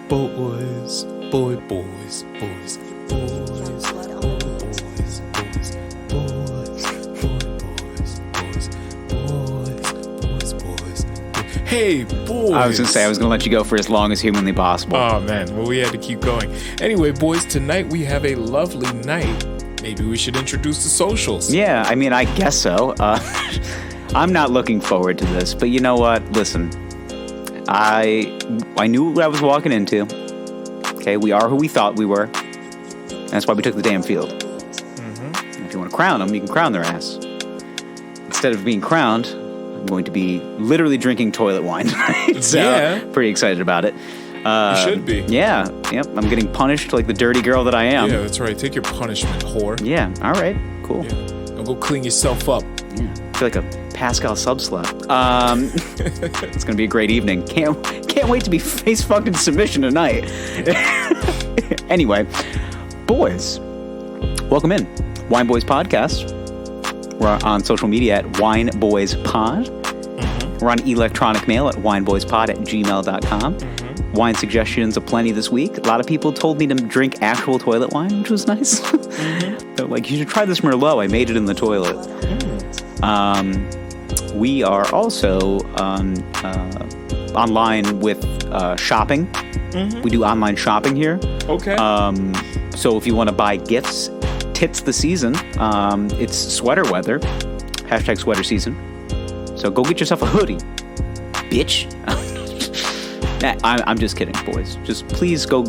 Boys, boys, boys, boys, boys, boys. Hey, boys. I was going to say, I was going to let you go for as long as humanly possible. Oh, man. Well, we had to keep going. Anyway, boys, tonight we have a lovely night. Maybe we should introduce the socials. Yeah, I mean, I guess so. I'm not looking forward to this, but you know what? Listen, I knew what I was walking into. Okay, we are who we thought we were. That's why we took the damn field. Mm-hmm. If you want to crown them, you can crown their ass. Instead of being crowned, I'm going to be literally drinking toilet wine tonight. So, yeah. Pretty excited about it. You should be. Yeah, yep. I'm getting punished like the dirty girl that I am. Yeah, that's right. Take your punishment, whore. Yeah, all right, cool. Yeah. Now go clean yourself up. Yeah, I feel like a Pascal sub-slap. It's going to be a great evening. Can't wait to be face-fucked in submission tonight. Anyway, boys, welcome in. Wine Boys Podcast. We're on social media at Wine Boys Pod. Mm-hmm. We're on electronic mail at wineboyspod@gmail.com. Mm-hmm. Wine suggestions aplenty this week. A lot of people told me to drink actual toilet wine, which was nice. Mm-hmm. They're like, you should try this Merlot. I made it in the toilet. We are also online with shopping. Mm-hmm. We do online shopping here. Okay. So if you want to buy gifts, tits the season. It's sweater weather. # sweater season. So go get yourself a hoodie, bitch. I'm just kidding, boys. Just please go.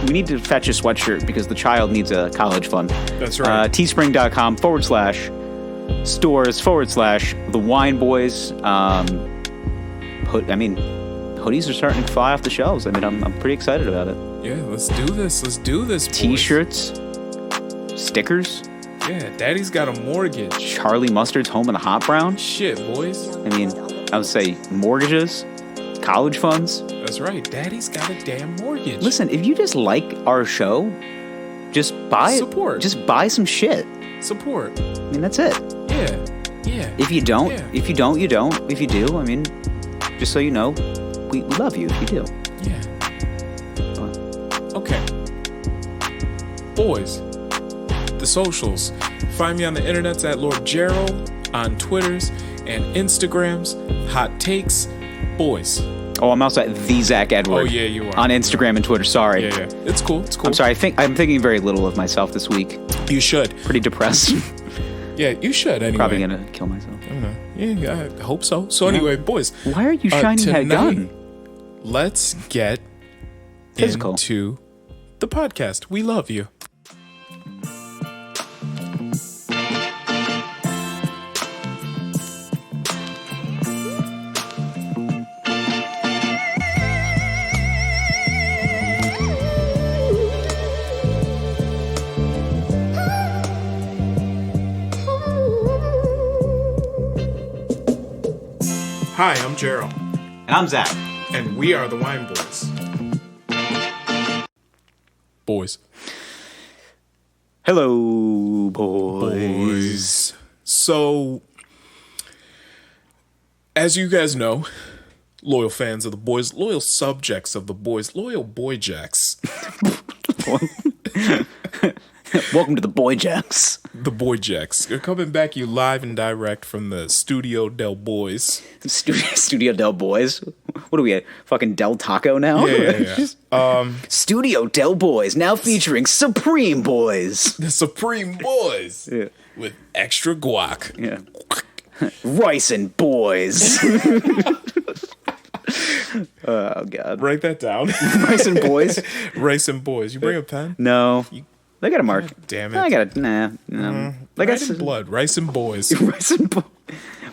We need to fetch a sweatshirt because the child needs a college fund. That's right. teespring.com/stores/the Wine Boys. Hoodies are starting to fly off the shelves. I mean, I'm pretty excited about it. Yeah, let's do this. Let's do this, boys. T-shirts, stickers. Yeah, Daddy's got a mortgage. Charlie Mustard's Home in the Hot Brown. Shit, boys. I mean, I would say mortgages, college funds. That's right. Daddy's got a damn mortgage. Listen, if you just like our show, just buy it. Support. Just buy some shit. Support. I mean, that's it. Yeah. Yeah. If you don't, yeah. if you don't, you don't. If you do, I mean, just so you know, we love you if you do. Yeah. Okay. Boys, the socials. Find me on the internets at Lord Gerald, on Twitters and Instagrams. Hot takes. Boys. Oh, I'm also at the Zach Edward. Oh, yeah, you are. On Instagram and Twitter. Sorry. Yeah. It's cool. It's cool. I'm sorry. I'm thinking very little of myself this week. You should. Pretty depressed. Yeah, you should anyway. Probably gonna kill myself. I don't know. Yeah, I hope so. So anyway, boys. Why are you shining that gun? Let's get Physical. into the podcast. We love you. Hi, I'm Gerald. And I'm Zach. And we are the Wine Boys. Boys. Hello, boys. So, as you guys know, loyal fans of the Boys, loyal subjects of the Boys, loyal boy jacks. Welcome to the Boy Jacks. The Boy Jacks. They're coming back you live and direct from the Studio Del Boys. Studio Del Boys? What are we at? Fucking Del Taco now? Yeah. Studio Del Boys, now featuring Supreme Boys. The Supreme Boys. Yeah. With extra guac. Yeah. Rice and Boys. Oh, God. Write that down. Rice and Boys? Rice and Boys. You bring a pen? No. I got a mark. God damn it. I got a... Nah. Like Rice and blood. Rice and Boys. Rice and Boys.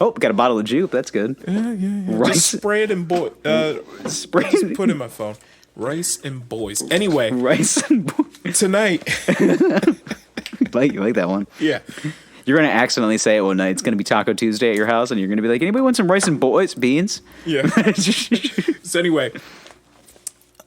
Oh, got a bottle of juke. That's good. Yeah. Rice. Just spray it in boy. Spray it. Just put it in my phone. Rice and Boys. Anyway. Rice and Boys. Tonight. You like that one? Yeah. You're going to accidentally say it one night. It's going to be Taco Tuesday at your house, and you're going to be like, anybody want some Rice and Boys beans? Yeah. So anyway,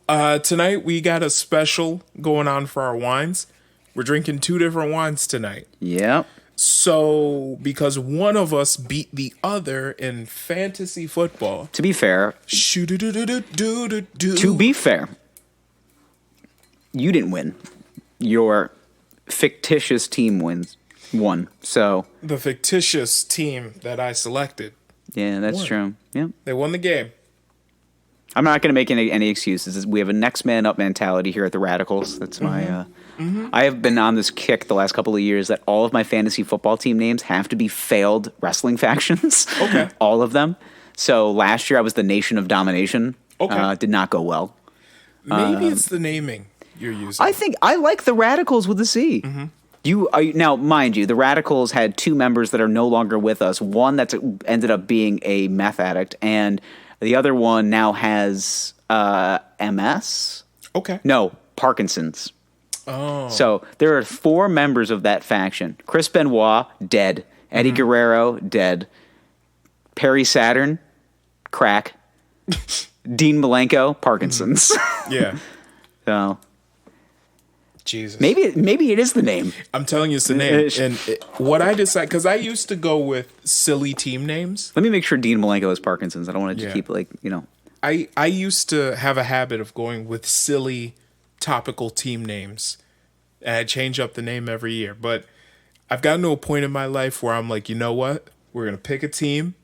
tonight we got a special going on for our wines. We're drinking 2 different wines tonight. Yeah. So, because one of us beat the other in fantasy football. To be fair, you didn't win. Your fictitious team won. So The fictitious team that I selected. yeah, that's Won. true. Yeah. They won the game. I'm not going to make any excuses. We have a next man up mentality here at the Radicals. That's my. I have been on this kick the last couple of years that all of my fantasy football team names have to be failed wrestling factions. Okay. All of them. So last year I was the Nation of Domination. Okay. Did not go well. Maybe it's the naming you're using. I think I like the Radicals with a C. Now, mind you, the Radicals had two members that are no longer with us. One that's ended up being a meth addict, and the other one now has MS. Okay. No, Parkinson's. Oh. So there are 4 members of that faction. Chris Benoit, dead. Eddie Guerrero, dead. Perry Saturn, crack. Dean Malenko, Parkinson's. Yeah. So Jesus. maybe it is the name. I'm telling you it's the name. And what I decide, because I used to go with silly team names. Let me make sure Dean Malenko has Parkinson's. I don't want to just Yeah. keep I used to have a habit of going with silly topical team names. And I change up the name every year. But I've gotten to a point in my life where I'm like, you know what? We're going to pick a team.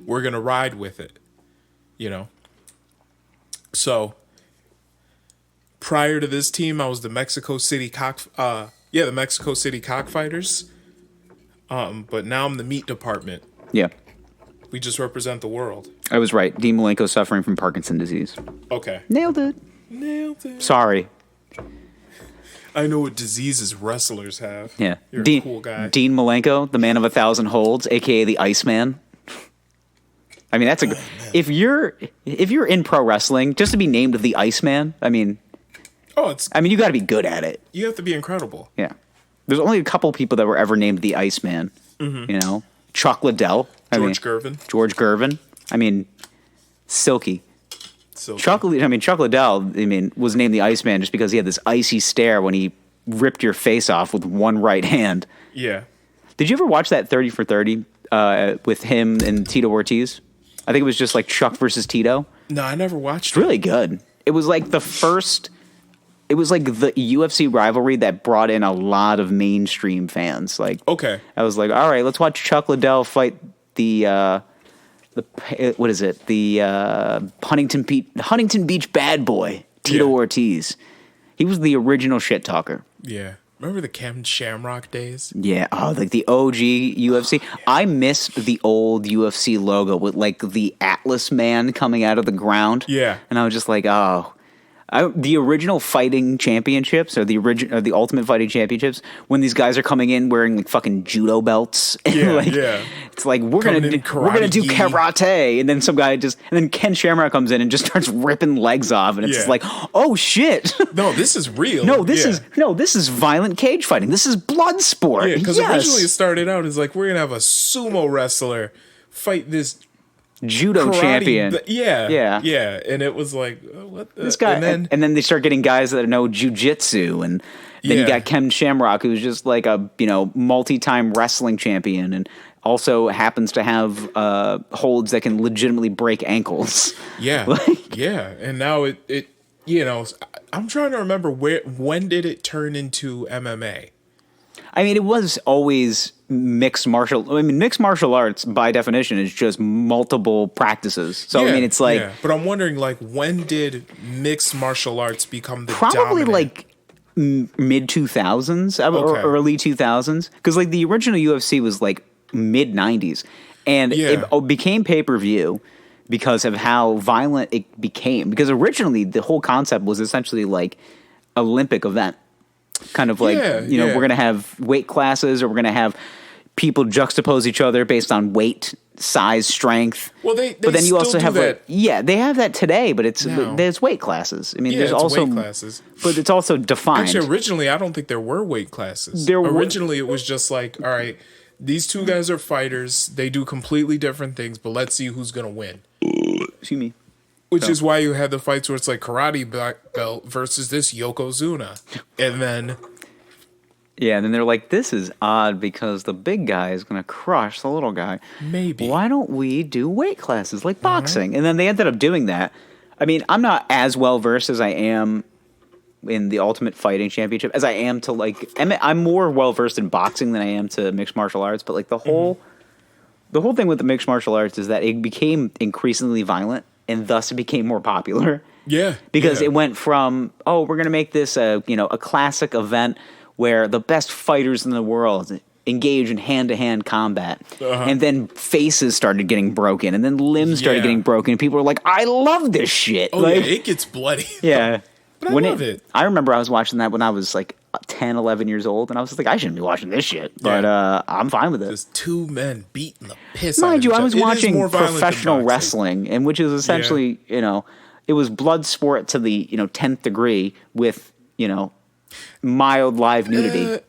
We're going to ride with it. You know? So prior to this team, I was the Mexico City the Mexico City Cockfighters. But now I'm the meat department. Yeah. We just represent the world. I was right. Dean Malenko suffering from Parkinson's disease. Okay. Nailed it. Nailed it. Sorry. I know what diseases wrestlers have. Yeah. You're Dean, a cool guy. Dean Malenko, the man of 1,000 holds, a.k.a. the Iceman. I mean, that's if you're in pro wrestling, just to be named the Iceman, I mean, you got to be good at it. You have to be incredible. Yeah. There's only a couple people that were ever named the Iceman. You know? Chuck Liddell. George Gervin. George Gervin. I mean, Silky. Chuck Liddell, was named the Iceman just because he had this icy stare when he ripped your face off with one right hand. Yeah. Did you ever watch that 30 for 30 with him and Tito Ortiz? I think it was just like Chuck versus Tito. No, I never watched It's really good. It was like the UFC rivalry that brought in a lot of mainstream fans. Like, Okay. I was like, all right, let's watch Chuck Liddell fight the Huntington Beach bad boy, Tito Ortiz. He was the original shit talker. Yeah. Remember the Ken Shamrock days? Yeah, like the OG UFC. I missed the old UFC logo with like the Atlas man coming out of the ground. Yeah. And I was just like, the original fighting championships or the Ultimate Fighting Championships, when these guys are coming in wearing like fucking judo belts, and it's like we're gonna do karate, and then then Ken Shamrock comes in and just starts ripping legs off, and it's just like, oh shit, no, this is real. this is violent cage fighting. This is blood sport. Yeah, because originally it started out as like we're gonna have a sumo wrestler fight this judo karate, champion. Yeah. And it was like, what the? This guy, and then they start getting guys that know jujitsu, and then you got Ken Shamrock, who's just like a multi-time wrestling champion, and also happens to have holds that can legitimately break ankles. Yeah, and now it I'm trying to remember when did it turn into MMA? I mean, it was always mixed martial arts by definition is just multiple practices. So it's like, but I'm wondering, like, when did mixed martial arts become the probably dominant? like mid 2000s or early 2000s, because like the original UFC was like mid 90s, and it became pay-per-view because of how violent it became. Because originally the whole concept was essentially like Olympic event. Kind of like, we're going to have weight classes, or we're going to have people juxtapose each other based on weight, size, strength. Well, they but then you also still have that. They have that today, but there's weight classes. I mean, there's also weight classes, but it's also defined. Actually, originally, I don't think there were weight classes. Originally, it was just like, all right, these two guys are fighters. They do completely different things, but let's see who's going to win. Excuse me. Which is why you had the fights where it's like karate black belt versus this Yokozuna. And then... Yeah, and then they're like, this is odd because the big guy is going to crush the little guy. Maybe. Why don't we do weight classes like boxing? And then they ended up doing that. I mean, I'm not as well-versed as I am in the Ultimate Fighting Championship as I am to like. I'm more well versed in boxing than I am to mixed martial arts, but like the whole thing with the mixed martial arts is that it became increasingly violent, and thus it became more popular. Yeah, because it went from we're going to make this a classic event where the best fighters in the world engage in hand-to-hand combat, and then faces started getting broken, and then limbs started getting broken, and people were like, I love this shit. Oh, like, yeah, it gets bloody. Yeah. But I love it. I remember I was watching that when I was like 10, 11 years old, and I was just like, I shouldn't be watching this shit, but I'm fine with it. Just two men beating the piss out of Mind you, each I was other. watching professional wrestling, and which is essentially, it was blood sport to the 10th degree with mild live nudity.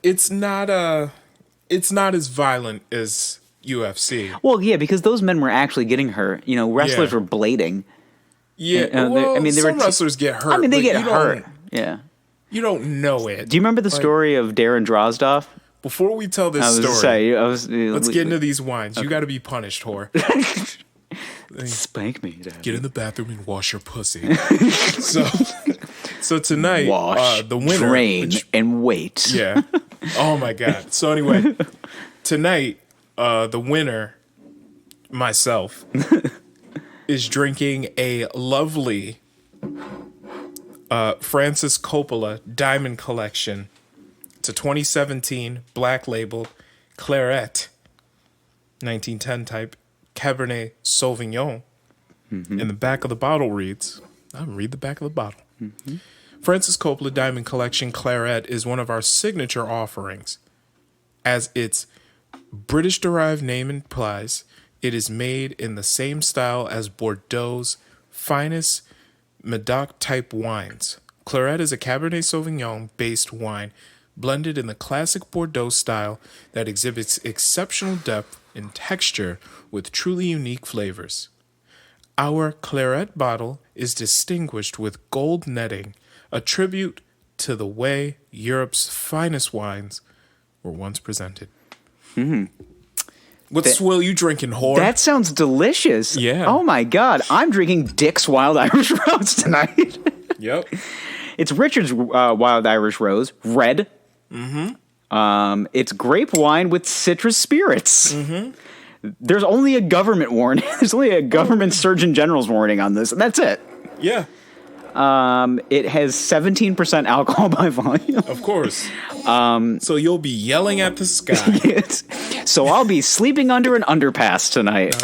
It's not as violent as UFC. Well, yeah, because those men were actually getting hurt. Wrestlers were blading. Yeah, some wrestlers get hurt. I mean, they get hurt. Yeah, you don't know it. Do you remember the story of Darren Drozdov? Before we tell this story, let's get into these wines. Okay. You got to be punished, whore. Spank me, Dad. Get in the bathroom and wash your pussy. so tonight, the winner, drain, and wait. Yeah. Oh my God. So anyway, tonight, the winner, myself, is drinking a lovely Francis Coppola Diamond Collection. It's a 2017 black labeled Claret, 1910 type Cabernet Sauvignon. Mm-hmm. And the back of the bottle reads, I'll read the back of the bottle. Mm-hmm. Francis Coppola Diamond Collection Claret is one of our signature offerings. As its British-derived name implies, it is made in the same style as Bordeaux's finest Medoc-type wines. Claret is a Cabernet Sauvignon-based wine blended in the classic Bordeaux style that exhibits exceptional depth and texture with truly unique flavors. Our Claret bottle is distinguished with gold netting, a tribute to the way Europe's finest wines were once presented. Mm-hmm. What swill you drinking, whore? That sounds delicious. Yeah. Oh my God, I'm drinking Dick's Wild Irish Rose tonight. Yep. It's Richard's Wild Irish Rose, red. Mm-hmm. It's grape wine with citrus spirits. Mm-hmm. There's only a government warning. There's only a government Surgeon General's warning on this, and that's it. Yeah. It has 17% alcohol by volume. Of course. So you'll be yelling at the sky. Yes. So I'll be sleeping under an underpass tonight.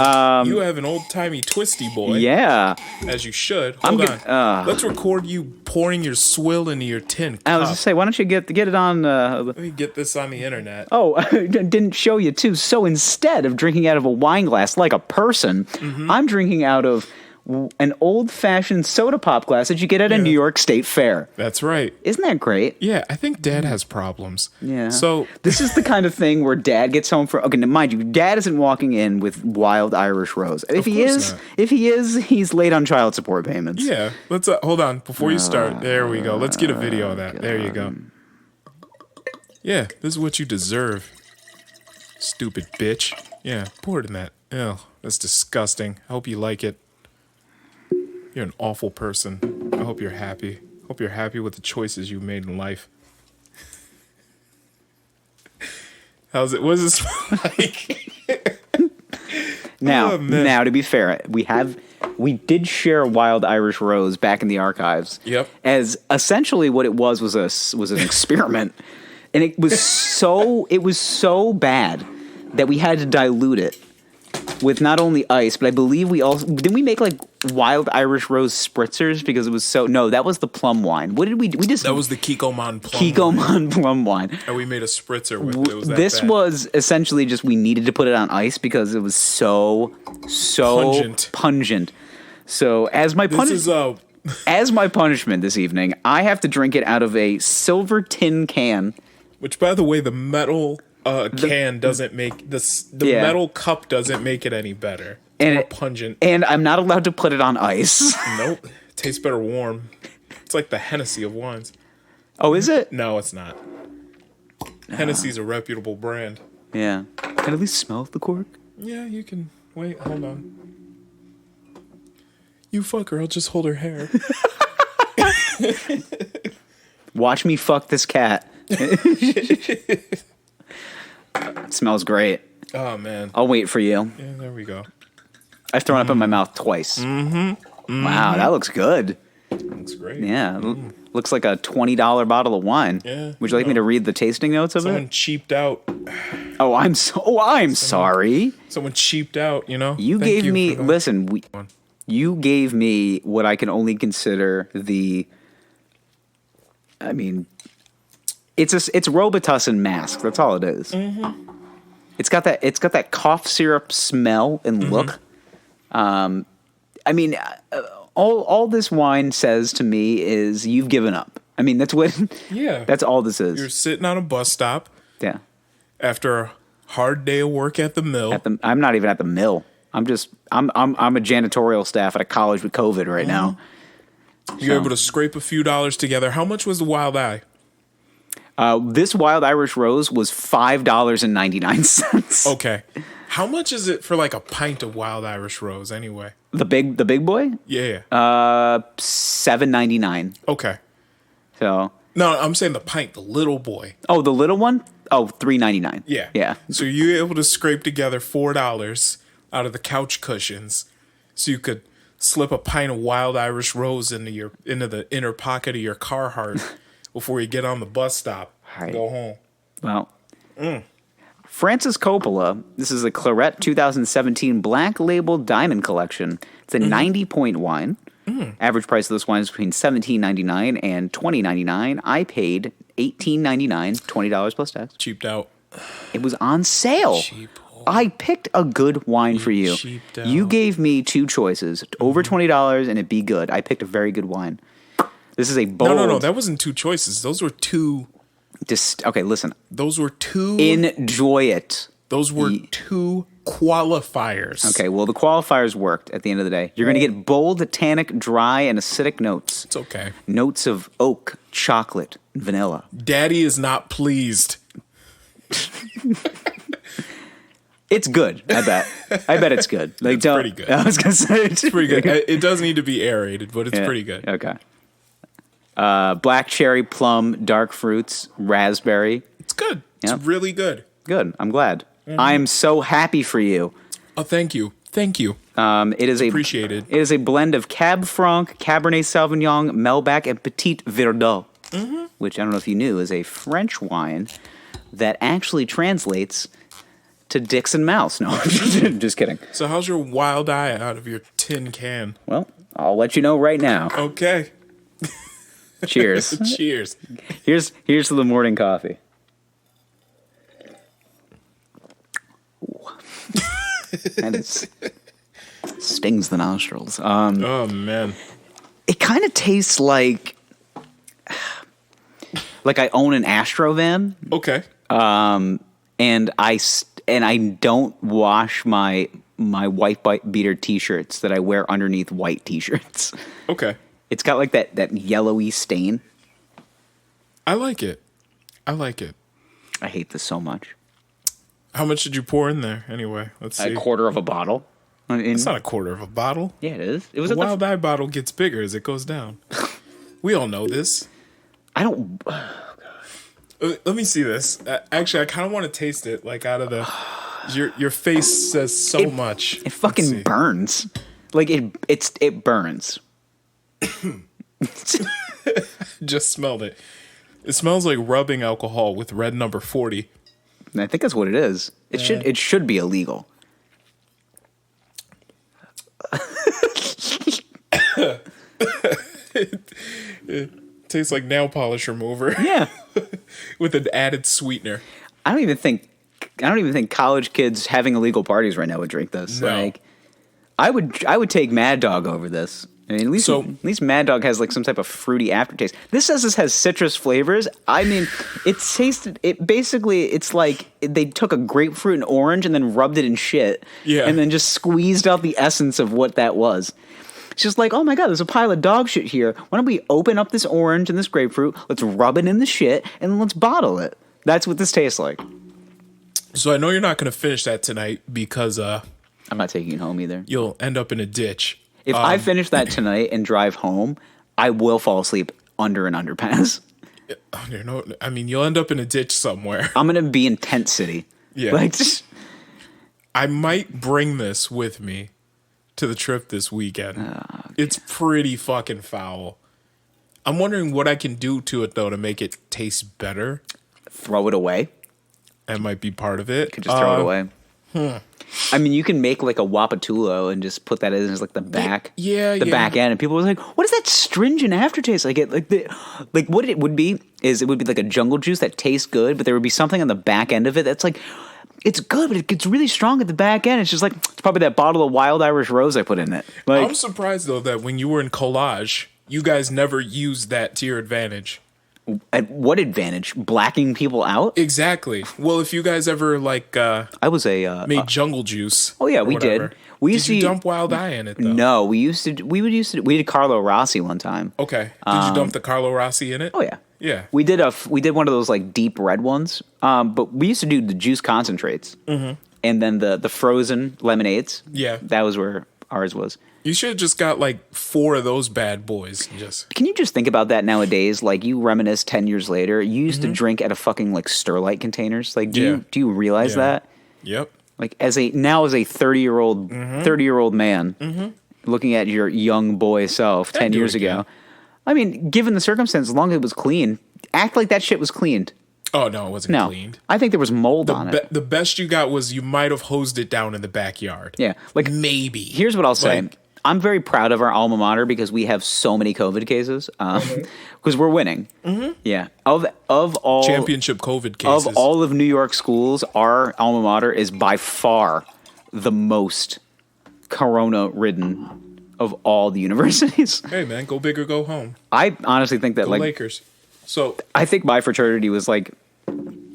You have an old-timey twisty boy. Yeah. As you should. Hold on. Let's record you pouring your swill into your tin cup. I was going to say, why don't you get it on... Let me get this on the internet. Oh, I didn't show you, too. So instead of drinking out of a wine glass like a person, I'm drinking out of an old-fashioned soda pop glass that you get at a New York State Fair. That's right. Isn't that great? Yeah, I think Dad has problems. Yeah. So this is the kind of thing where Dad gets home from... Okay, now mind you, Dad isn't walking in with Wild Irish Rose. If he is, he's late on child support payments. Yeah. Let's hold on before you start. There we go. Let's get a video of that. There you go. Yeah, this is what you deserve. Stupid bitch. Yeah, pour it in that. Ew, that's disgusting. I hope you like it. You're an awful person. I hope you're happy. Hope you're happy with the choices you made in life. How's it? What does it smell like? Now, to be fair, we did share Wild Irish Rose back in the archives. Yep. As essentially what it was an experiment, and it was so bad that we had to dilute it with not only ice, but I believe didn't we make like Wild Irish Rose spritzers because it was so... No, that was the plum wine. What did we just... That was the Kikkoman plum wine. And we made a spritzer with it. It was this was essentially just we needed to put it on ice because it was so pungent. So as my punishment this evening, I have to drink it out of a silver tin can. Which, by the way, the metal can doesn't make metal cup doesn't make it any better. It's more pungent. And I'm not allowed to put it on ice. Nope. It tastes better warm. It's like the Hennessy of wines. Oh, is it? No, it's not. Hennessy's a reputable brand. Yeah. Can I at least smell the cork? Yeah, you can. Wait, hold on. You fuck her, I'll just hold her hair. Watch me fuck this cat. It smells great. Oh, man. I'll wait for you. Yeah, there we go. I've thrown up in my mouth twice. Mm-hmm. Wow, that looks good. Looks great. Yeah, looks like a $20 bottle of wine. Yeah. Would you like me to read the tasting notes of Someone it? cheaped out. Oh, I'm sorry. Someone cheaped out, you know? You Thank gave you me, for that. listen, you gave me what I can only consider I mean, it's Robitussin mask. That's all it is. Mm-hmm. It's got that cough syrup smell and look. I mean, all this wine says to me is you've given up. I mean, that's what. Yeah. That's all this is. You're sitting on a bus stop. Yeah. After a hard day of work at the mill. I'm not even at the mill. I'm a janitorial staff at a college with COVID right now. You're able to scrape a few dollars together. How much was the Wild Eye? This Wild Irish Rose was $5.99. Okay. How much is it for like a pint of Wild Irish Rose anyway? The big boy? Yeah. $7.99. Okay. So. No, I'm saying the pint, the little boy. Oh, the little one? Oh, $3.99. Yeah. Yeah. So you were able to scrape together $4 out of the couch cushions so you could slip a pint of Wild Irish Rose into the inner pocket of your Carhartt before you get on the bus stop and go home. Well, Francis Coppola, this is a Claret 2017 Black Label Diamond Collection. It's a 90-point wine. Average price of this wine is between $17.99 and $20.99. I paid $18.99, $20 plus tax. Cheaped out. It was on sale. I picked a good wine for you. You gave me two choices, over $20 and it be good. I picked a very good wine. This is a bold. No. That wasn't two choices. Those were two. Okay, listen. Those were two. Enjoy it. Those were two qualifiers. Okay, well, the qualifiers worked at the end of the day. You're going to get bold, tannic, dry, and acidic notes. It's okay. Notes of oak, chocolate, and vanilla. Daddy is not pleased. It's good, I bet. I bet it's good. Like, it's pretty good. I was going to say it's pretty good. It does need to be aerated, but it's pretty good. Okay. Black cherry, plum, dark fruits, raspberry. It's good. It's really good. Good. I'm glad. I'm so happy for you. Oh, thank you. Thank you. It is appreciated. It is a blend of Cab Franc, Cabernet Sauvignon, Melbac, and Petit Verdot, which I don't know if you knew is a French wine that actually translates to dicks and mouths. No, just kidding. So how's your Wild Eye out of your tin can? Well, I'll let you know right now. Okay. Cheers. Cheers. Here's to the morning coffee. And it stings the nostrils. Oh man, it kind of tastes like I own an Astro van. Okay. And I don't wash my white beater t-shirts that I wear underneath white t-shirts. Okay. It's got like that yellowy stain. I like it. I hate this so much. How much did you pour in there anyway? Let's see. A quarter of a bottle. It's not a quarter of a bottle. Yeah, it is. It was the Wild Eye bottle gets bigger as it goes down. We all know this. I don't. Let me see this. Actually, I kind of want to taste it. Like out of the, your face says so much. It fucking burns. Like it burns. Just smelled it. It smells like rubbing alcohol with red number 40. I think that's what it is. It should be illegal. It tastes like nail polish remover. Yeah. With an added sweetener. I don't even think college kids having illegal parties right now would drink this. No. Like, I would take Mad Dog over this. I mean, at least Mad Dog has like some type of fruity aftertaste. This says this has citrus flavors. I mean, it's like they took a grapefruit and orange and then rubbed it in shit. Yeah. And then just squeezed out the essence of what that was. It's just like, oh my God, there's a pile of dog shit here. Why don't we open up this orange and this grapefruit? Let's rub it in the shit and let's bottle it. That's what this tastes like. So I know you're not going to finish that tonight because I'm not taking it home either. You'll end up in a ditch. If I finish that tonight and drive home, I will fall asleep under an underpass. Oh, no, I mean, you'll end up in a ditch somewhere. I'm gonna be in Tent City. Yeah. Like, just, I might bring this with me to the trip this weekend. Okay. It's pretty fucking foul. I'm wondering what I can do to it, though, to make it taste better. throw it away. That might be part of it. Could just throw it away. I mean, you can make like a Wapatulo and just put that in as like the back, back end, and people were like, "What is that stringent aftertaste?" Like what it would be is it would be like a jungle juice that tastes good, but there would be something on the back end of it that's like, it's good, but it gets really strong at the back end. It's just like it's probably that bottle of Wild Irish Rose I put in it. Like, I'm surprised though that when you were in collage, you guys never used that to your advantage. At what advantage? Blacking people out? Exactly. Well, if you guys ever like, I was made jungle juice. Oh yeah, we did. We used did you to dump Wild Eye in it though? No, we did Carlo Rossi one time. Okay. Did you dump the Carlo Rossi in it? Oh yeah. Yeah. We did one of those like deep red ones. But we used to do the juice concentrates. Mm-hmm. And then the frozen lemonades. Yeah. That was where ours was. You should have just got like 4 of those bad boys. Can you just think about that nowadays? Like you reminisce 10 years later, you used to drink out of fucking like Sterlite containers. Like, do you realize that? Yep. Like as a 30-year-old man looking at your young boy self 10 years ago. I mean, given the circumstance, as long as it was clean, act like that shit was cleaned. Oh no, it wasn't cleaned. I think there was mold on it. The best you got was you might have hosed it down in the backyard. Yeah, like maybe. Here's what I'll say. I'm very proud of our alma mater because we have so many COVID cases. Because we're winning. Mm-hmm. Yeah. Of all championship COVID cases. Of all of New York schools, our alma mater is by far the most corona-ridden of all the universities. Hey man, go big or go home. I honestly think that go Lakers. So I think my fraternity was like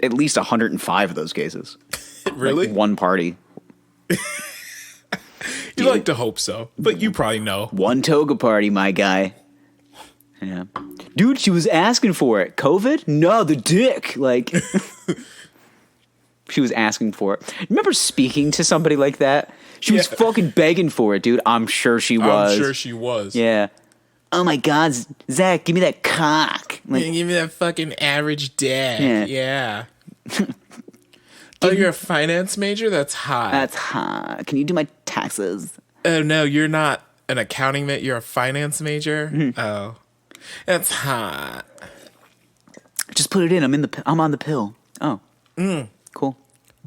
at least 105 of those cases. Really? Like one party. You like to hope so, but you probably know. One toga party, my guy. Yeah. Dude, she was asking for it. COVID? No, the dick. Like, she was asking for it. Remember speaking to somebody like that? She was fucking begging for it, dude. I'm sure she was. Yeah. Oh my God, Zach, give me that cock. Like, give me that fucking average dick. Yeah. Oh, you're a finance major? That's hot. That's hot. Can you do my taxes? Oh, no, you're not an accounting major. You're a finance major? Mm-hmm. Oh. That's hot. Just put it in. I'm on the pill. Oh. Cool.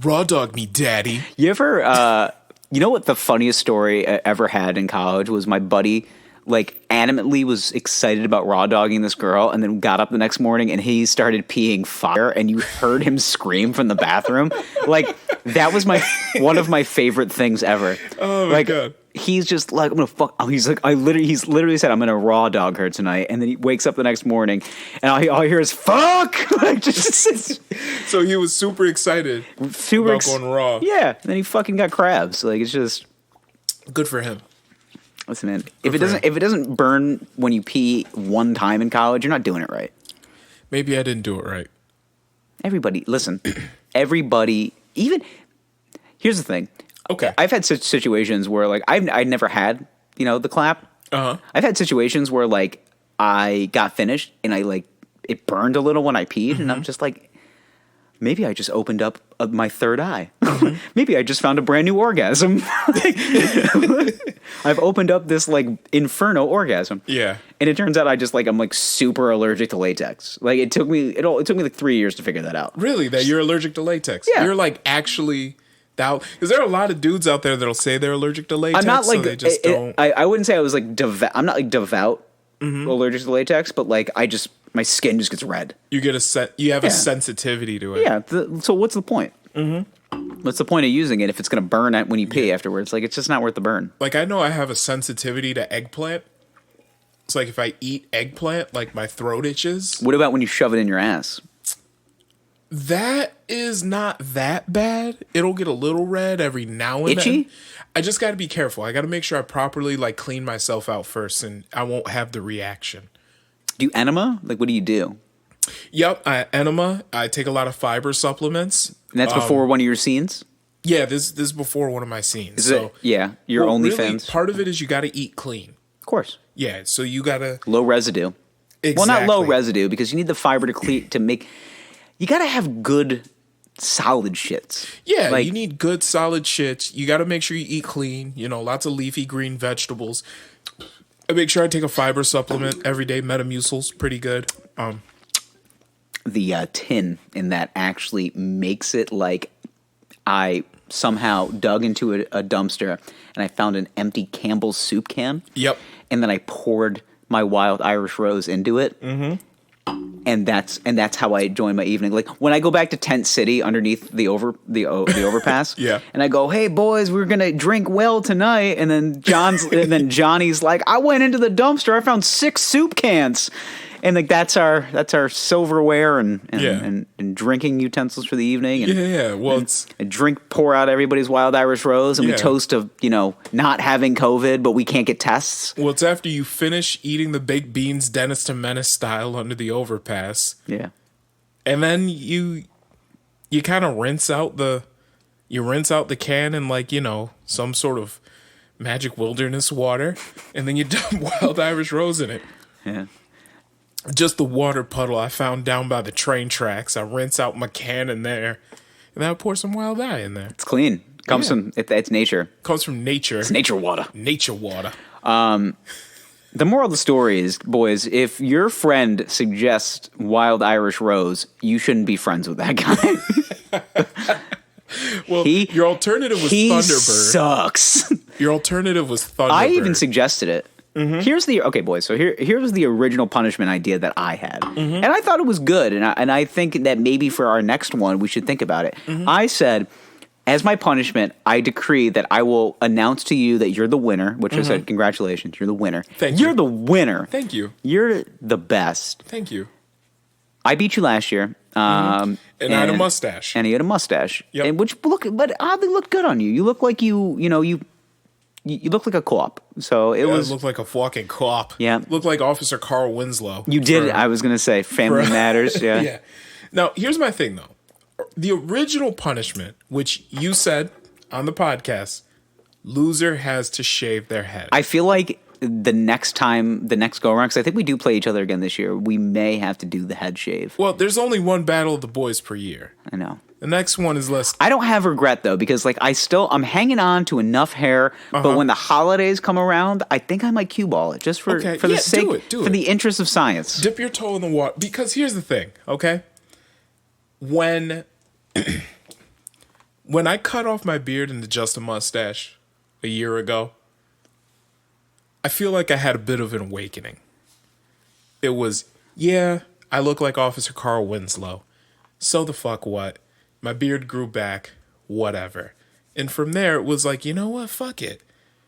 Raw dog me, daddy. You ever, you know what the funniest story I ever had in college was my buddy like adamantly was excited about raw dogging this girl and then got up the next morning and he started peeing fire and you heard him scream from the bathroom. Like that was one of my favorite things ever. Oh my God. He's just like, I'm gonna fuck. Oh, he's literally said, I'm gonna raw dog her tonight. And then he wakes up the next morning and all I hear is fuck. Like just, so he was super excited about going raw. Yeah. And then he fucking got crabs. Like it's just good for him. Listen, man, if it doesn't burn when you pee one time in college, you're not doing it right. Maybe I didn't do it right. Everybody, listen. Even here's the thing. Okay, I've had such situations where like I never had the clap. I've had situations where like I got finished and I like it burned a little when I peed, and I'm just like, maybe I just opened up my third eye. Maybe I just found a brand new orgasm. I've opened up this like inferno orgasm. Yeah. And it turns out I'm like super allergic to latex. Like it took me like 3 years to figure that out. Really? That you're allergic to latex? Yeah. You're like actually that, because there are a lot of dudes out there that'll say they're allergic to latex. I'm not like, so they just don't. I wouldn't say I was like devout. I'm not like devout allergic to latex, but like my skin just gets red. You get a sensitivity to it. Yeah. So what's the point? What's the point of using it if it's going to burn when you pee afterwards? Like, it's just not worth the burn. Like, I know I have a sensitivity to eggplant. It's like if I eat eggplant, like my throat itches. What about when you shove it in your ass? That is not that bad. It'll get a little red every now and Itchy? then. I just got to be careful. I got to make sure I properly like clean myself out first, and I won't have the reaction. Do you enema? Like, what do you do? Yep, enema. I take a lot of fiber supplements. And that's before one of your scenes? Yeah, this is before one of my scenes. Your OnlyFans. Really, part of it is you got to eat clean. Of course. Yeah, so you got to... Low residue. Well, not low Exactly. residue because you need the fiber to make. You got to have good, solid shits. Yeah, Like, you need good solid shit. You got to make sure you eat clean. Lots of leafy green vegetables. I make sure I take a fiber supplement every day. Metamucil's pretty good. the tin in that actually makes it like I somehow dug into a dumpster and I found an empty Campbell's soup can. Yep. And then I poured my wild Irish rose into it. Mm-hmm. And that's how I join my evening. Like when I go back to Tent City underneath the overpass, Yeah. and I go, "Hey boys, we're gonna drink well tonight." And then Johnny's like, "I went into the dumpster, I found 6 soup cans." And like that's our silverware and drinking utensils for the evening. And, Yeah. Well, it's pour out everybody's wild Irish rose, and we Yeah. toast of not having COVID, but we can't get tests. after you finish eating the baked beans Dennis to Menace style under the overpass, Yeah. and then you kind of rinse out the can in some sort of magic wilderness water, and then you dump wild Irish rose in it. Yeah. Just the water puddle I found down by the train tracks. I rinse out my can in there, and then I pour some wild eye in there. It's clean. Comes from it's nature. Comes from nature. It's nature water. Nature water. The moral of the story is, boys, if your friend suggests wild Irish rose, you shouldn't be friends with that guy. Well, your alternative was he Thunderbird. sucks. Your alternative was Thunderbird. I even suggested it. Mm-hmm. Here's the boys. So here was the original punishment idea that I had, and I thought it was good. And I think that maybe for our next one we should think about it. I said, as my punishment, I decree that I will announce to you that you're the winner. Which I said, congratulations, you're the winner. Thank you. You're the winner. Thank you. You're the best. Thank you. I beat you last year. And I had a mustache. And he had a mustache. Yep. And which but oddly looked good on you. You look like you look like a co-op. So it was looked like a fucking cop. Yeah. Looked like Officer Carl Winslow. You did. I was going to say Family Matters. Yeah. Yeah. Now, here's my thing, though. The original punishment, which you said on the podcast, loser has to shave their head. I feel like the next go around, because I think we do play each other again this year, we may have to do the head shave. Well, there's only one Battle of the Boys per year. I know. The next one is less. I don't have regret though, because like I'm hanging on to enough hair, but when the holidays come around, I think I might cue ball it just for the sake, do for it. the interest of science. Dip your toe in the water. Because here's the thing, okay? When I cut off my beard into just a mustache a year ago, I feel like I had a bit of an awakening. It was, I look like Officer Carl Winslow. So the fuck what? My beard grew back, whatever. And from there, it was like, you know what? Fuck it.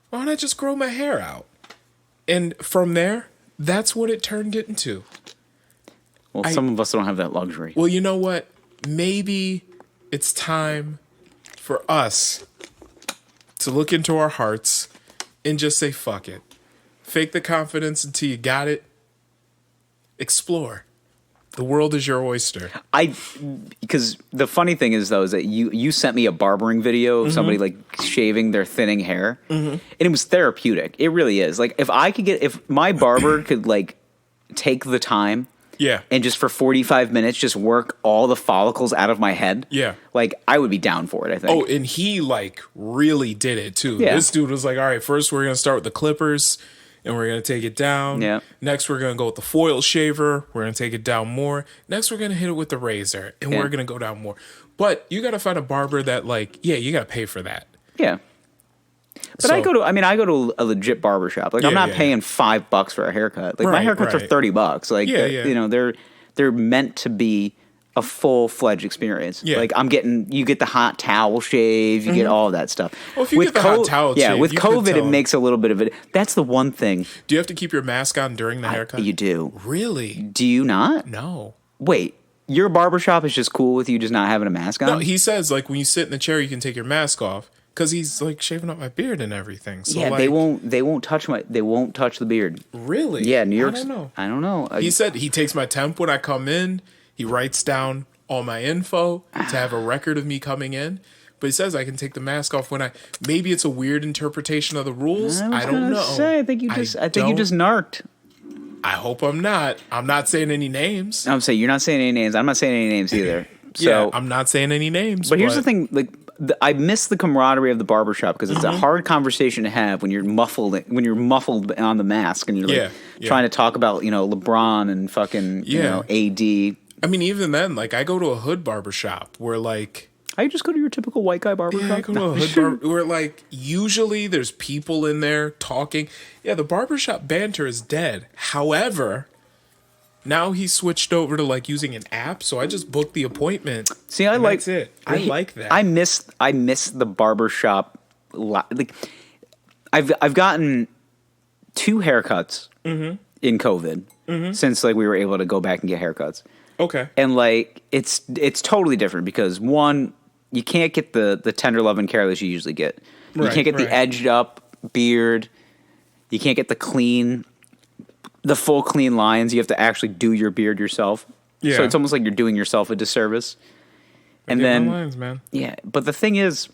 Why don't I just grow my hair out? And from there, that's what it turned into. Well, some of us don't have that luxury. Well, you know what? Maybe it's time for us to look into our hearts and just say, fuck it. Fake the confidence until you got it. Explore. The world is your oyster. Because the funny thing is though, is that you sent me a barbering video of somebody like shaving their thinning hair, and it was therapeutic. It really is. Like if my barber could like take the time, and just for 45 minutes just work all the follicles out of my head, like I would be down for it. I think. Oh, and he like really did it too. Yeah. This dude was like, all right, first we're gonna start with the clippers. And we're going to take it down. Yeah. Next, we're going to go with the foil shaver. We're going to take it down more. Next, we're going to hit it with the razor. And we're going to go down more. But you got to find a barber that, like, you got to pay for that. Yeah. But I go to a legit barber shop. Like, I'm not paying $5 for a haircut. Like, my haircuts are $30. Like, they're meant to be a full-fledged experience. Yeah. Like you get the hot towel shave, you get all of that stuff. Well, if you get the hot towel shave, with you could COVID, it tell. makes a little bit of it. That's the one thing. Do you have to keep your mask on during the haircut? You do. Really? Do you not? No. Wait, your barbershop is just cool with you just not having a mask on? No, he says, like, when you sit in the chair, you can take your mask off. Because he's, like, shaving up my beard and everything. So, yeah, like, they won't touch the beard. Really? Yeah, New York's... I don't know. He said he takes my temp when I come in. He writes down all my info to have a record of me coming in. But he says I can take the mask off when maybe it's a weird interpretation of the rules. I don't know. I think you just narked. I hope I'm not. I'm not saying any names. I'm saying you're not saying any names. I'm not saying any names either. So Yeah, I'm not saying any names. But here's the thing, like I miss the camaraderie of the barbershop because it's a hard conversation to have when you're muffled on the mask and you're like trying to talk about, LeBron and fucking AD. I mean, even then, like I go to a hood barbershop where like I just go to your typical white guy barbershop. Yeah, I go to a hood barber where like usually there's people in there talking. Yeah, the barbershop banter is dead. However, now he switched over to like using an app, so I just booked the appointment. See, I like it. I like that. I miss the barbershop. Like, I've gotten 2 haircuts in COVID since like we were able to go back and get haircuts. Okay, and like it's totally different because one, you can't get the tender love and care that you usually get. You can't get the edged up beard. You can't get the full clean lines. You have to actually do your beard yourself. Yeah. So it's almost like you're doing yourself a disservice. And then lines, man. Yeah, but the thing is,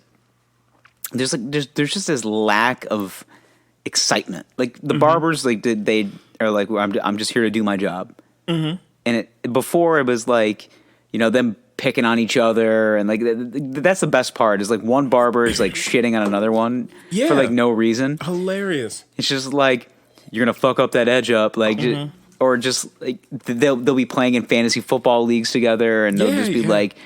there's just this lack of excitement. Like the barbers, like they are like, I'm just here to do my job. Mm-hmm. And before it was like, them picking on each other, and like that's the best part is like one barber is like shitting on another one for like no reason. Hilarious. It's just like, you're gonna fuck up that edge up, like, or just like they'll be playing in fantasy football leagues together, and they'll just be like,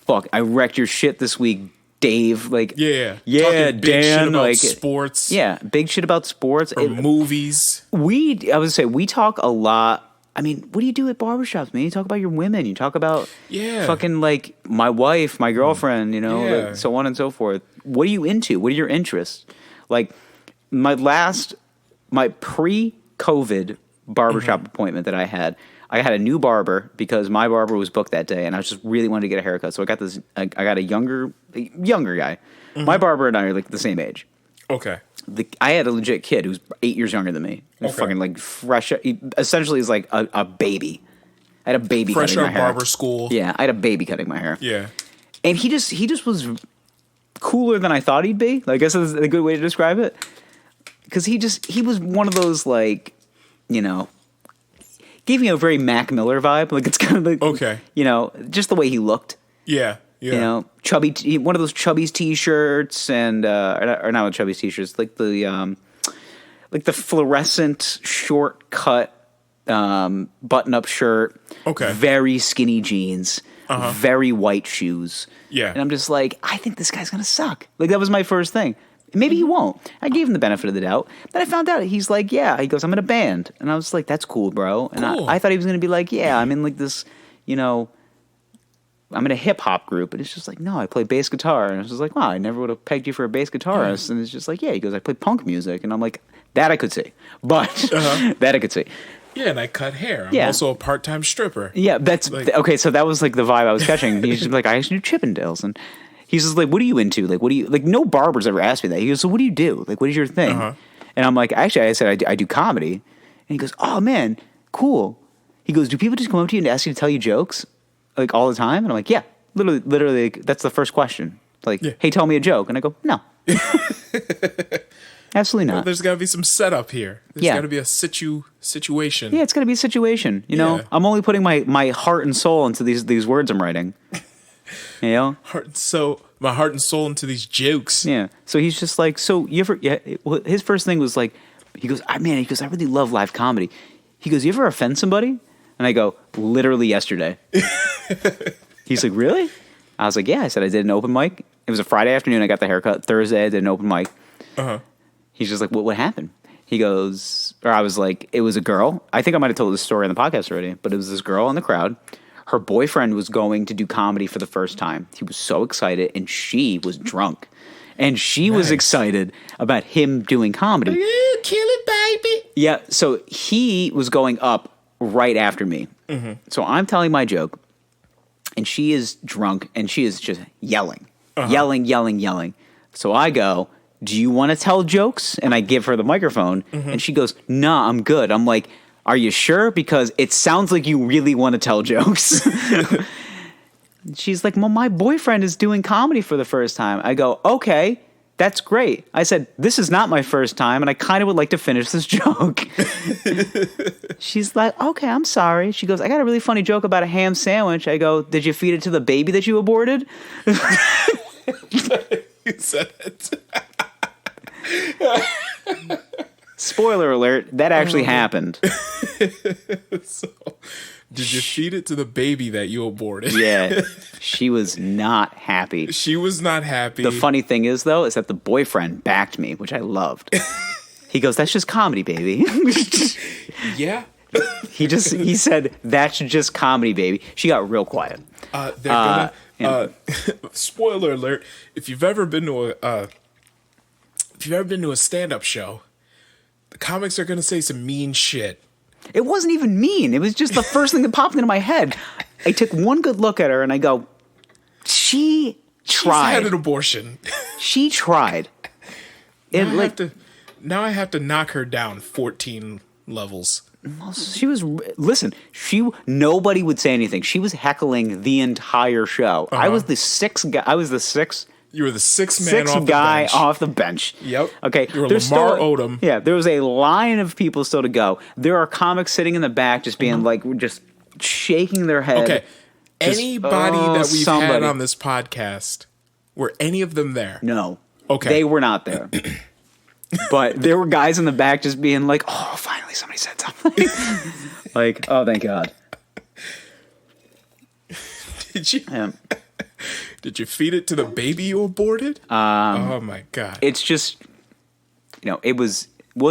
"Fuck, I wrecked your shit this week, Dave." Like, yeah, Dan, shit about like sports, big shit about sports, or movies. I would say we talk a lot. I mean, what do you do at barbershops, man? You talk about your women, you talk about fucking like my wife, my girlfriend, like, so on and so forth. What are you into? What are your interests? Like my pre-COVID barbershop appointment that I had a new barber because my barber was booked that day, and I just really wanted to get a haircut. So I got a younger guy. Mm-hmm. My barber and I are like the same age. Okay. I had a legit kid who was 8 years younger than me. Okay. Fucking like fresh. He essentially is like a baby. I had a baby fresh cutting my hair. Fresh out barber school. Yeah, I had a baby cutting my hair. Yeah. And he just was cooler than I thought he'd be. Like, I guess that's a good way to describe it. Because he was one of those, like, gave me a very Mac Miller vibe. Like, it's kind of like, okay, just the way he looked. Yeah. Chubby, one of those Chubby's t-shirts, and or not with Chubby's t-shirts, like the fluorescent short cut button-up shirt. Okay. Very skinny jeans. Very white shoes. Yeah. And I'm just like, I think this guy's gonna suck. Like, that was my first thing. Maybe he won't. I gave him the benefit of the doubt. Then I found out he's like, yeah. He goes, I'm in a band. And I was like, that's cool, bro. And cool. I thought he was going to be like, yeah, I'm in like this, I'm in a hip hop group. And it's just like, no, I play bass guitar. And I was just like, wow, I never would have pegged you for a bass guitarist. And it's just like, yeah. He goes, I play punk music. And I'm like, that I could see. But that I could see. Yeah, and I cut hair. I'm also a part-time stripper. Yeah, that's like, okay. So that was like the vibe I was catching. He's just like, I actually do Chippendales. And he's just like, what are you into? Like, what do you, like, no barber's ever asked me that. He goes, so what do you do? Like, what is your thing? And I'm like, actually, I said, I do comedy. And he goes, oh, man, cool. He goes, do people just come up to you and ask you to tell you jokes, like, all the time? And I'm like, yeah, literally, like, that's the first question. Like, hey, tell me a joke. And I go, no. Absolutely not. Well, there's got to be some setup here. There's got to be a situation. Yeah, it's got to be a situation. I'm only putting my heart and soul into these words I'm writing. My heart and soul into these jokes. Yeah. So he's just like, so you ever? Yeah. Well, his first thing was like, he goes, I really love live comedy. He goes, you ever offend somebody? And I go, literally yesterday. He's like, really? I was like, yeah. I said I did an open mic. It was a Friday afternoon. I got the haircut. Thursday I did an open mic. He's just like, what happened? He goes, or I was like, it was a girl. I think I might have told this story on the podcast already, but it was this girl in the crowd. Her boyfriend was going to do comedy for the first time. He was so excited, and she was drunk. And she was excited about him doing comedy. You kill it, baby. Yeah, so he was going up right after me. So I'm telling my joke, and she is drunk, and she is just yelling. Yelling. So I go, do you want to tell jokes? And I give her the microphone, and she goes, nah, I'm good. I'm like, are you sure? Because it sounds like you really want to tell jokes. She's like, well, my boyfriend is doing comedy for the first time. I go, okay, that's great. I said, this is not my first time, and I kind of would like to finish this joke. She's like, okay, I'm sorry. She goes, I got a really funny joke about a ham sandwich. I go, did you feed it to the baby that you aborted? You said it. Spoiler alert, that actually happened. So, did you feed it to the baby that you aborted? Yeah, she was not happy. She was not happy. The funny thing is, though, is that the boyfriend backed me, which I loved. He goes, that's just comedy, baby. Yeah. He said, that's just comedy, baby. She got real quiet. They're gonna, spoiler alert, if you've ever been to a stand-up show, the comics are gonna say some mean shit. It wasn't even mean. It was just the first thing that popped into my head. I took one good look at her and I go, she tried. She's had an abortion. She tried. Now I have to knock her down 14 levels. She was, listen, nobody would say anything. She was heckling the entire show. I was the sixth guy. You were the sixth man off the guy bench. off the bench. Yep. Okay. You were Lamar Odom. Yeah. There was a line of people still to go. There are comics sitting in the back just being like, just shaking their head. Okay. Anybody that we've had on this podcast, were any of them there? No. Okay. They were not there. But there were guys in the back just being like, oh, finally somebody said something. Like, oh, thank God. Did you feed it to the baby you aborted? Oh my God. It's just, was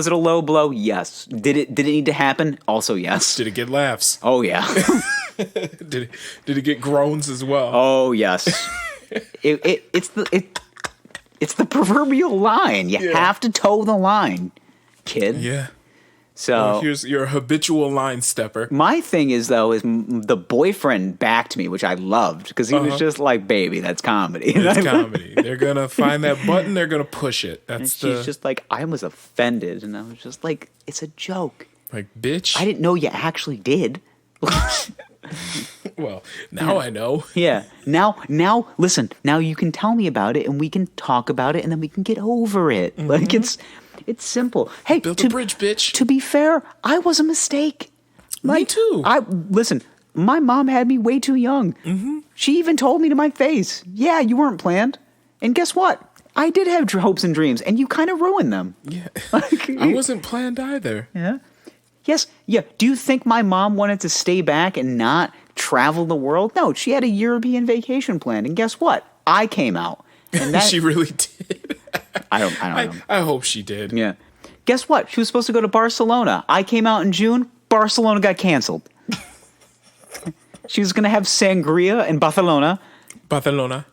it a low blow? Yes. Did it need to happen? Also, yes. Did it get laughs? Oh, yeah. Did it get groans as well? Oh, yes. It's the proverbial line. You have to toe the line, kid. Yeah. So you're a habitual line stepper. My thing is, though, the boyfriend backed me, which I loved, because he was just like, baby, that's comedy. It's comedy. They're going to find that button. They're going to push it. She's just like, I was offended. And I was just like, it's a joke. Like, bitch. I didn't know you actually did. Well, now I know. Yeah. Now, listen, now you can tell me about it and we can talk about it and then we can get over it. Mm-hmm. Like, it's simple. Hey, build a bridge, bitch. To be fair, I was a mistake. Me too. Listen, my mom had me way too young. Mm-hmm. She even told me to my face, yeah, you weren't planned. And guess what? I did have hopes and dreams and you kind of ruined them. Yeah. I wasn't planned either. Yeah. Yes. Yeah. Do you think my mom wanted to stay back and not travel the world? No, she had a European vacation planned. And guess what? I came out. And that, she really did. I don't know. I hope she did. Yeah. Guess what? She was supposed to go to Barcelona. I came out in June. Barcelona got canceled. She was going to have sangria in Barcelona.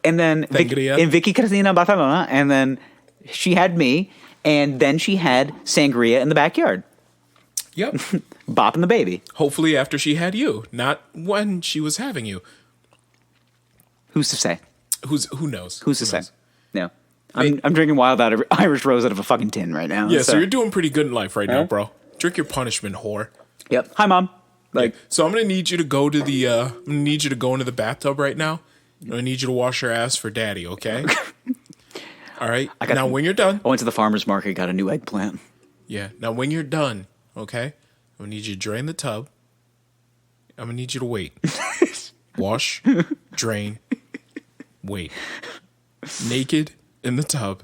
And then Vicky Cristina Barcelona. And then she had me. And then she had sangria in the backyard. Yep. Bopping the baby. Hopefully after she had you, not when she was having you. Who's to say? Who knows? Who's to say? No. I'm drinking wild Irish rose out of a fucking tin right now. Yeah, so you're doing pretty good in life right now, bro. Drink your punishment, whore. Yep. Hi, Mom. So I'm gonna need you to go to the into the bathtub right now. I'm gonna need you to wash your ass for Daddy, okay? All right. When you're done, I went to the farmer's market, got a new eggplant. Yeah. Now when you're done, okay, I'm gonna need you to drain the tub. I'm gonna need you to wait. Wash, drain, wait. Naked in the tub.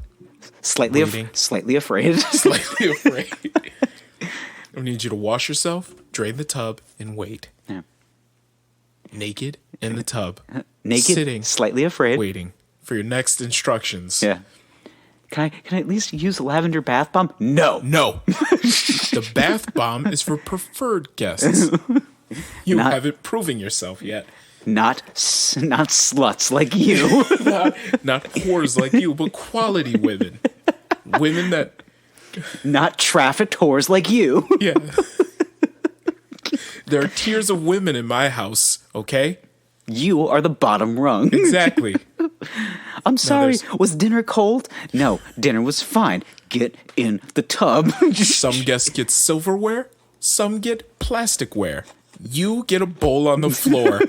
Slightly afraid. Slightly afraid. I need you to wash yourself, drain the tub, and wait. Yeah. Naked in the tub. Naked, sitting, slightly afraid. Waiting for your next instructions. Yeah. Can I at least use the lavender bath bomb? No. The bath bomb is for preferred guests. You haven't proven yourself yet. Not sluts like you. not whores like you, but quality women. Women that... Not trafficked whores like you. Yeah. There are tiers of women in my house, okay? You are the bottom rung. Exactly. I'm sorry, was dinner cold? No, dinner was fine. Get in the tub. Some guests get silverware, some get plasticware. You get a bowl on the floor.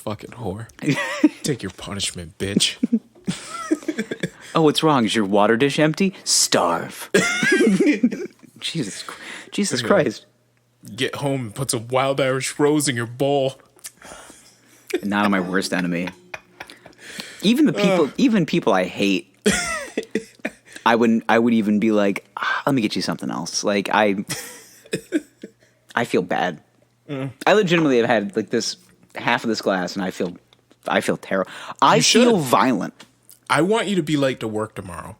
fucking whore. Take your punishment, bitch. Oh, what's wrong? Is your water dish empty? Starve. Jesus Christ. Get home and put some wild Irish rose in your bowl. Not on my worst enemy. Even people I hate. I would even be like, let me get you something else. Like I feel bad. I legitimately have had like this half of this glass, and I feel terrible. I feel violent. I want you to be late to work tomorrow.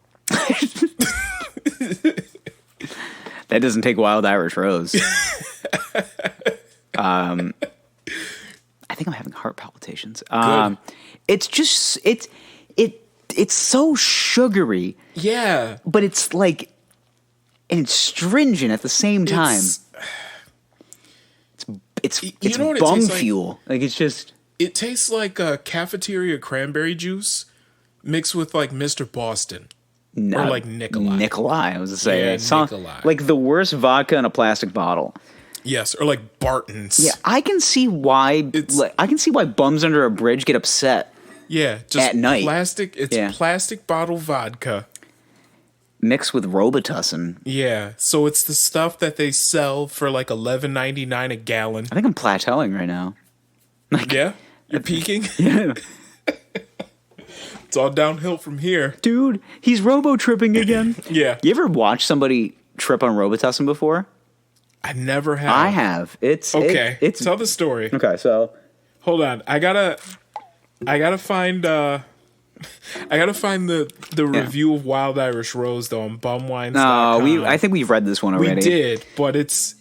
That doesn't take wild Irish rose. I think I'm having heart palpitations. It's just it's so sugary. Yeah, but it's like, and it's stringent at the same time. It's bum fuel. Like it's just. It tastes like a cafeteria cranberry juice mixed with like Mr. Boston. No, or like Nikolai. Nikolai, I was to say. Yeah, Nikolai. Like the worst vodka in a plastic bottle. Yes, or like Barton's. Yeah, I can see why. Bums under a bridge get upset. Yeah, just at night. Plastic. It's plastic bottle vodka mixed with Robitussin. Yeah, so it's the stuff that they sell for like $11.99 a gallon. I think I'm plateauing right now. Like, yeah, you're peaking. Yeah. It's all downhill from here. Dude, he's robo-tripping again. Yeah. You ever watched somebody trip on Robitussin before? I never have. I have. It's okay. It's tell the story. Okay, so hold on. I gotta find the review of Wild Irish Rose though on bumwines.com. No, I think we've read this one already. We did, but it's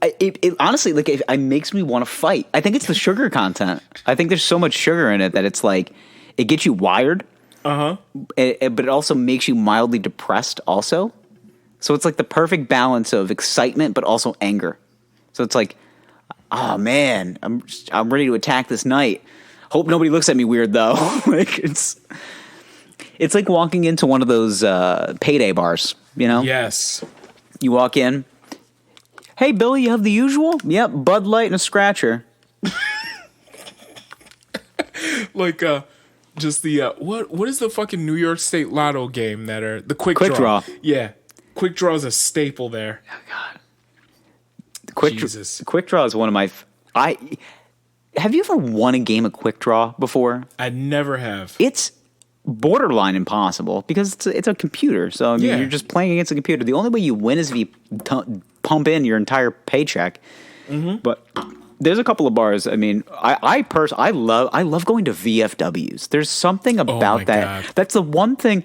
it honestly like it makes me want to fight. I think it's the sugar content. I think there's so much sugar in it that it's like it gets you wired. But it also makes you mildly depressed also. So it's like the perfect balance of excitement but also anger. So it's like, oh man, I'm ready to attack this night. Hope nobody looks at me weird though. Like it's like walking into one of those payday bars, you know? Yes. You walk in. Hey Billy, you have the usual? Yep, Bud Light and a scratcher. Like just the what is the fucking New York State Lotto game that are the quick draw? Yeah, quick draw is a staple there. Oh God, quick draw is one of my. Have you ever won a game of quick draw before? I never have. It's borderline impossible because it's a computer. So I mean, you're just playing against a computer. The only way you win is if you pump in your entire paycheck. Mm-hmm. But there's a couple of bars. I mean, I love going to VFWs. There's something about that. God. That's the one thing.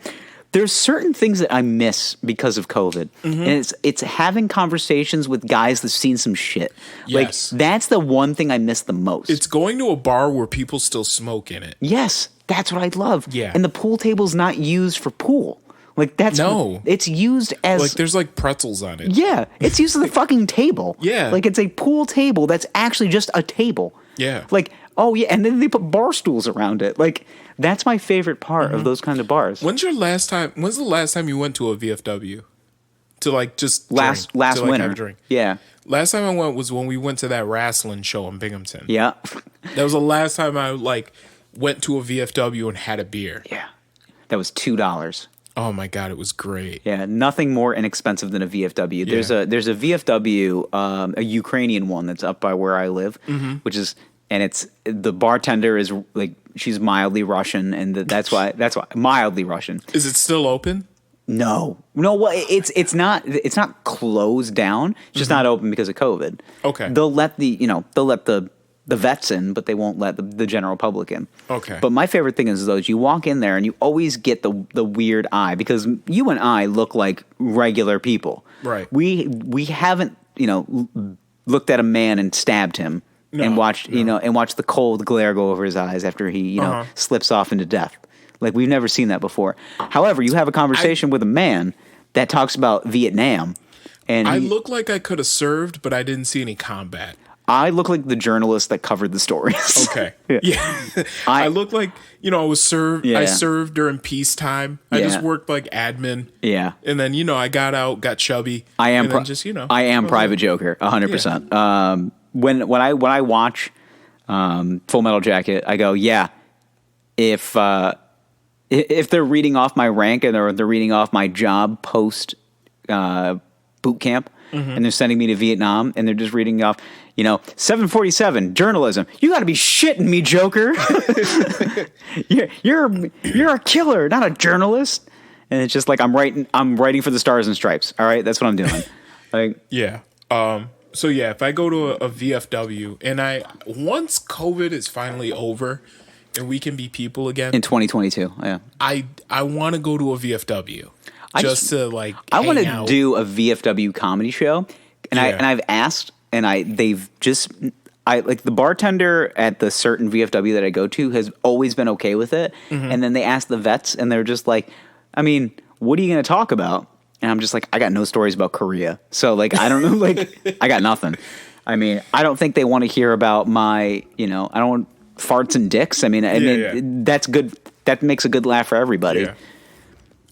There's certain things that I miss because of COVID, and it's having conversations with guys that've seen some shit. Yes. Like that's the one thing I miss the most. It's going to a bar where people still smoke in it. Yes, that's what I love. Yeah, and the pool table's not used for pool. Like that's it's used as like there's like pretzels on it. Yeah, it's used as a fucking table. Yeah, like it's a pool table that's actually just a table. Yeah, like and then they put bar stools around it. Like that's my favorite part of those kind of bars. When's the last time you went to a VFW? To like just last like winter. Have a drink? Yeah. Last time I went was when we went to that wrestling show in Binghamton. Yeah. That was the last time I like went to a VFW and had a beer. Yeah. That was $2. Oh my God, it was great. Yeah, nothing more inexpensive than a VFW. Yeah. There's a VFW, a Ukrainian one that's up by where I live, which is, and it's the bartender is like she's mildly Russian, and that's why mildly Russian. Is it still open? No. Well, it's not closed down. It's just not open because of COVID. Okay. They'll let the vets in, but they won't let the general public in. Okay. But my favorite thing is you walk in there and you always get the weird eye because you and I look like regular people. Right. We haven't, looked at a man and stabbed him and watched the cold glare go over his eyes after he, slips off into death. Like we've never seen that before. However, you have a conversation with a man that talks about Vietnam and I look like I could have served, but I didn't see any combat. I look like the journalist that covered the stories. Okay. Yeah. I look like, I was served. Yeah. I served during peacetime. I just worked like admin. Yeah. And then, I got out, got chubby. I am Private Joker, 100%. When I watch Full Metal Jacket. I go, yeah, if they're reading off my rank and they're reading off my job post boot camp, and they're sending me to Vietnam, and they're just reading off, 747 journalism. You got to be shitting me, Joker. you're a killer, not a journalist. And it's just like I'm writing for the Stars and Stripes. All right, that's what I'm doing. Like, yeah. So yeah, if I go to a VFW and once COVID is finally over and we can be people again in 2022, yeah, I want to go to a VFW to like. I want to do a VFW comedy show, and I've asked, and they've just. Like the bartender at the certain VFW that I go to has always been okay with it, and then they ask the vets, and they're just like, I mean, what are you going to talk about? And I'm just like, I got no stories about Korea. So, like, I don't know, like, I got nothing. I mean, I don't think they want to hear about my, I don't want farts and dicks. I mean, that's good. That makes a good laugh for everybody. Yeah.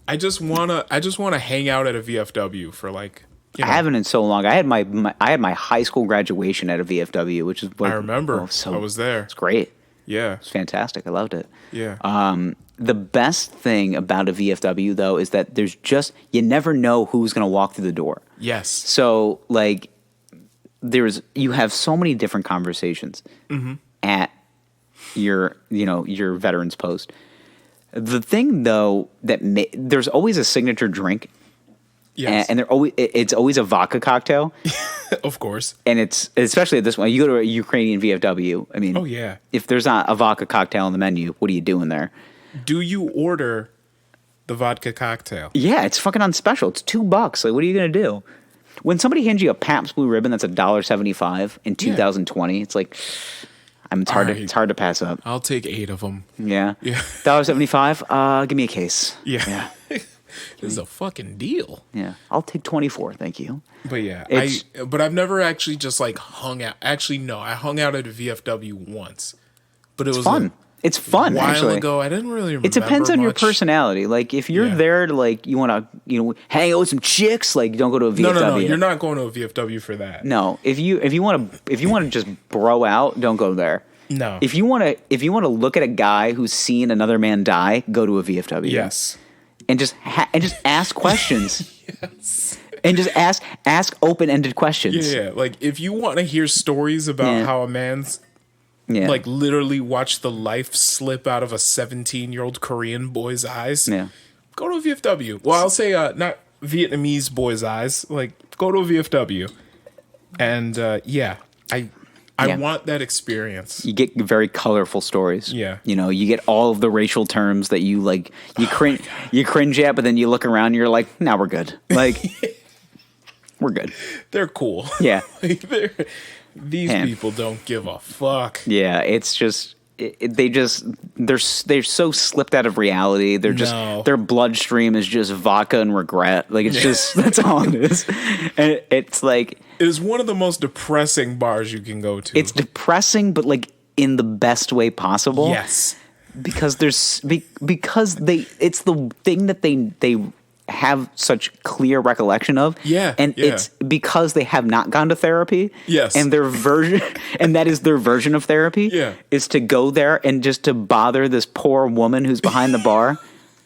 I just wanna hang out at a VFW for like. I haven't in so long. I had my high school graduation at a VFW, which is what I remember. I was there. It's great. Yeah, it's fantastic. I loved it. Yeah. The best thing about a VFW, though, is that you never know who's going to walk through the door. Yes. So, like, you have so many different conversations at your veterans post. The thing, though, there's always a signature drink. Yes. And it's always a vodka cocktail. Of course. And it's, especially at this one, you go to a Ukrainian VFW. I mean, oh yeah. If there's not a vodka cocktail on the menu, what are you doing there? Do you order the vodka cocktail? Yeah, it's fucking on special. It's $2. Like, what are you going to do? When somebody hands you a Pabst Blue Ribbon that's $1.75 in 2020, it's like, it's hard to pass up. I'll take 8 of them. Yeah. Yeah. $1.75. Give me a case. Yeah. This is a fucking deal. Yeah. I'll take 24. Thank you. But yeah, but I've never actually just like hung out. Actually, no, I hung out at a VFW once, but it was fun. It's fun. A while actually. ago, I didn't really remember. It depends on much. Your personality. Like, if you're there to, like, you want to, hang out with some chicks, like, don't go to a VFW. No, you're not going to a VFW for that. No, if you want to just bro out, don't go there. No. If you want to look at a guy who's seen another man die, go to a VFW. Yes. And just ask questions. Yes. And just ask open-ended questions. Yeah. Like, if you want to hear stories about how a man's like literally watch the life slip out of a 17-year-old Korean boy's eyes. Yeah. Go to a VFW. Well, I'll say not Vietnamese boy's eyes. Like, go to a VFW. And I want that experience. You get very colorful stories. Yeah. You get all of the racial terms that you like. You cringe at, but then you look around and you're like, "Now we're good." Like, we're good. They're cool. Yeah. Like, these people don't give a fuck. Yeah, it's just they're so slipped out of reality. They're just their bloodstream is just vodka and regret. Like, it's just that's all it is. And it's like it is one of the most depressing bars you can go to. It's depressing, but like in the best way possible. Yes, because it's the thing that they have such clear recollection of. Yeah. And it's because they have not gone to therapy. Yes. And their version and that is their version of therapy. Yeah. Is to go there and just to bother this poor woman who's behind the bar.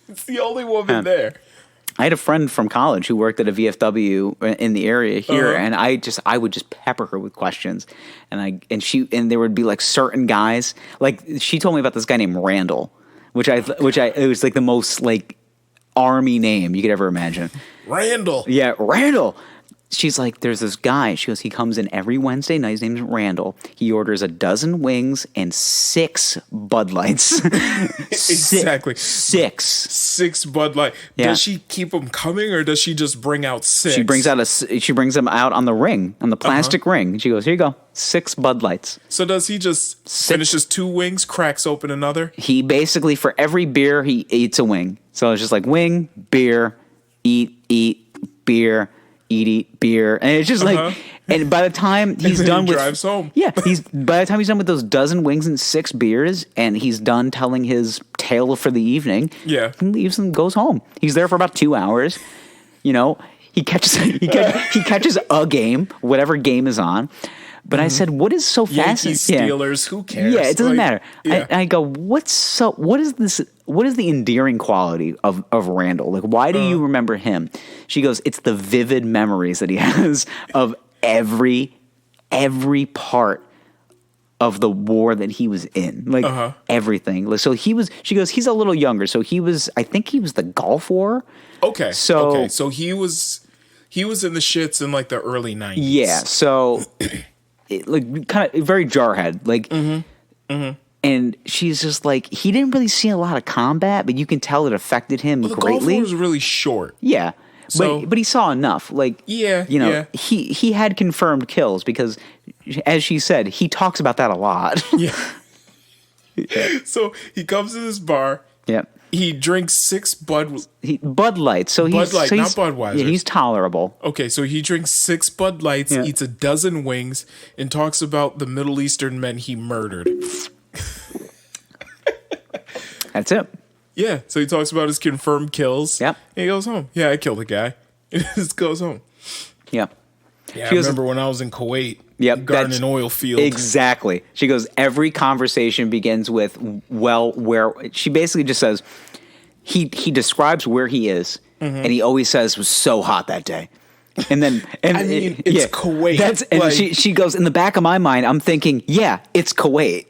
It's the only woman there. I had a friend from college who worked at a VFW in the area here, and I would just pepper her with questions, and there would be like certain guys, like she told me about this guy named Randall, which it was like the most like army name you could ever imagine. Randall. Yeah, Randall. She's like, there's this guy. She goes, he comes in every Wednesday night. His name's Randall. He orders 12 wings and 6 Bud Lights. Exactly. 6 Bud Light. Yeah. Does she keep them coming, or does she just bring out 6? She brings them out on the ring, on the plastic ring. She goes, here you go, 6 Bud Lights. So does he just finishes 2 wings, cracks open another? He basically, for every beer, he eats a wing. So it's just like wing, beer, eat, beer, eat, beer, and it's just like, and by the time he's done with, drives home. Yeah, by the time he's done with those 12 wings and 6 beers, and he's done telling his tale for the evening. Yeah, he leaves and goes home. He's there for about 2 hours. He catches a game, whatever game is on. But I said, what is so Yankees, fascinating? Steelers, who cares? Yeah, it doesn't matter. Yeah. I go, what is this? What is the endearing quality of Randall? Like, why do you remember him? She goes, it's the vivid memories that he has of every part of the war that he was in, like everything. Like, so she goes, he's a little younger. So I think he was the Gulf War. Okay. So he was in the shits in like the early 90s. Yeah. So like kind of very jarhead, like, and she's just like, he didn't really see a lot of combat, but you can tell it affected him The Gulf greatly. War was really short. Yeah. So- but he saw enough. Like, Yeah, you know, yeah. he had confirmed kills because, as she said, he talks about that a lot. Yeah. So he comes to this bar. Yeah. He drinks 6 Bud Light. So Bud Light, not he's Budweiser. Yeah, he's tolerable. Okay, so he drinks 6 Bud Lights, Yeah. eats a dozen wings, and talks about the Middle Eastern men he murdered. That's it. Yeah, so he talks about his confirmed kills. Yep. And he goes home. Yeah, I killed a guy. And he just goes home. Yeah. Yeah, She I goes- remember when I was in Kuwait. Yep, Guarding that's an oil field. Exactly. She goes, every conversation begins with, well, where she basically just says, he describes where he is, and he always says it was so hot that day. And then, I mean, it's Kuwait. And Like- she goes, in the back of my mind, I'm thinking, yeah, it's Kuwait.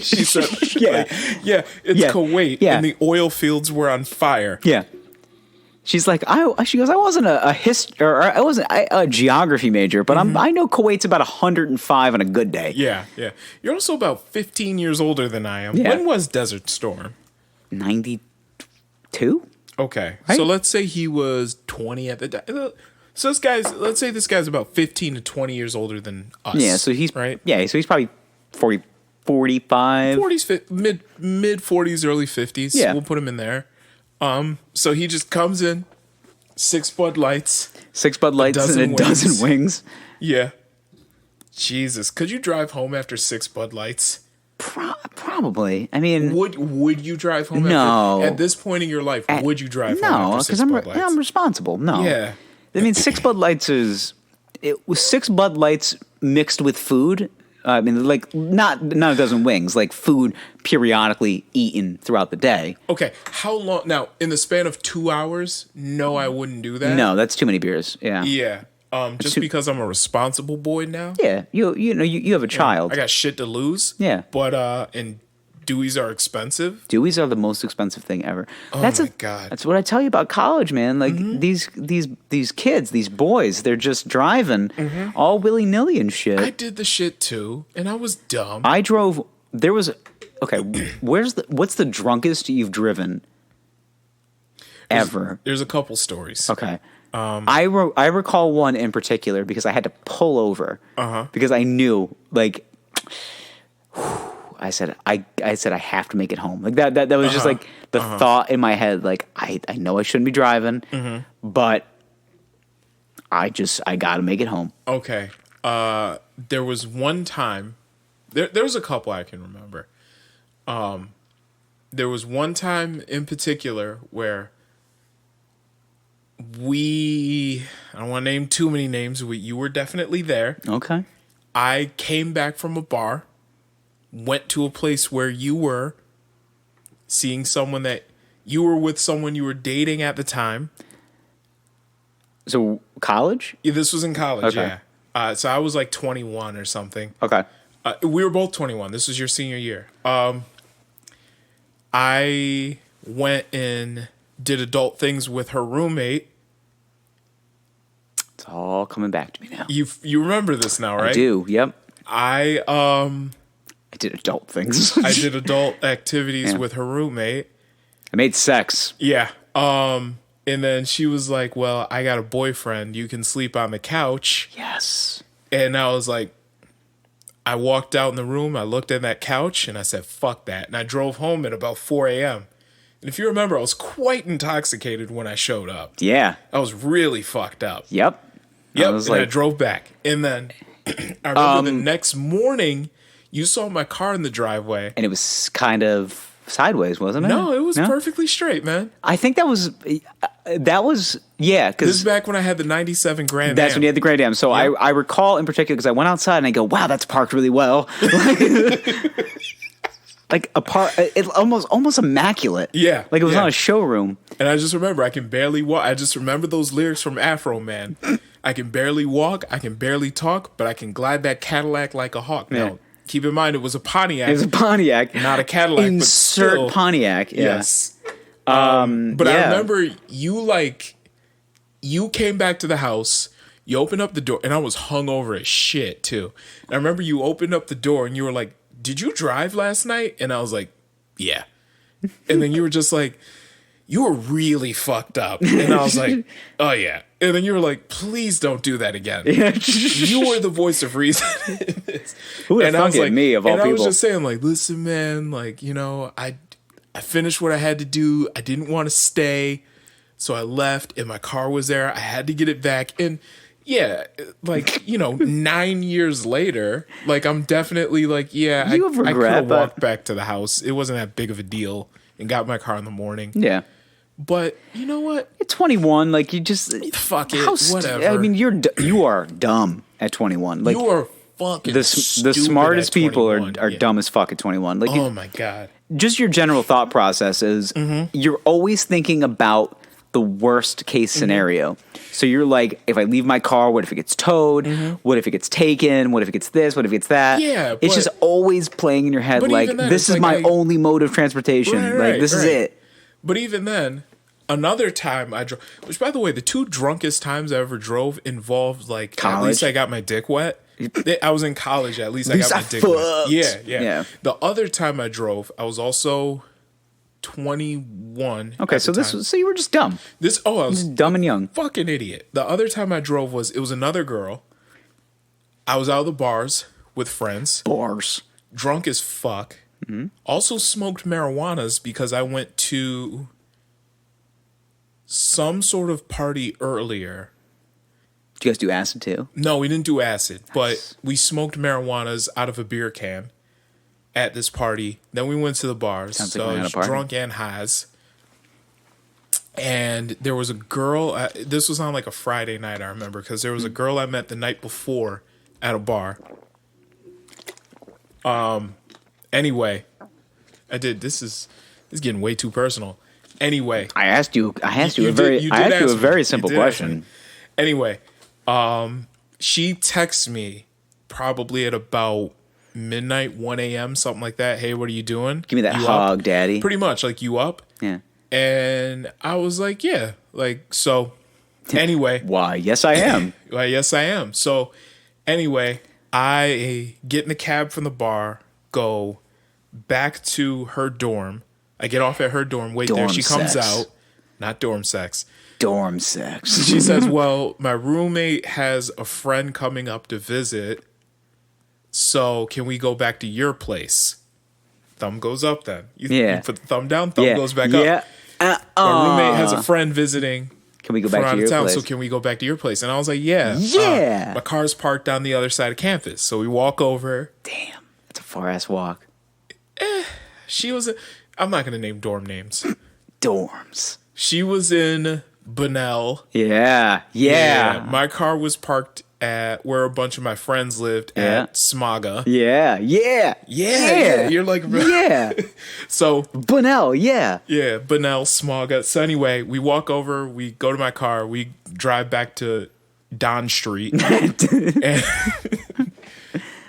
She said, Yeah. it's Yeah. Kuwait, Yeah. and the oil fields were on fire. Yeah. She's like, she goes, I wasn't I wasn't a geography major, but I know Kuwait's about 105 on a good day. Yeah, yeah. You're also about 15 years older than I am. Yeah. When was Desert Storm? 92? Okay, Right. so let's say he was 20 at the time. So let's say this guy's about 15 to 20 years older than us. Yeah, so he's right. Yeah, so he's probably 45. 40s, mid 40s, early 50s. Yeah. We'll put him in there. So he just comes in, 6 Bud Lights. 6 Bud Lights and a dozen wings. Yeah. Jesus, could you drive home after 6 Bud Lights? Probably. I mean, Would you drive home? No. At this point in your life, would you drive home no, after 6 because Bud Lights? I'm responsible. No. Yeah. I mean, 6 Bud Lights it was 6 Bud Lights mixed with food. I mean, like not a dozen wings, like food periodically eaten throughout the day. Okay, how long now? In the span of 2 hours? No, I wouldn't do that. No, that's too many beers. Yeah. Yeah. Just because I'm a responsible boy now. Yeah. You know, you have a child. I got shit to lose. Yeah. But and Deweys are expensive. Deweys are the most expensive thing ever. Oh my God. That's what I tell you about college, man. Like these kids, these boys, they're just driving all willy nilly and shit. I did the shit too, and I was dumb. I drove. There was okay. What's the drunkest you've driven ever? There's a couple stories. Okay. I recall one in particular because I had to pull over because I knew like. I said I have to make it home. Like that was just like the thought in my head. Like I know I shouldn't be driving, but I got to make it home. Okay. There was one time. There was a couple I can remember. There was one time in particular where I don't want to name too many names. You were definitely there. Okay. I came back from a bar, went to a place where you were, seeing someone that you were with, someone you were dating at the time. So college? Yeah, this was in college. Okay. Yeah. So I was like 21 or something. Okay. We were both 21. This was your senior year. I went and did adult things with her roommate. It's all coming back to me now. You remember this now, right? I do. Yep. I did adult things. I did adult activities Yeah. with her roommate. I made sex. Yeah. And then she was like, "Well, I got a boyfriend. You can sleep on the couch." Yes. And I was like, I walked out in the room, I looked at that couch, and I said, "Fuck that." And I drove home at about 4 a.m. And if you remember, I was quite intoxicated when I showed up. Yeah. I was really fucked up. Yep. Yep. I was and I like, drove back. And then I remember the next morning, you saw my car in the driveway. and it was kind of sideways, wasn't it? No, it was perfectly straight, man. I think that was yeah. Because this is back when I had the '97 Grand that's Am. when you had the Grand Am. So I recall in particular because I went outside and I go, wow, that's parked really well. Like it's almost immaculate. Yeah, like it was not a showroom. And I just remember I can barely walk. I just remember those lyrics from Afro Man. I can barely walk, I can barely talk, but I can glide that Cadillac like a hawk. Now, keep in mind it was a Pontiac. It was a Pontiac, not a Cadillac. Insert but still, Pontiac. Yeah. Yes. But I remember you came back to the house. You opened up the door, and I was hungover as shit too. And I remember you opened up the door, and you were like, "Did you drive last night?" And I was like, "Yeah." And then you were just like, "You were really fucked up." And I was like, "Oh yeah." And then you were like, "Please don't do that again." You were the voice of reason. Who would have fucking me of all people? I was just saying, like, listen, man, like, you know, I finished what I had to do. I didn't want to stay, so I left, and my car was there. I had to get it back, and yeah, like, you know, 9 years later, like, I'm definitely like, yeah, I could have walked back to the house. It wasn't that big of a deal, and got my car in the morning. Yeah. But you know what? At 21, like you just fuck it. Whatever. I mean, you are dumb at 21. Like you are fucking the smartest people are dumb as fuck at 21. Like, oh my god. Just your general thought process is you're always thinking about the worst case scenario. So you're like, if I leave my car, what if it gets towed? What if it gets taken? What if it gets this? What if it gets that? Yeah, it's just always playing in your head like, then, this is like my only mode of transportation. Like this is it. But even then, another time I drove, which by the way, the two drunkest times I ever drove involved like college. At least I got my dick wet. I was in college. At least I got my dick wet. Yeah. The other time I drove, I was also 21. Okay, so so you were just dumb. I was just dumb and young. Fucking idiot. The other time I drove it was another girl. I was out of the bars with friends. Drunk as fuck. Also smoked marijuanas because I went to some sort of party earlier. Did you guys do acid too? No, we didn't do acid, but we smoked marijuanas out of a beer can at this party. Then we went to the bars. Sounds so like I was drunk and highs. And there was a girl. This was on like a Friday night, I remember, because there was a girl I met the night before at a bar. Anyway, I did. This is getting way too personal. Anyway, I asked you a very simple question. Anyway, she texts me probably at about midnight, 1 a.m., something like that. Hey, what are you doing? Give me that hog, up? Daddy. Pretty much, like, you up? Yeah. And I was like, yeah. Like, so, anyway. Why, yes, I am. Why, yes, I am. So, anyway, I get in the cab from the bar, go back to her dorm. I get off at her dorm, wait there. She comes out. Not dorm sex. Dorm sex. She says, well, my roommate has a friend coming up to visit, so can we go back to your place? Thumb goes up then. You put the thumb down, thumb goes back up. My roommate has a friend visiting. Can we go back to your place? So can we go back to your place? And I was like, yeah. Yeah. My car's parked on the other side of campus. So we walk over. Damn. That's a far-ass walk. She was... I'm not going to name dorm names. Dorms. She was in Bunnell. Yeah. My car was parked at where a bunch of my friends lived at Smaga. Yeah. You're like... Yeah. So... Bunnell, yeah. Yeah, Bunnell, Smaga. So anyway, we walk over, we go to my car, we drive back to Don Street.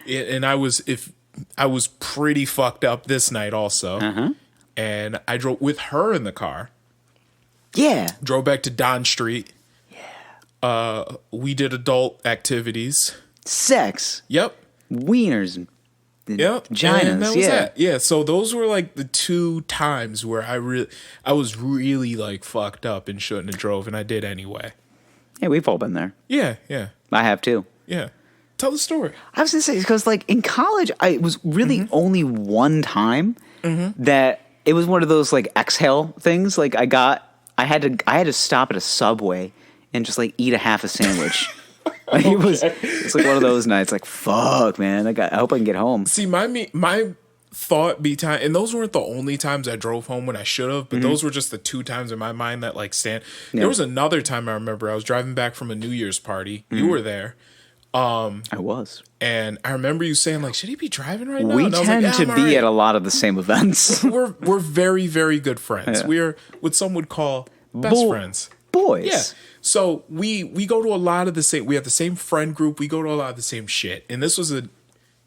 and I was pretty fucked up this night also. And I drove with her in the car. Yeah. Drove back to Don Street. Yeah. We did adult activities. Sex. Yep. Wieners and vaginas. And that was that. Yeah, so those were like the two times where I was really like fucked up and shouldn't have drove, and I did anyway. Yeah, we've all been there. Yeah. I have too. Yeah. Tell the story. I was going to say, because like in college, it was really only one time that it was one of those like exhale things. Like I had to stop at a Subway and just like eat a half a sandwich. Like it's like one of those nights. Like fuck, man. I hope I can get home. See, my thought be time, and those weren't the only times I drove home when I should have, but those were just the 2 times in my mind that like stand. There was another time I remember I was driving back from a New Year's party. You were there. I was. And I remember you saying like, should he be driving right now? We and I was tend like, to be at a lot of the same events. we're very, very good friends. Yeah. We're what some would call best friends. Boys. Yeah. So we go to a lot of the same, we have the same friend group. We go to a lot of the same shit. And this was a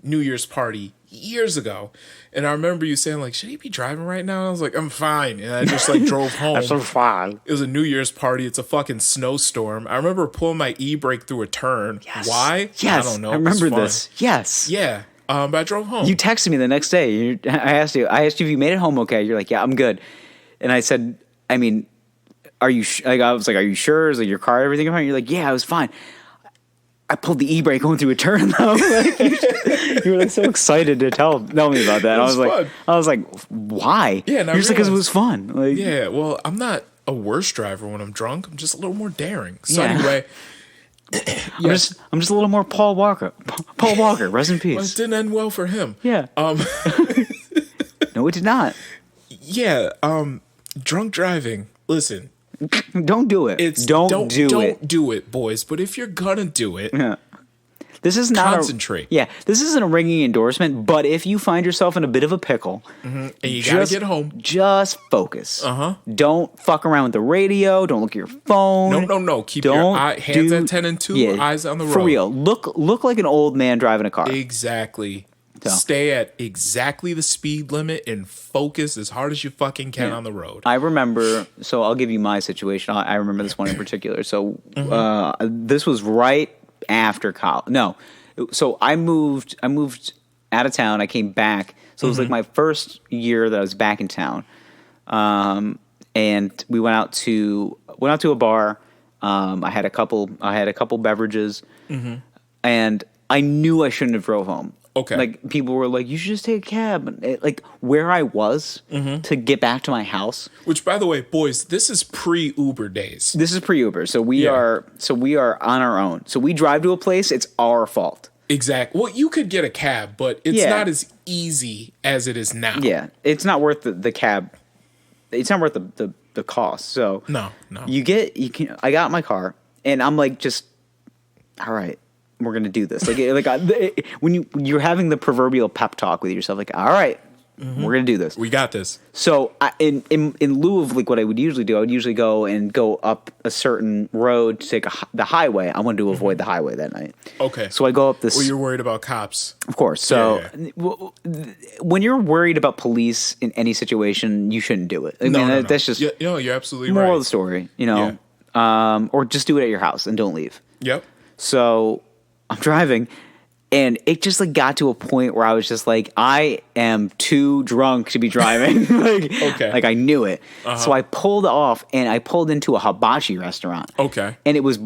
New Year's party years ago. And I remember you saying like, should he be driving right now? And I was like, I'm fine. And I just like drove home. I'm so fine. It was a New Year's party. It's a fucking snowstorm. I remember pulling my e-brake through a turn. Yes. Why? Yes. I don't know. I remember this. Yes. Yeah. But I drove home. You texted me the next day. I asked you if you made it home okay. You're like, yeah, I'm good. And I said, I mean, are you? I was like, are you sure? Is like your car, everything fine? You're like, yeah, I was fine. I pulled the e-brake going through a turn though. Like, you were like so excited to tell me about that. I was like, why? Yeah, you're just like, because it was fun. Like, yeah, well, I'm not a worse driver when I'm drunk. I'm just a little more daring. So Yeah. anyway, I'm just a little more Paul Walker. Paul Walker, rest in well, it peace. didn't end well for him. Yeah. No, it did not. Yeah, drunk driving. Listen, Don't do it. Don't do it, boys. But if you're gonna do it, Yeah. This is not concentrate. This isn't a ringing endorsement, but if you find yourself in a bit of a pickle, and you gotta get home. Just focus. Don't fuck around with the radio. Don't look at your phone. No. Keep your hands at 10 and 2, eyes on the road. For real. Look like an old man driving a car. Exactly. So. Stay at exactly the speed limit and focus as hard as you fucking can on the road. I remember, so I'll give you my situation. I remember this one in particular. So this was right after college. No. So I moved out of town. I came back. So it was like my first year that I was back in town. And we went out to a bar. I had a couple beverages. And I knew I shouldn't have drove home. Okay. Like, people were like, you should just take a cab. And like, where I was to get back to my house. Which, by the way, boys, this is pre-Uber days. This is pre-Uber. So we are on our own. So we drive to a place, it's our fault. Exactly. Well, you could get a cab, but it's not as easy as it is now. Yeah. It's not worth the cab. It's not worth the cost. So No. I got my car and I'm like, just, all right. We're gonna do this. When you're having the proverbial pep talk with yourself, like, all right, we're gonna do this. We got this. So in lieu of like what I would usually do, I would usually go up a certain road to take the highway. I wanted to avoid the highway that night. Okay. So I go up this. Well, you're worried about cops, of course. So Yeah. when you're worried about police in any situation, you shouldn't do it. No. That's just you're absolutely moral right. of the story. Or just do it at your house and don't leave. Yep. So I'm driving, and it just like got to a point where I was just like, I am too drunk to be driving. Okay. Like I knew it. So I pulled off, and I pulled into a hibachi restaurant. Okay. And it was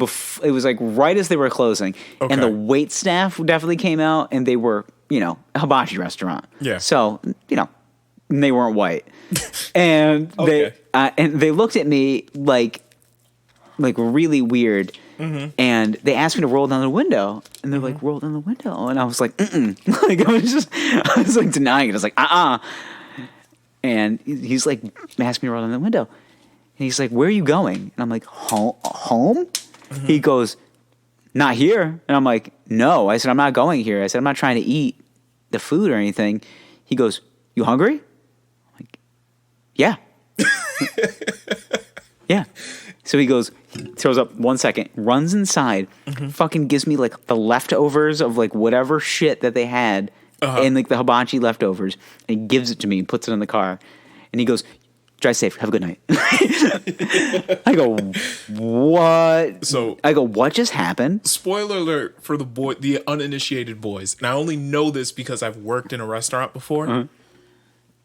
it was like right as they were closing, Okay. and the wait staff definitely came out, and they were a hibachi restaurant. Yeah. So they weren't white, and Okay. they looked at me like really weird. And they asked me to roll down the window, and they're like, roll down the window. And I was like, like, I was like denying it. I was like, And he's like, asked me to roll down the window. And he's like, where are you going? And I'm like, home? He goes, not here. And I'm like, no. I said, I'm not going here. I said, I'm not trying to eat the food or anything. He goes, you hungry? I'm like, yeah. Yeah. So he goes, throws up 1 second, runs inside, fucking gives me like the leftovers of like whatever shit that they had and like the hibachi leftovers, and he gives it to me and puts it in the car. And he goes, drive safe, have a good night. I go, what? So I go, what just happened? spoiler alert for the uninitiated boys. And I only know this because I've worked in a restaurant before.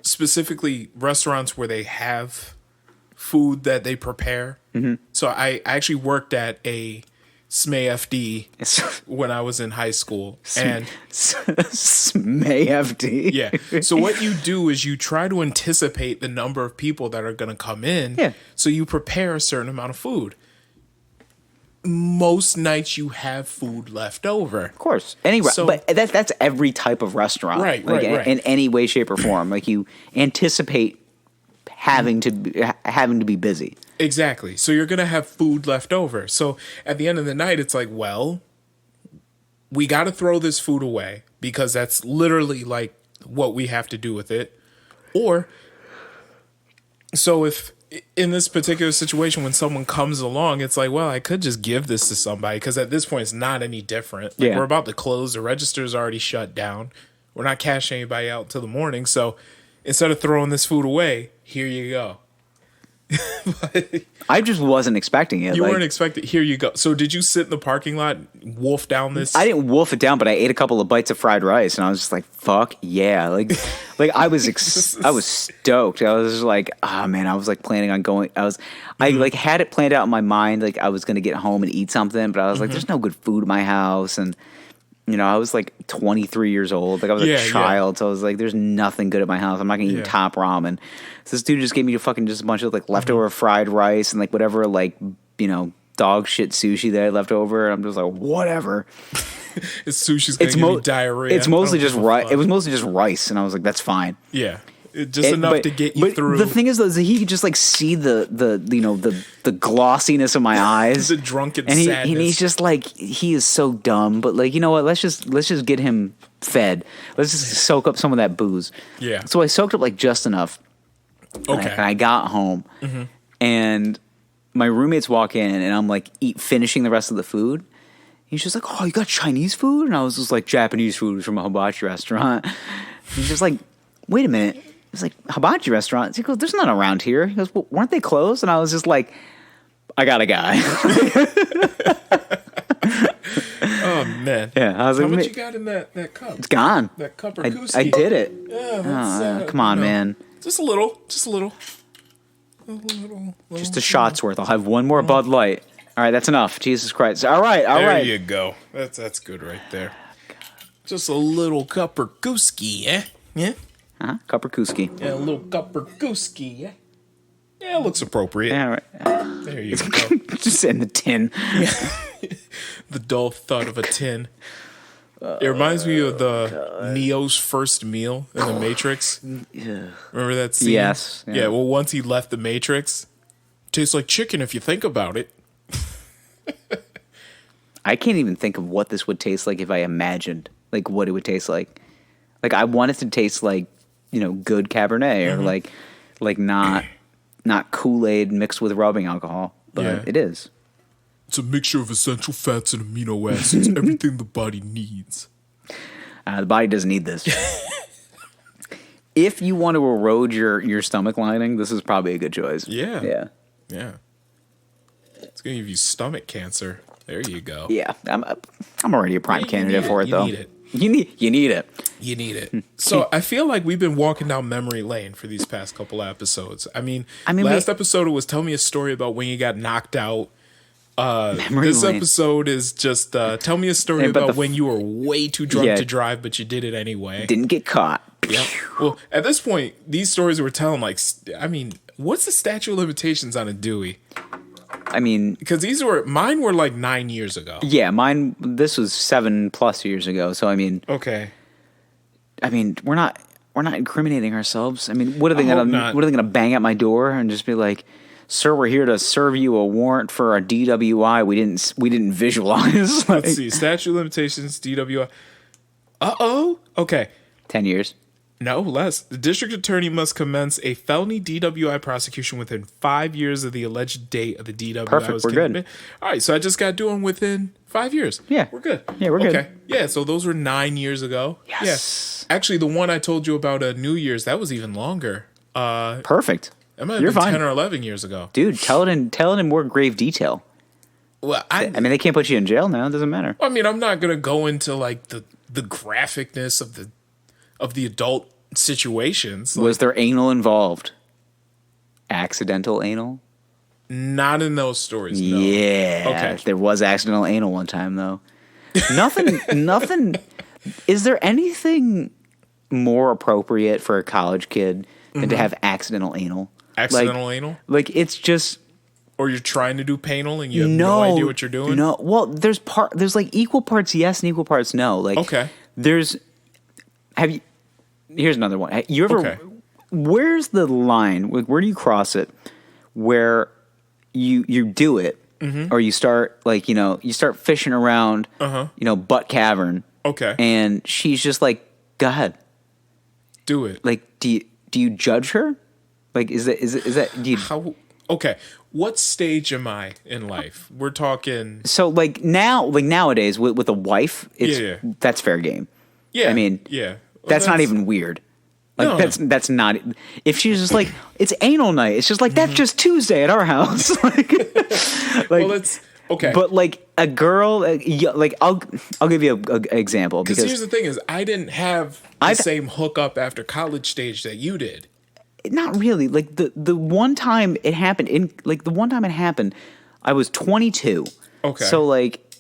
Specifically restaurants where they have food that they prepare. So I actually worked at a SMAFD when I was in high school. And SMAFD. yeah. So what you do is you try to anticipate the number of people that are going to come in. Yeah. So you prepare a certain amount of food. most nights you have food left over. Of course. Anyway, So- but that's every type of restaurant. Right, like, right. In any way, shape, or form. Like, you anticipate having to be busy. Exactly. So you're going to have food left over. So at the end of the night, it's like, well, we got to throw this food away because that's literally like what we have to do with it. Or, so if in this particular situation, when someone comes along, it's like, well, I could just give this to somebody because at this point, it's not any different. Like, Yeah. we're about to close. The register's already shut down. We're not cashing anybody out till the morning. So instead of throwing this food away, here you go. I just wasn't expecting it. You like, weren't expecting. Here you go. So did you sit in the parking lot, wolf down this? I didn't wolf it down, but I ate a couple of bites of fried rice, and I was just like, "Fuck yeah!" Like I was, I was stoked. I was just like, "Ah, man!" I was like planning on going. I like had it planned out in my mind, like I was gonna get home and eat something, but I was like, "There's no good food in my house," and I was like 23 years old, like I was a child, so I was like, "There's nothing good at my house. I'm not gonna eat top ramen." So this dude just gave me just a bunch of like leftover fried rice and like whatever like dog shit sushi that I left over. And I'm just like, whatever. Sushi's gonna give me diarrhea. It's mostly just rice. It was mostly just rice, and I was like, that's fine. Yeah, just enough to get you through. The thing is, though, is that he could just like see the glossiness of my eyes, the drunken and sadness. and he's just like, he is so dumb. But like, you know what? Let's just get him fed. Let's just soak up some of that booze. Yeah. So I soaked up like just enough. Okay. And I got home, and my roommates walk in, and I'm like finishing the rest of the food. He's just like, "Oh, you got Chinese food?" And I was just like, "Japanese food from a hibachi restaurant." He's just like, "Wait a minute." It's like, "Hibachi restaurant?" He goes, "There's none around here." He goes, "Well, weren't they closed?" And I was just like, "I got a guy." Oh man. Yeah. I was How like, much you got in that cup? it's gone. That cup or I koozie? did it. Yeah. Come on, man. Just a little. A little. Just a shot's worth. I'll have one more Bud Light. All right, that's enough. Jesus Christ. All right. There you go. That's good right there. Just a little cup or koozie, eh? Yeah. Cupper Kuski. Yeah, a little cup or koozie, yeah. Yeah, it looks appropriate. Yeah, all right. There you go. Just in the tin. The dull thud of a tin. It reminds me of the Neo's first meal in the Matrix. Yeah. Remember that scene? Yes. Yeah. Well, once he left the Matrix, tastes like chicken if you think about it. I can't even think of what this would taste like if I imagined like what it would taste like. Like I want it to taste like, good Cabernet or like not Kool-Aid mixed with rubbing alcohol, but it is. It's a mixture of essential fats and amino acids, everything the body needs. The body doesn't need this. If you want to erode your stomach lining, this is probably a good choice. Yeah. Yeah. It's going to give you stomach cancer. There you go. Yeah. I'm already a prime candidate for it, though. You need it. You need it. You need it. So I feel like we've been walking down memory lane for these past couple of episodes. I mean last episode it was tell me a story about when you got knocked out. This episode is just tell me a story about when you were way too drunk to drive, but you did it anyway. Didn't get caught. Yeah. Well, at this point, these stories we're telling, what's the statute of limitations on a Dewey? I mean, because mine were like 9 years ago. Yeah, this was 7+ years ago. So okay. We're not incriminating ourselves. I mean, what are they gonna bang at my door and just be like, "Sir, we're here to serve you a warrant for a DWI. We didn't visualize." Let's see, statute of limitations, DWI. Okay. 10 years. No, less. The district attorney must commence a felony DWI prosecution within 5 years of the alleged date of the DWI. Perfect, we're good. All right, so I just got to do them within 5 years. Yeah. We're good. Yeah, we're good. Okay. Yeah, so those were 9 years ago. Yes. Yeah. Actually, the one I told you about New Year's, that was even longer. Perfect. That might have been 10 or 11 years ago. Dude, tell it in more grave detail. Well, they can't put you in jail now. It doesn't matter. I mean, I'm not going to go into like the graphicness of the adult situations. Was there anal involved? Accidental anal? Not in those stories, no. Yeah. Okay. There was accidental anal one time, though. Nothing. Is there anything more appropriate for a college kid than to have accidental anal? Accidental anal? Like, it's just Or you're trying to do panel and you have no idea what you're doing? No. Well, there's like equal parts yes and equal parts no. Like, okay. Here's another one. You ever, Okay. Where's the line? Like, where do you cross it where you do it or you start like, you start fishing around, Butt Cavern. Okay. And she's just like, go ahead. Do it. Like, do you judge her? Like, is that, do you, okay. What stage am I in life? We're talking. So like nowadays with a wife, that's fair game. Yeah. I mean, yeah. Well, that's not even weird. Like No. that's not. If she's just like it's anal night, it's just like that's just Tuesday at our house. like, well, that's okay. But like a girl, like I'll give you an example because here's the thing: is I didn't have the same hookup after college stage that you did. Not really. Like the one time it happened I was 22. Okay. So like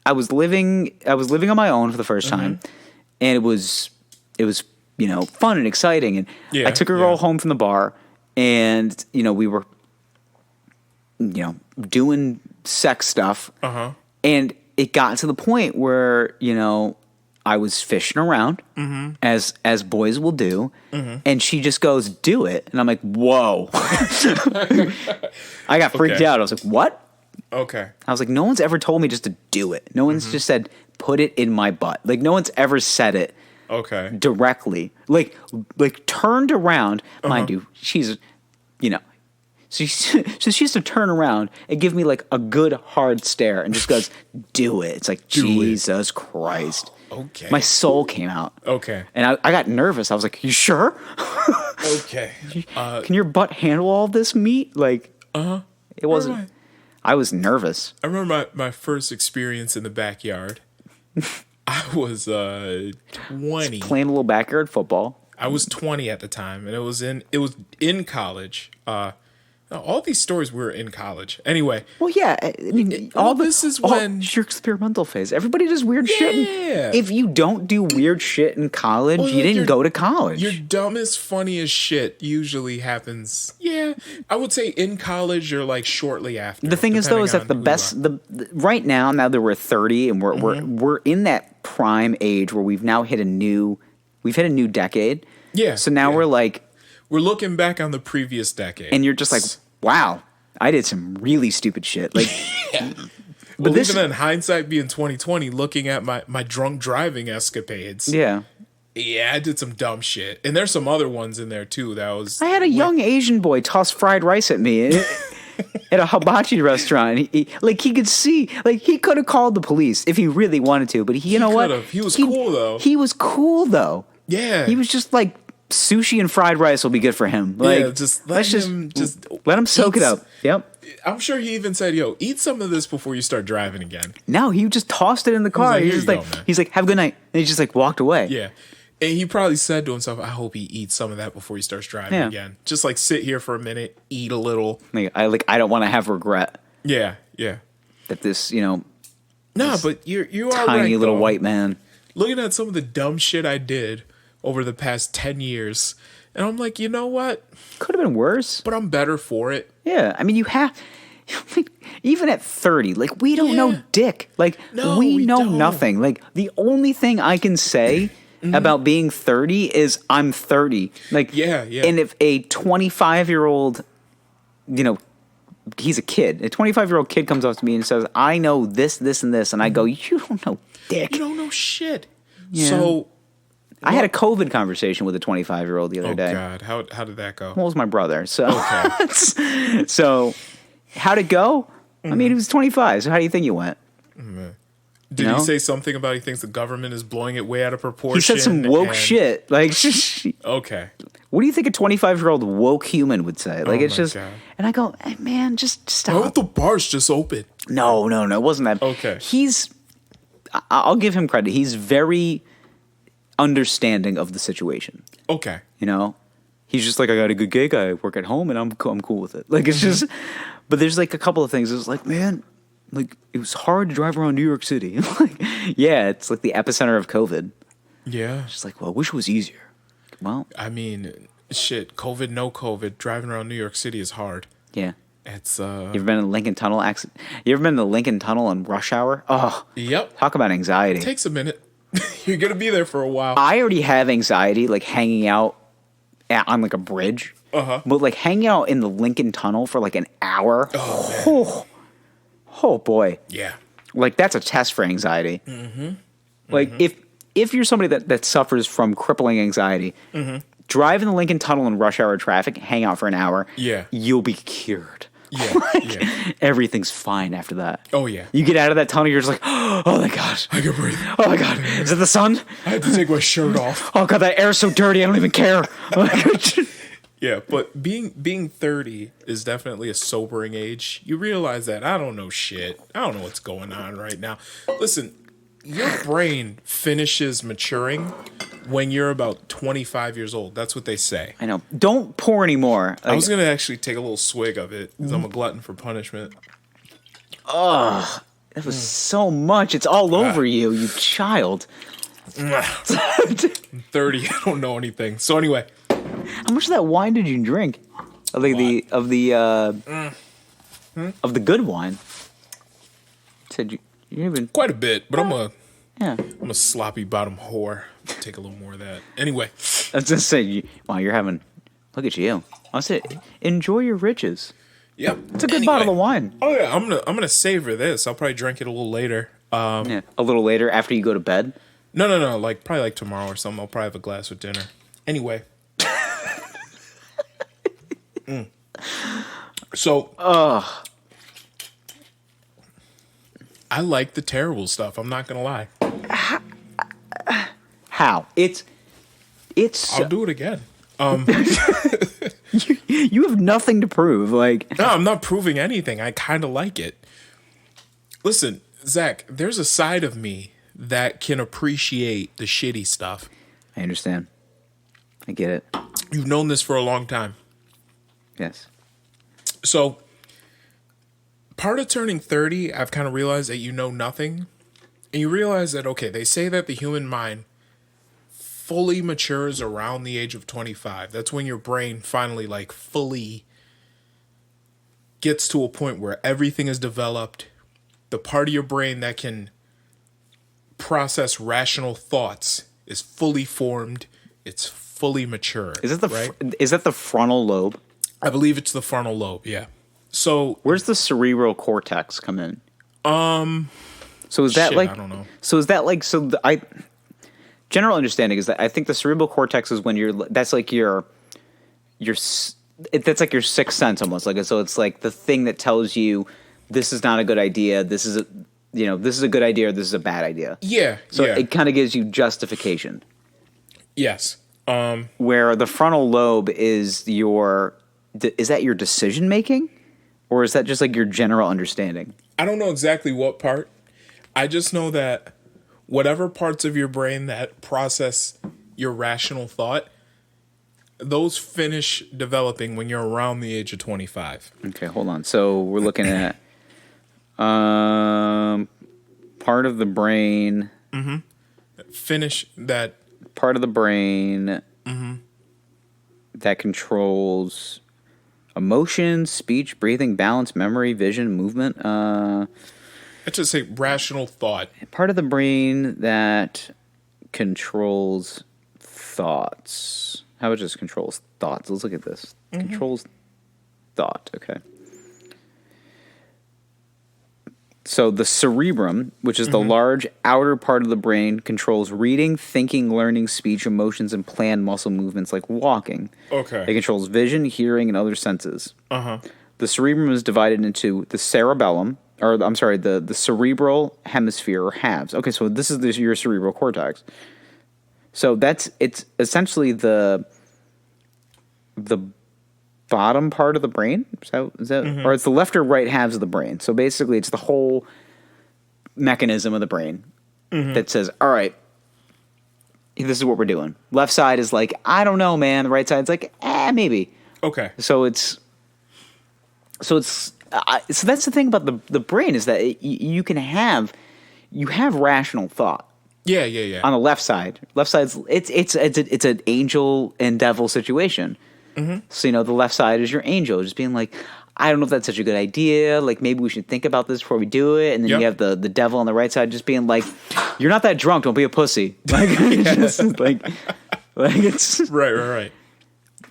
I was living on my own for the first time, and it was fun and exciting. And I took a girl home from the bar, and we were doing sex stuff. And it got to the point where I was fishing around, as boys will do, and she just goes, "Do it," and I'm like, "Whoa!" I got freaked out. I was like, "What?" Okay. I was like, "No one's ever told me just to do it. No one's just said put it in my butt. Like no one's ever said it." Okay. Directly, like turned around. Mind you, she's, so she has to turn around and give me like a good hard stare and just goes, "Do it." It's like Jesus Christ. Okay. My soul came out. Okay. And I got nervous. I was like, "You sure?" Okay. Can your butt handle all this meat? Like, it wasn't. I was nervous. I remember my first experience in the backyard. I was 20. Playing a little backyard football. I was 20 at the time, and it was in college. All these stories were in college. Anyway. Well, yeah. I mean, this is when your experimental phase. Everybody does weird shit. If you don't do weird shit in college, you didn't go to college. Your dumbest, funniest shit usually happens. Yeah, I would say in college or like shortly after. The thing is, though, is that the best right now that we're 30 and we're in that prime age where we've now hit a new decade. Yeah. So now we're like. We're looking back on the previous decade. And you're just like, wow, I did some really stupid shit. Like, but even in hindsight, being 2020, looking at my drunk driving escapades. Yeah. Yeah, I did some dumb shit. And there's some other ones in there, too. I had a young Asian boy toss fried rice at me at a hibachi restaurant. He could see, like, he could have called the police if he really wanted to. But he what? He was cool, though. He was cool, though. Yeah. He was just like, sushi and fried rice will be good for him. Like, yeah, just let him soak it up. Yep. I'm sure he even said, "Yo, eat some of this before you start driving again." No, he just tossed it in the car. He's like, "Have a good night," and he just like walked away. Yeah, and he probably said to himself, "I hope he eats some of that before he starts driving again. Just like sit here for a minute, eat a little." I don't want to have regret. Yeah. That this, No, but you are tiny right, little though. white man. Looking at some of the dumb shit I did over the past 10 years. And I'm like, you know what? Could have been worse. But I'm better for it. Yeah. I mean, you have... even at 30, like, we don't know dick. Like, we know nothing. Like, the only thing I can say about being 30 is I'm 30. Like, yeah. And if a 25-year-old, he's a kid. A 25-year-old kid comes up to me and says, "I know this, this, and this." And I go, "You don't know dick. You don't know shit." Yeah. So... I had a COVID conversation with a 25-year-old the other day. Oh, God. How did that go? Well, it was my brother. So, okay. So, how'd it go? I mean, he was 25. So how do you think it went? Did he say something about he thinks the government is blowing it way out of proportion? He said some woke shit. Like, okay. What do you think a 25-year-old woke human would say? Like, it's just... God. And I go, "Hey, man, just stop." Why don't the bars just open? No. It wasn't that. Okay. I'll give him credit. He's very... understanding of the situation. Okay. He's just like, "I got a good gig. I work at home, and I'm cool with it." Like, it's just, but there's like a couple of things. It's like, man, like it was hard to drive around New York City. Like, yeah, it's like the epicenter of COVID. Yeah. Just like, well, I wish it was easier. Well, I mean, shit, COVID, no COVID, driving around New York City is hard. Yeah. It's You ever been in the Lincoln Tunnel accident? You ever been in the Lincoln Tunnel in rush hour? Oh, yep. talk about anxiety. It takes a minute. You're gonna be there for a while. I already have anxiety, like hanging out on like a bridge. Uh-huh. But like hanging out in the Lincoln Tunnel for like an hour. Oh boy. Yeah. Like that's a test for anxiety. Mm-hmm. Like if you're somebody that suffers from crippling anxiety, drive in the Lincoln Tunnel in rush hour traffic, hang out for an hour. Yeah. You'll be cured. Yeah. Yeah. Everything's fine after that. Oh yeah. You get out of that tunnel, you're just like, oh my gosh. I can breathe. Oh my god. Is it the sun? I had to take my shirt off. Oh god, that air's so dirty, I don't even care. Yeah, but being 30 is definitely a sobering age. You realize that I don't know shit. I don't know what's going on right now. Listen, your brain finishes maturing when you're about 25 years old. That's what they say. I know. Don't pour anymore. I was going to actually take a little swig of it because I'm a glutton for punishment. Ugh. That was so much. It's all over you child. I'm 30. I don't know anything. So anyway. How much of that wine did you drink? Of the good wine. Said you even Quite a bit, but I'm yeah. a sloppy bottom whore. Take a little more of that. Anyway. I was just saying, wow, you're having. Look at you. I said, enjoy your riches. Yep. It's a good bottle of wine. Oh yeah, I'm gonna savor this. I'll probably drink it a little later. Yeah, a little later after you go to bed. No. Like probably like tomorrow or something. I'll probably have a glass with dinner. Anyway. So. I like the terrible stuff. I'm not gonna lie. How? It's. I'll do it again. You have nothing to prove. Like No, I'm not proving anything. I kind of like it. Listen, Zach, there's a side of me that can appreciate the shitty stuff. I understand. I get it. You've known this for a long time. Yes. So, part of turning 30, I've kind of realized that you know nothing. And you realize that, okay, they say that the human mind fully matures around the age of 25. That's when your brain finally, like, fully gets to a point where everything is developed. The part of your brain that can process rational thoughts is fully formed. It's fully mature. Is that right? Is that the frontal lobe? I believe it's the frontal lobe, yeah. So where's the cerebral cortex come in? So is that shit, like? I don't know. So is that like? So general understanding is that I think the cerebral cortex is when that's like that's like your sixth sense almost, like, so it's like the thing that tells you this is not a good idea, this is a good idea, or this is a bad idea. Yeah. So yeah. it kind of gives you justification. Yes. Where the frontal lobe is is that your decision making, or is that just like your general understanding? I don't know exactly what part. I just know that whatever parts of your brain that process your rational thought, those finish developing when you're around the age of 25. Okay, hold on. So we're looking at part of the brain. Mm-hmm. Finish that. Part of the brain that controls emotion, speech, breathing, balance, memory, vision, movement. Let's just say rational thought. Part of the brain that controls thoughts. How about just controls thoughts? Let's look at this. Controls thought. Okay. So the cerebrum, which is the large outer part of the brain, controls reading, thinking, learning, speech, emotions, and planned muscle movements like walking. Okay. It controls vision, hearing, and other senses. Uh-huh. The cerebrum is divided into the cerebellum, the cerebral hemisphere, or halves. Okay, so this is your cerebral cortex. So it's essentially the bottom part of the brain. Is that or it's the left or right halves of the brain. So basically it's the whole mechanism of the brain that says, all right, this is what we're doing. Left side is like, I don't know, man. The right side's like, maybe. Okay. So that's the thing about the brain, is that you have rational thought. Yeah. On the left side, it's an angel and devil situation. So the left side is your angel, just being like, I don't know if that's such a good idea. Like, maybe we should think about this before we do it. And then you have the devil on the right side just being like, you're not that drunk. Don't be a pussy. Like, just, like it's right.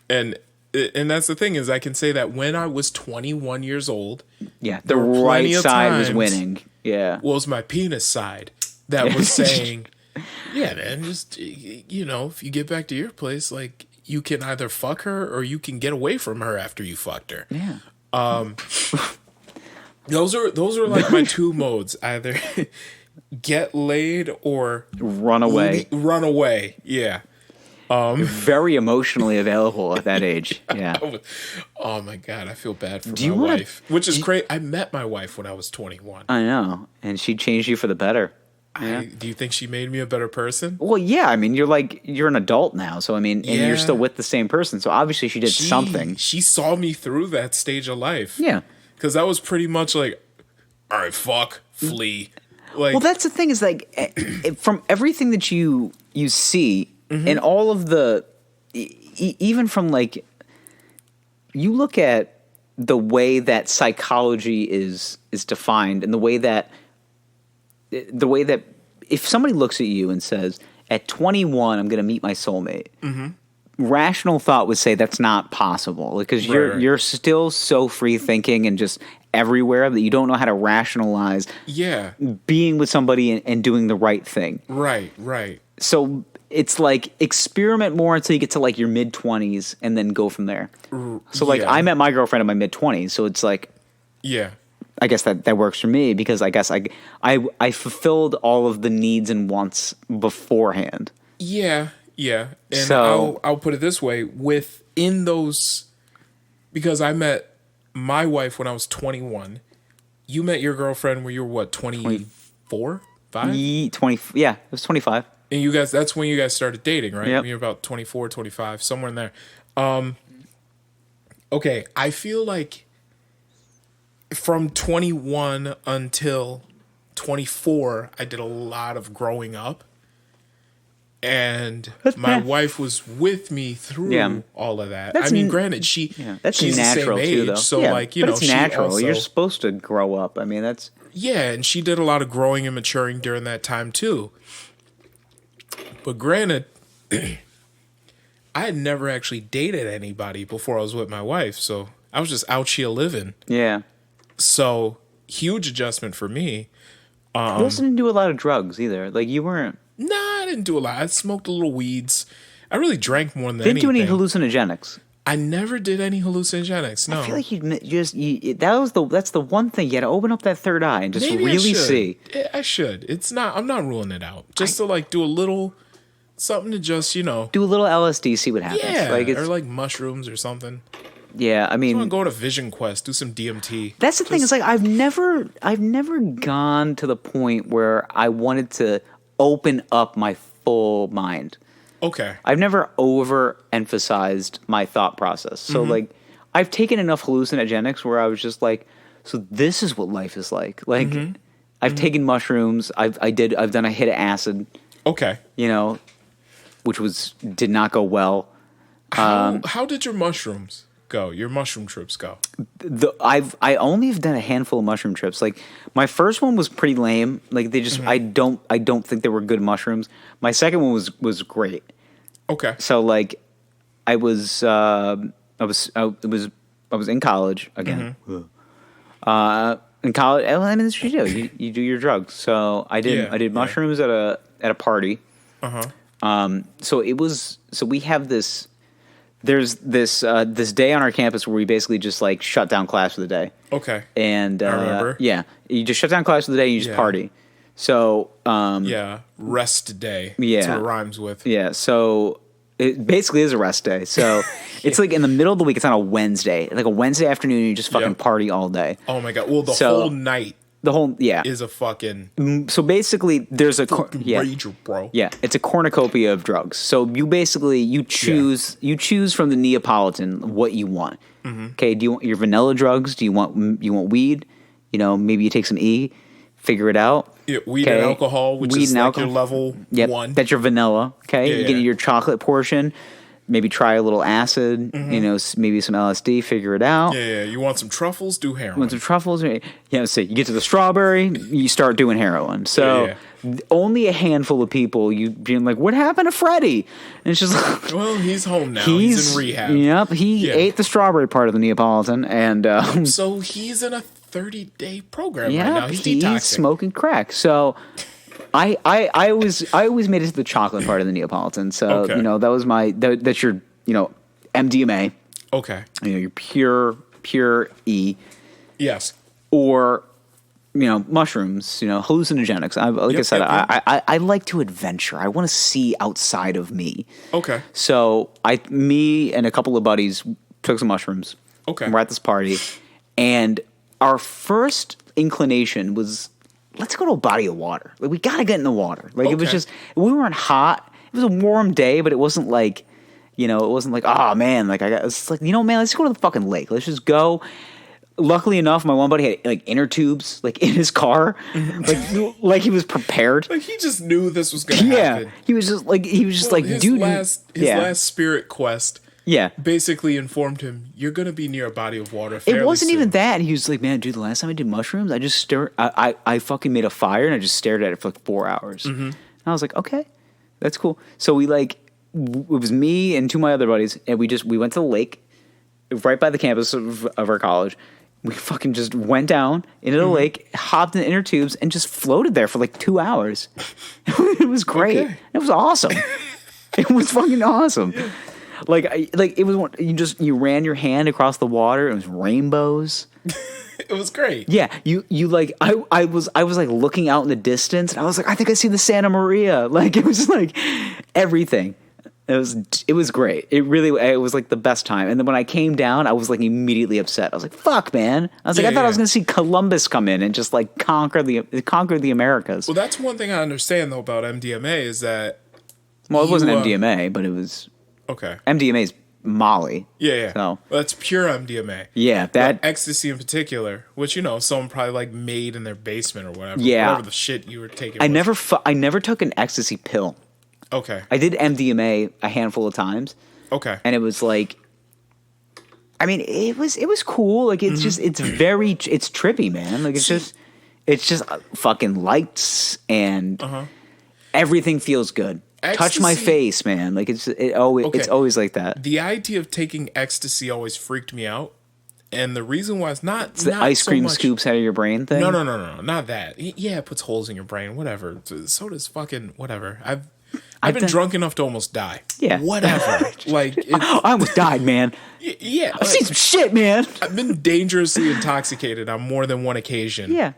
And that's the thing is I can say that when I was 21 years old, the right side was winning. Yeah. Was my penis side that was saying, yeah, man, just, you know, if you get back to your place, like, you can either fuck her or you can get away from her after you fucked her. Yeah. Those are like my two modes, either get laid or run away. Run away. Yeah. Very emotionally available at that age. Yeah. Oh my God, I feel bad for my wife, which is great. I met my wife when I was 21. I know, and she changed you for the better. Yeah. Do you think she made me a better person? Well, yeah. I mean, you're an adult now, so I mean, and you're still with the same person, so obviously she did something. She saw me through that stage of life. Yeah. Because that was pretty much like, all right, fuck, flee. Like, well, that's the thing is like, from everything that you see, and all of the, even from like, you look at the way that psychology is defined, and the way that if somebody looks at you and says, at 21, I'm going to meet my soulmate. Rational thought would say that's not possible because you're still so free thinking and just everywhere that you don't know how to rationalize being with somebody and doing the right thing. Right. So it's like experiment more until you get to like your mid-20s and then go from there. So like I met my girlfriend in my mid-20s, so it's like I guess that works for me because I guess I fulfilled all of the needs and wants beforehand. Yeah. And so, I'll put it this way, within those, because I met my wife when I was 21. You met your girlfriend when you were what, 24? 5? 20, yeah, it was 25. And that's when you guys started dating, right? Yep. When you were about 24, 25, somewhere in there. Okay, I feel like from 21 until 24, I did a lot of growing up. And my wife was with me through all of that. I mean, granted, she's natural the same age, too, though. so like, you know, it's natural. You're supposed to grow up. I mean, that's and she did a lot of growing and maturing during that time too. But granted, I had never actually dated anybody before I was with my wife, so I was just out here living. Yeah. So huge adjustment for me. You also didn't do a lot of drugs either. Like you weren't. Nah, I didn't do a lot. I smoked a little weeds. I really drank more than anything. Didn't do any hallucinogenics? I never did any hallucinogenics. No. I feel like that's the one thing you had to open up that third eye and just really see. I should. It's not. I'm not ruling it out. Just to like do a little something to just do a little LSD, see what happens. Yeah, or like mushrooms or something. Yeah, I mean, I want to go on a Vision Quest, do some DMT. That's the thing. It's like I've never gone to the point where I wanted to open up my full mind. Okay. I've never overemphasized my thought process. So like I've taken enough hallucinogenics where I was just like, so this is what life is like. Like I've taken mushrooms. I've done a hit of acid. Okay. Which did not go well. How did your mushrooms go? Your mushroom trips go? I only have done a handful of mushroom trips. Like my first one was pretty lame. Like they just I don't think they were good mushrooms. My second one was great. Okay. So like I was in college again. In college, I mean, that's what you do. You do your drugs. So I did mushrooms at a party. So we have this. There's this day on our campus where we basically just like shut down class for the day. Okay. And I remember. Yeah, you just shut down class for the day and you just party. So rest day. Yeah, that's what it rhymes with. Yeah, so it basically is a rest day. So it's like in the middle of the week. It's on a Wednesday, like a Wednesday afternoon. You just fucking party all day. Oh my god! Well, the whole night. The whole is a fucking. So basically, there's a rager, bro. Yeah, it's a cornucopia of drugs. So you basically choose from the Neapolitan what you want. Okay, do you want your vanilla drugs? Do you want weed? Maybe you take some E, figure it out. Yeah, weed and alcohol, which is like your level 1. That's your vanilla. Okay, you get your chocolate portion. maybe try a little acid, maybe some LSD, figure it out. Yeah. You want some truffles? Do heroin. Want some truffles? So you get to the strawberry, you start doing heroin. So only a handful of people you being like, what happened to Freddie? And it's just like, well, he's home now. He's in rehab. Yep, he ate the strawberry part of the Neapolitan, and so he's in a 30-day program right now. He's detoxing. Smoking crack. So I always made it to the chocolate part of the Neapolitan. So that was that's your MDMA. Okay. Your pure E. Yes. Or mushrooms, hallucinogenics. I said, I like to adventure. I want to see outside of me. Okay. So me and a couple of buddies took some mushrooms. Okay. And we're at this party, and our first inclination was, let's go to a body of water. Like, we got to get in the water. Like, it was just, we weren't hot. It was a warm day, but it wasn't like, oh man, like it's like, man, let's go to the fucking lake. Let's just go. Luckily enough, my one buddy had like inner tubes like in his car, like he was prepared. Like he just knew this was going to happen. Yeah, he was just like his dude. His last spirit quest. Yeah, basically informed him you're going to be near a body of water. It wasn't soon. even that. He was like, man, dude, the last time I did mushrooms, I just stared. I fucking made a fire and I just stared at it for like 4 hours. Mm-hmm. And I was like, okay, that's cool. So we it was me and two of my other buddies, and we went to the lake right by the campus of our college. We fucking just went down into the lake, hopped in inner tubes, and just floated there for like 2 hours. It was great. Okay. It was awesome. It was fucking awesome. It was you ran your hand across the water. It was rainbows. It was great. Yeah, I was like looking out in the distance, and I was like, I think I see the Santa Maria. Like, it was like everything. It was great. It was like the best time. And then when I came down, I was like immediately upset. I was like, fuck, man. I was like, I thought I was going to see Columbus come in and just like conquer the Americas. Well, that's one thing I understand though about MDMA is that. Well, it wasn't MDMA, but it was. Okay. MDMA is Molly. Yeah. So. Well, that's pure MDMA. Yeah, but ecstasy in particular, which someone probably like made in their basement or whatever. Yeah. Whatever the shit you were taking. I never took an ecstasy pill. Okay. I did MDMA a handful of times. Okay. And it was like, I mean, it was cool. Like, it's just, it's trippy, man. Like, it's just fucking lights and everything feels good. Ecstasy, touch my face, man. Like, it's always like that. The idea of taking ecstasy always freaked me out. And the reason why it's not the ice cream scoops out of your brain thing. No, not that. Yeah, it puts holes in your brain. Whatever. So does fucking whatever. I've been drunk enough to almost die. Yeah, whatever. Like I almost died, man. Yeah, I've seen some shit, man. I've been dangerously intoxicated on more than one occasion. Yeah,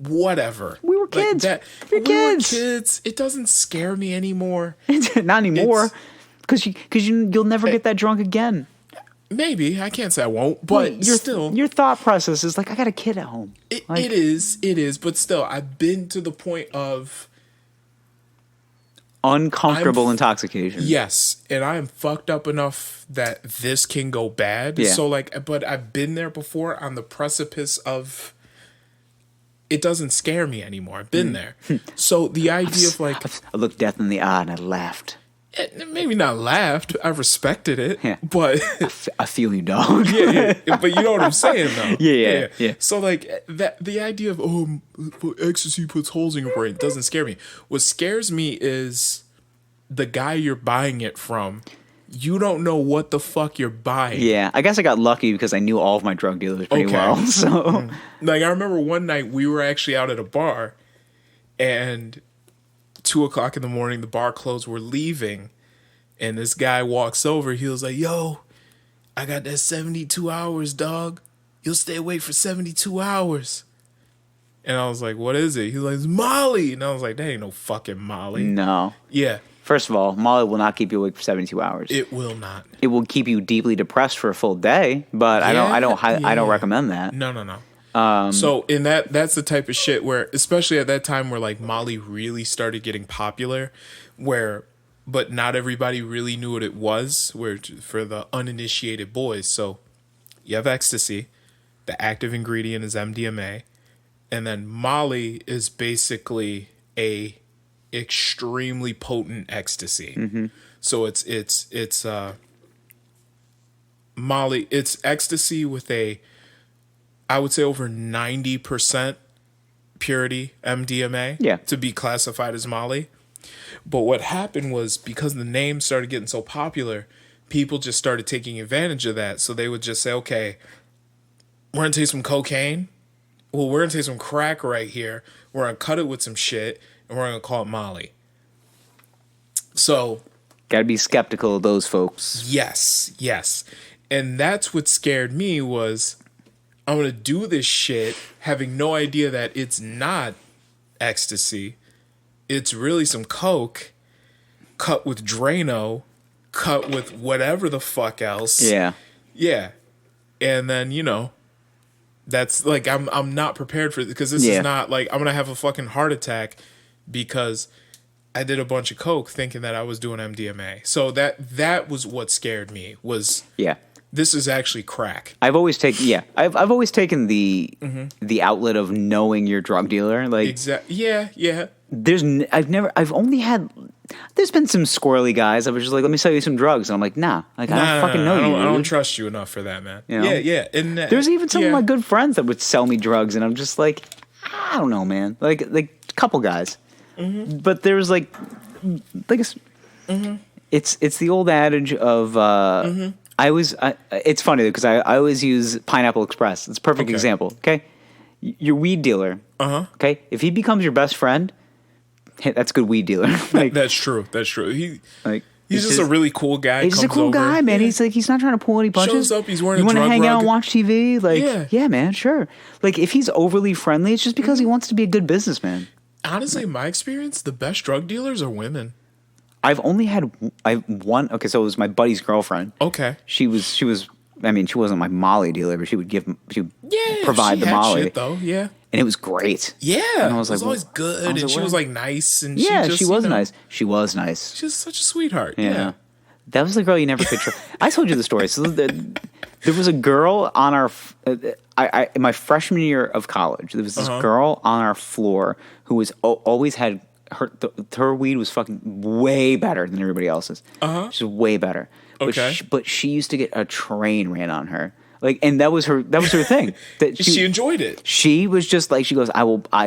whatever. We were kids. We were kids. It doesn't scare me anymore. Not anymore, because you'll never get that drunk again. Maybe. I can't say I won't, but your thought process is like, I got a kid at home. It is, but still, I've been to the point of uncomfortable intoxication. Yes, and I am fucked up enough that this can go bad. Yeah. So but I've been there before on the precipice of it doesn't scare me anymore. I've been there. So the idea of like I looked death in the eye and I laughed. Maybe not laughed. I respected it, but I feel you, dog. yeah, but you know what I'm saying, though. Yeah. So like the idea of ecstasy puts holes in your brain doesn't scare me. What scares me is the guy you're buying it from. You don't know what the fuck you're buying. Yeah, I guess I got lucky because I knew all of my drug dealers pretty well. So, like, I remember one night we were actually out at a bar, and 2:00 in the morning, the bar closed. We're leaving, and this guy walks over. He was like, "Yo, I got that 72 hours, dog. You'll stay awake for 72 hours." And I was like, "What is it?" He's like, "It's Molly." And I was like, "That ain't no fucking Molly." No. Yeah. First of all, Molly will not keep you awake for 72 hours. It will not. It will keep you deeply depressed for a full day, but I don't recommend that. No. So in that's the type of shit where, especially at that time where like Molly really started getting popular, but not everybody really knew what it was, where for the uninitiated boys. So you have ecstasy, the active ingredient is MDMA, and then Molly is basically a extremely potent ecstasy. Mm-hmm. So it's Molly, it's ecstasy with I would say over 90% purity MDMA Yeah. to be classified as Molly. But what happened was because the name started getting so popular, people just started taking advantage of that. So they would just say, okay, we're going to take some cocaine. Well, we're going to take some crack right here. We're going to cut it with some shit, and we're going to call it Molly. So... Gotta be skeptical of those folks. Yes. And that's what scared me was I'm going to do this shit having no idea that it's not ecstasy. It's really some coke cut with Drano, cut with whatever the fuck else. Yeah. Yeah. And then, that's like I'm not prepared for it because this is not like I'm going to have a fucking heart attack because I did a bunch of coke thinking that I was doing MDMA. So that was what scared me was this is actually crack. I've always taken I've always taken the outlet of knowing your drug dealer. Like Yeah. There's been some squirrely guys that were just like, let me sell you some drugs, and I'm like, nah, like I don't fucking know you. I don't trust you enough for that, man. You know? Yeah. And there's even some of my good friends that would sell me drugs, and I'm just like, I don't know, man. Like a couple guys, but there's it's the old adage of it's funny because I always use Pineapple Express. It's a perfect example. Okay, your weed dealer. Okay, if he becomes your best friend. Hey, that's a good weed dealer. Like, that's true. He's just a really cool guy. He's just a cool guy, man. Yeah. He's not trying to pull any punches. Shows up, he's wearing a drug rug. You want to hang out and watch TV? Like, yeah, man, sure. Like, if he's overly friendly, it's just because he wants to be a good businessman. Honestly, in my experience, the best drug dealers are women. I've only had one. Okay, so it was my buddy's girlfriend. Okay, she was. I mean, she wasn't my Molly dealer, but she would provide the Molly. Shit, though, yeah. And it was great. Yeah, and I was like, it was always good, and she was like nice, and she was nice. She was nice. She's such a sweetheart. Yeah. That was the girl you never could trust. I told you the story. So there was a girl on our, in my freshman year of college. There was this girl on our floor who was always had her weed was fucking way better than everybody else's. She's way better. Okay. But she used to get a train ran on her. Like, and that was her thing. That she enjoyed it. She was just like, she goes,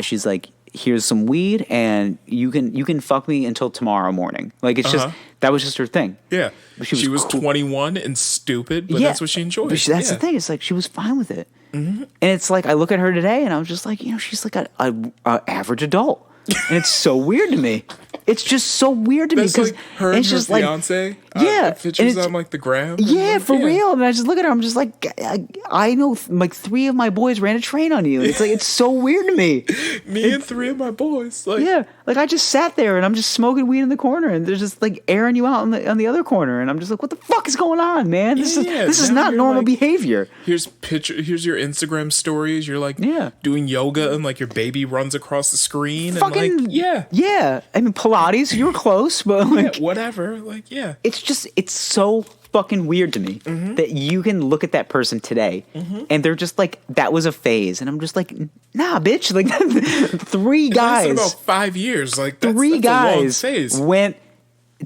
she's like, here's some weed and you can fuck me until tomorrow morning. Like, it's just, that was just her thing. Yeah. She was cool. 21 and stupid, but that's what she enjoyed. But that's the thing. It's like, she was fine with it. And it's like, I look at her today and I'm just like, she's like a average adult. And it's so weird to me. It's just so weird to me because like her and her fiance. Pictures on like the gram. Yeah, for real. And I just look at her. I'm just like, I know like 3 of my boys ran a train on you. It's like it's so weird to me. And 3 of my boys. Like, yeah, like I just sat there and I'm just smoking weed in the corner, and they're just like airing you out on the other corner, and I'm just like, what the fuck is going on, man? This is not normal behavior. Here's your Instagram stories. You're like doing yoga and like your baby runs across the screen. Fucking and like, yeah. I mean Pilates. You were close, but like whatever. Like it's so fucking weird to me that you can look at that person today and they're just like, that was a phase, and I'm just like, nah, bitch. Like 3 guys, about 5 years. Like that's 3 guys a long phase. Went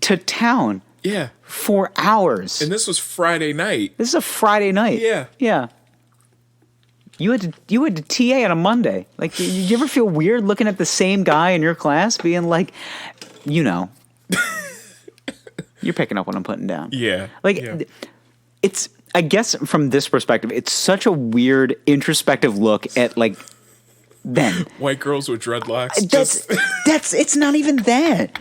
to town. Yeah, for hours. And this was Friday night. This is a Friday night. Yeah. You had to TA on a Monday. Like, did you ever feel weird looking at the same guy in your class, being like, you're picking up what I'm putting down. Yeah. It's, I guess from this perspective, it's such a weird introspective look at like then. White girls with dreadlocks. It's not even that.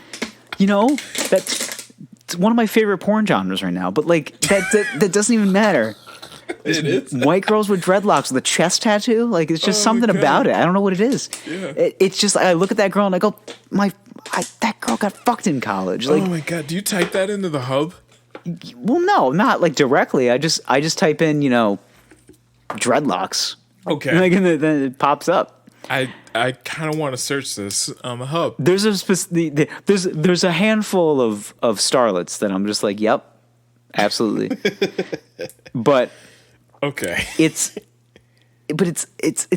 That's one of my favorite porn genres right now, but like that doesn't even matter. It is. White girls with dreadlocks with a chest tattoo. Like, it's just something about it. I don't know what it is. Yeah. It's just, I look at that girl and I go, that girl got fucked in college. Like, oh my God. Do you type that into the hub? Well, no, not like directly. I just type in, dreadlocks. Okay. Like, and then it pops up. I kind of want to search this on the hub. There's a handful of starlets that I'm just like, yep, absolutely. But okay, it's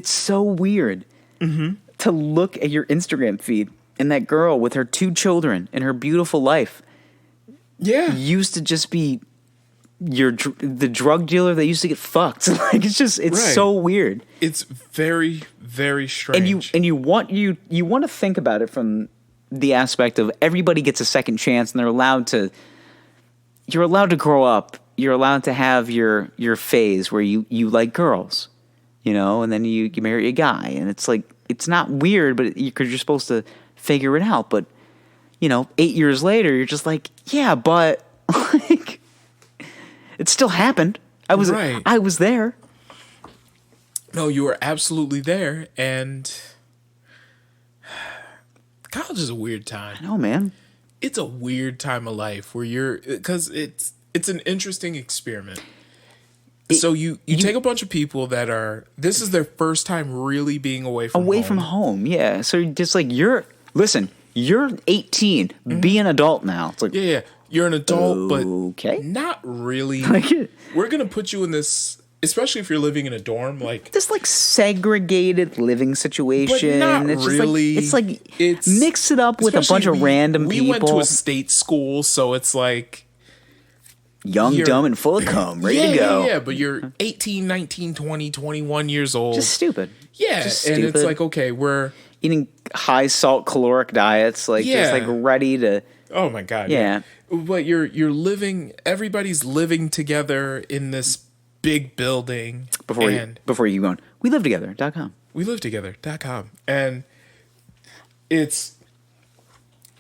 so weird to look at your Instagram feed and that girl with her 2 children and her beautiful life. Yeah, used to just be the drug dealer that used to get fucked. Like it's Right. so weird. It's very, very strange. And you want to think about it from the aspect of everybody gets a second chance and you're allowed to grow up. You're allowed to have your phase where you like girls, and then you marry a guy, and it's like it's not weird, but because you're supposed to figure it out. But 8 years later, you're just like, yeah, but like it still happened. I was there. No, you were absolutely there, and college is a weird time. I know, man. It's a weird time of life where because it's an interesting experiment. So you take a bunch of people that this is their first time really being away from home. Yeah. So just like you're 18, be an adult now. It's like, yeah, you're an adult, but okay, not really. Like, we're gonna put you in this, especially if you're living in a dorm, like this like segregated living situation. But not it's really. Just like it's mix it up with a bunch of random people. We went to a state school, so it's like young, dumb, and full of cum, ready to go. Yeah, but you're 18, 19, 20, 21 years old. Just stupid. Yeah, just and stupid. It's like, okay, we're eating high salt caloric diets, like just like ready to. Oh my god. Yeah. But you're living. Everybody's living together in this big building. Before you go on, we live together.com. We live together.com, and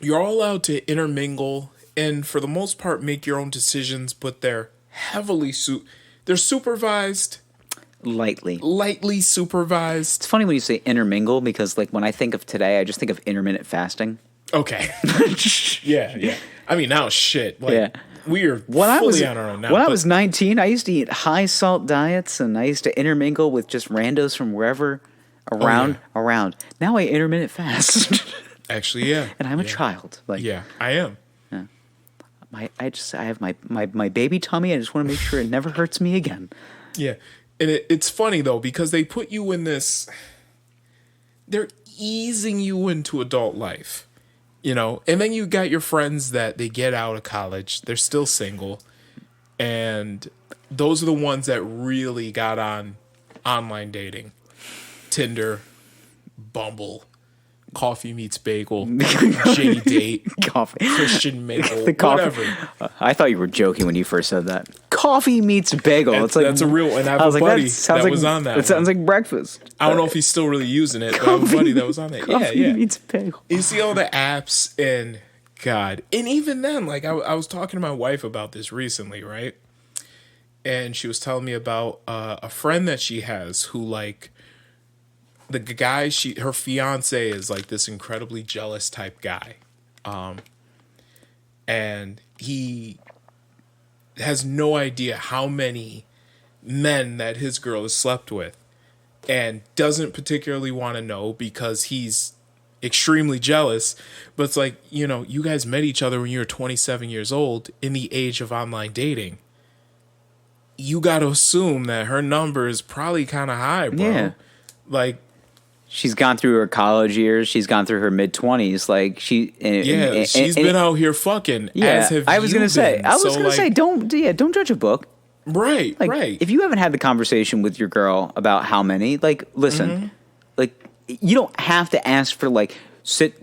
you're all allowed to intermingle, and for the most part, make your own decisions. But they're heavily they're supervised. Lightly supervised. It's funny when you say intermingle because, like, when I think of today, I just think of intermittent fasting. Okay. yeah. I mean, now shit. Like, yeah. We are fully on our own now. When I was 19, I used to eat high salt diets and I used to intermingle with just randos from wherever around. Now I intermittent fast. Actually, yeah. And I'm a child. Like, yeah, I am. Yeah. I have my baby tummy. I just want to make sure it never hurts me again. Yeah. And it's funny, though, because they put you in this... They're easing you into adult life, and then you got your friends that they get out of college. They're still single. And those are the ones that really got on online dating. Tinder, Bumble, Coffee Meets Bagel, J-Date, Coffee. Christian Mingle, whatever. I thought you were joking when you first said that. Coffee Meets Bagel. That's a real one. I have a buddy that was on that. It sounds like breakfast. I don't know if he's still really using it, but I have a buddy that was on that. Coffee Meets Bagel. You see all the apps, and God. And even then, like, I was talking to my wife about this recently, right? And she was telling me about a friend that she has who, like, the guy her fiance is like this incredibly jealous type guy, and he has no idea how many men that his girl has slept with, and doesn't particularly want to know because he's extremely jealous. But it's like, you guys met each other when you were 27 years old in the age of online dating. You got to assume that her number is probably kind of high, bro. Yeah. Like, she's gone through her college years. She's gone through her mid-20s. Like she's been out here fucking. Yeah, as have I was you gonna say. been. I was gonna say, don't judge a book. Right, like, right. If you haven't had the conversation with your girl about how many, like, listen, like, you don't have to ask for like sit.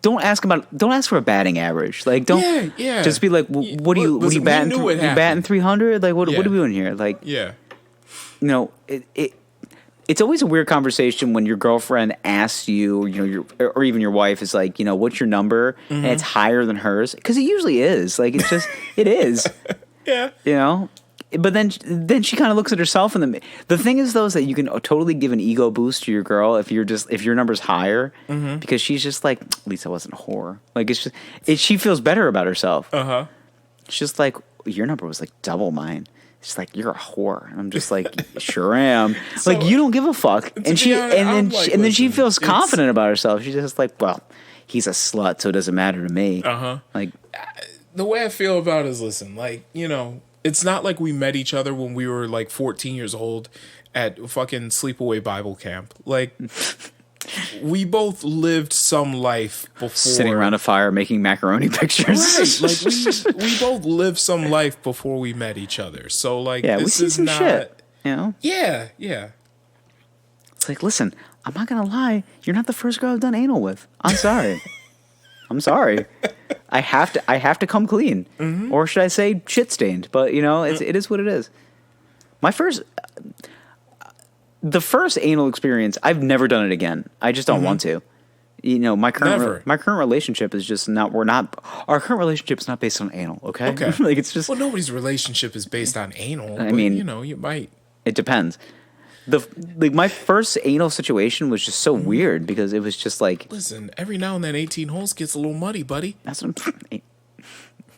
Don't ask for a batting average. Like, don't. Yeah. Just be like, what are you batting? You batting 300? Like, what are we doing here? Like, yeah. It's always a weird conversation when your girlfriend asks you, or even your wife is like, what's your number? And it's higher than hers. Because it usually is. Like, it's just, it is. Yeah. But then she kind of looks at herself. And the thing is, though, is that you can totally give an ego boost to your girl if your number's higher. Because she's just like, at least I wasn't a whore. Like, it's just, she feels better about herself. Uh-huh. It's just like, your number was like double mine. She's like, you're a whore. And I'm just like, sure am. So, like, you don't give a fuck. And then she feels confident about herself. She's just like, well, he's a slut, so it doesn't matter to me. Like, the way I feel about it is, listen, like, it's not like we met each other when we were like 14 years old at fucking sleepaway Bible camp. Like, we both lived some life before Sitting around a fire making macaroni pictures. Right, like we both lived some life before we met each other. So like, Yeah, this we see is some not. shit. You know, Yeah, yeah. it's like, listen, I'm not gonna lie. You're not the first girl I've done anal with. I'm sorry. I'm sorry. I have to come clean, or should I say, shit stained? But you know, it is what it is. The first anal experience, I've never done it again. I just don't want to. You know, my current relationship is just not. Our current relationship is not based on anal. Okay. Like it's just. Well, nobody's relationship is based on anal. I mean, you know, you might. It depends. My first anal situation was just so weird because it was just like. Listen, every now and then 18 holes gets a little muddy, buddy. That's what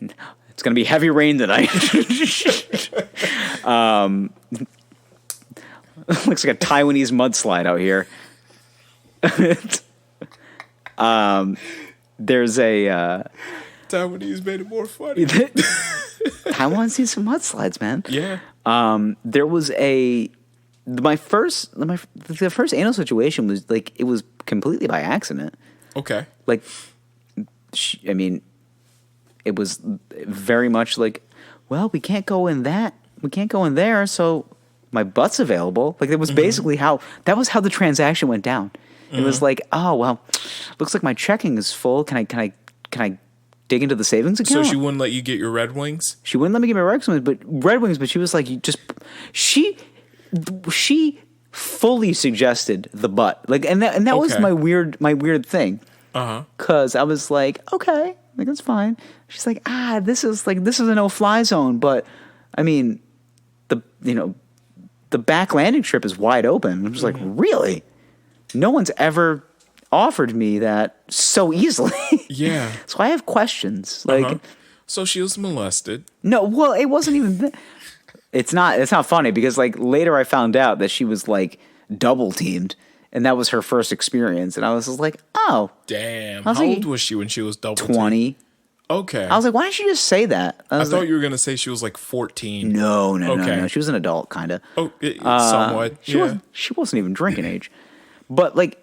it's gonna be heavy rain tonight. Looks like a Taiwanese mudslide out here. There's a Taiwanese made it more funny. Taiwan sees some mudslides, man. Yeah. There was the first anal situation was like it was completely by accident. Okay. Like, I mean, it was very much like, well, we can't go in there, so my butt's available. Like, it was basically how the transaction went down. It was like, oh well, looks like my checking is full. Can I dig into the savings account? So she wouldn't let you get your Red Wings? She wouldn't let me get my Red Wings, but she was like, she fully suggested the butt. Like, and that was my weird thing. Cause I was like, okay, like that's fine. She's like, this is a no-fly zone, but I mean, the back landing strip is wide open. I'm just like, really? No one's ever offered me that so easily. Yeah. So I have questions. Like, so she was molested. No, well, it wasn't even. It's not funny because like later I found out that she was like double teamed, and that was her first experience, and I was just like, oh, damn. How old was she when she was double 20. teamed? Okay. I was like, why didn't you just say that? I thought you were gonna say she was like 14. No. She was an adult, kind of. Oh, somewhat. She wasn't even drinking age, but like.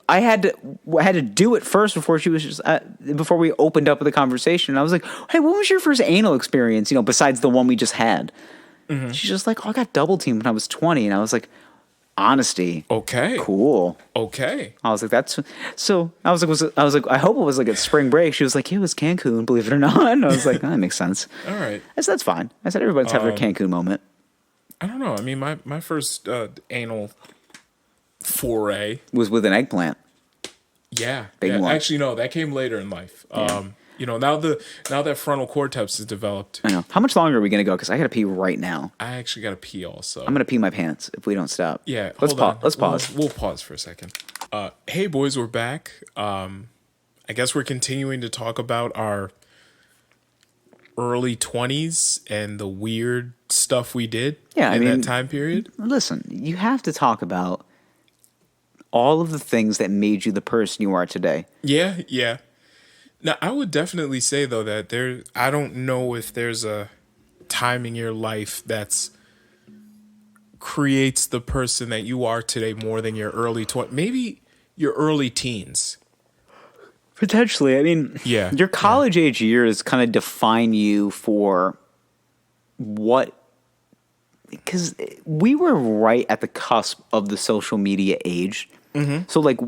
I had to do it first before she was just before we opened up the conversation. I was like, "Hey, what was your first anal experience? You know, besides the one we just had." She's just like, "Oh, I got double teamed when I was 20," and I was like, "Honesty, okay, cool, okay." I was like, "That's so." I was like, I hope it was like a spring break. She was like, "Yeah, it was Cancun, believe it or not." And I was like, "That makes sense." All right, I said, "That's fine." I said, "Everybody's having their Cancun moment." I don't know. I mean, my first anal foray was with an eggplant. Yeah. Big one. Actually, no, that came later in life. Yeah. You know, now that frontal cortex is developed. I know. How much longer are we going to go? Because I got to pee right now. I actually got to pee also. I'm going to pee my pants if we don't stop. Yeah. Let's pause. We'll pause for a second. Hey, boys, we're back. I guess we're continuing to talk about our early 20s and the weird stuff we did in that time period. Listen, you have to talk about all of the things that made you the person you are today. Yeah. Now, I would definitely say, though, that I don't know if there's a time in your life that's creates the person that you are today more than your early 20s. Maybe your early teens. Potentially. I mean, your college age years kind of define you for what... Because we were right at the cusp of the social media age. Mm-hmm. So, like,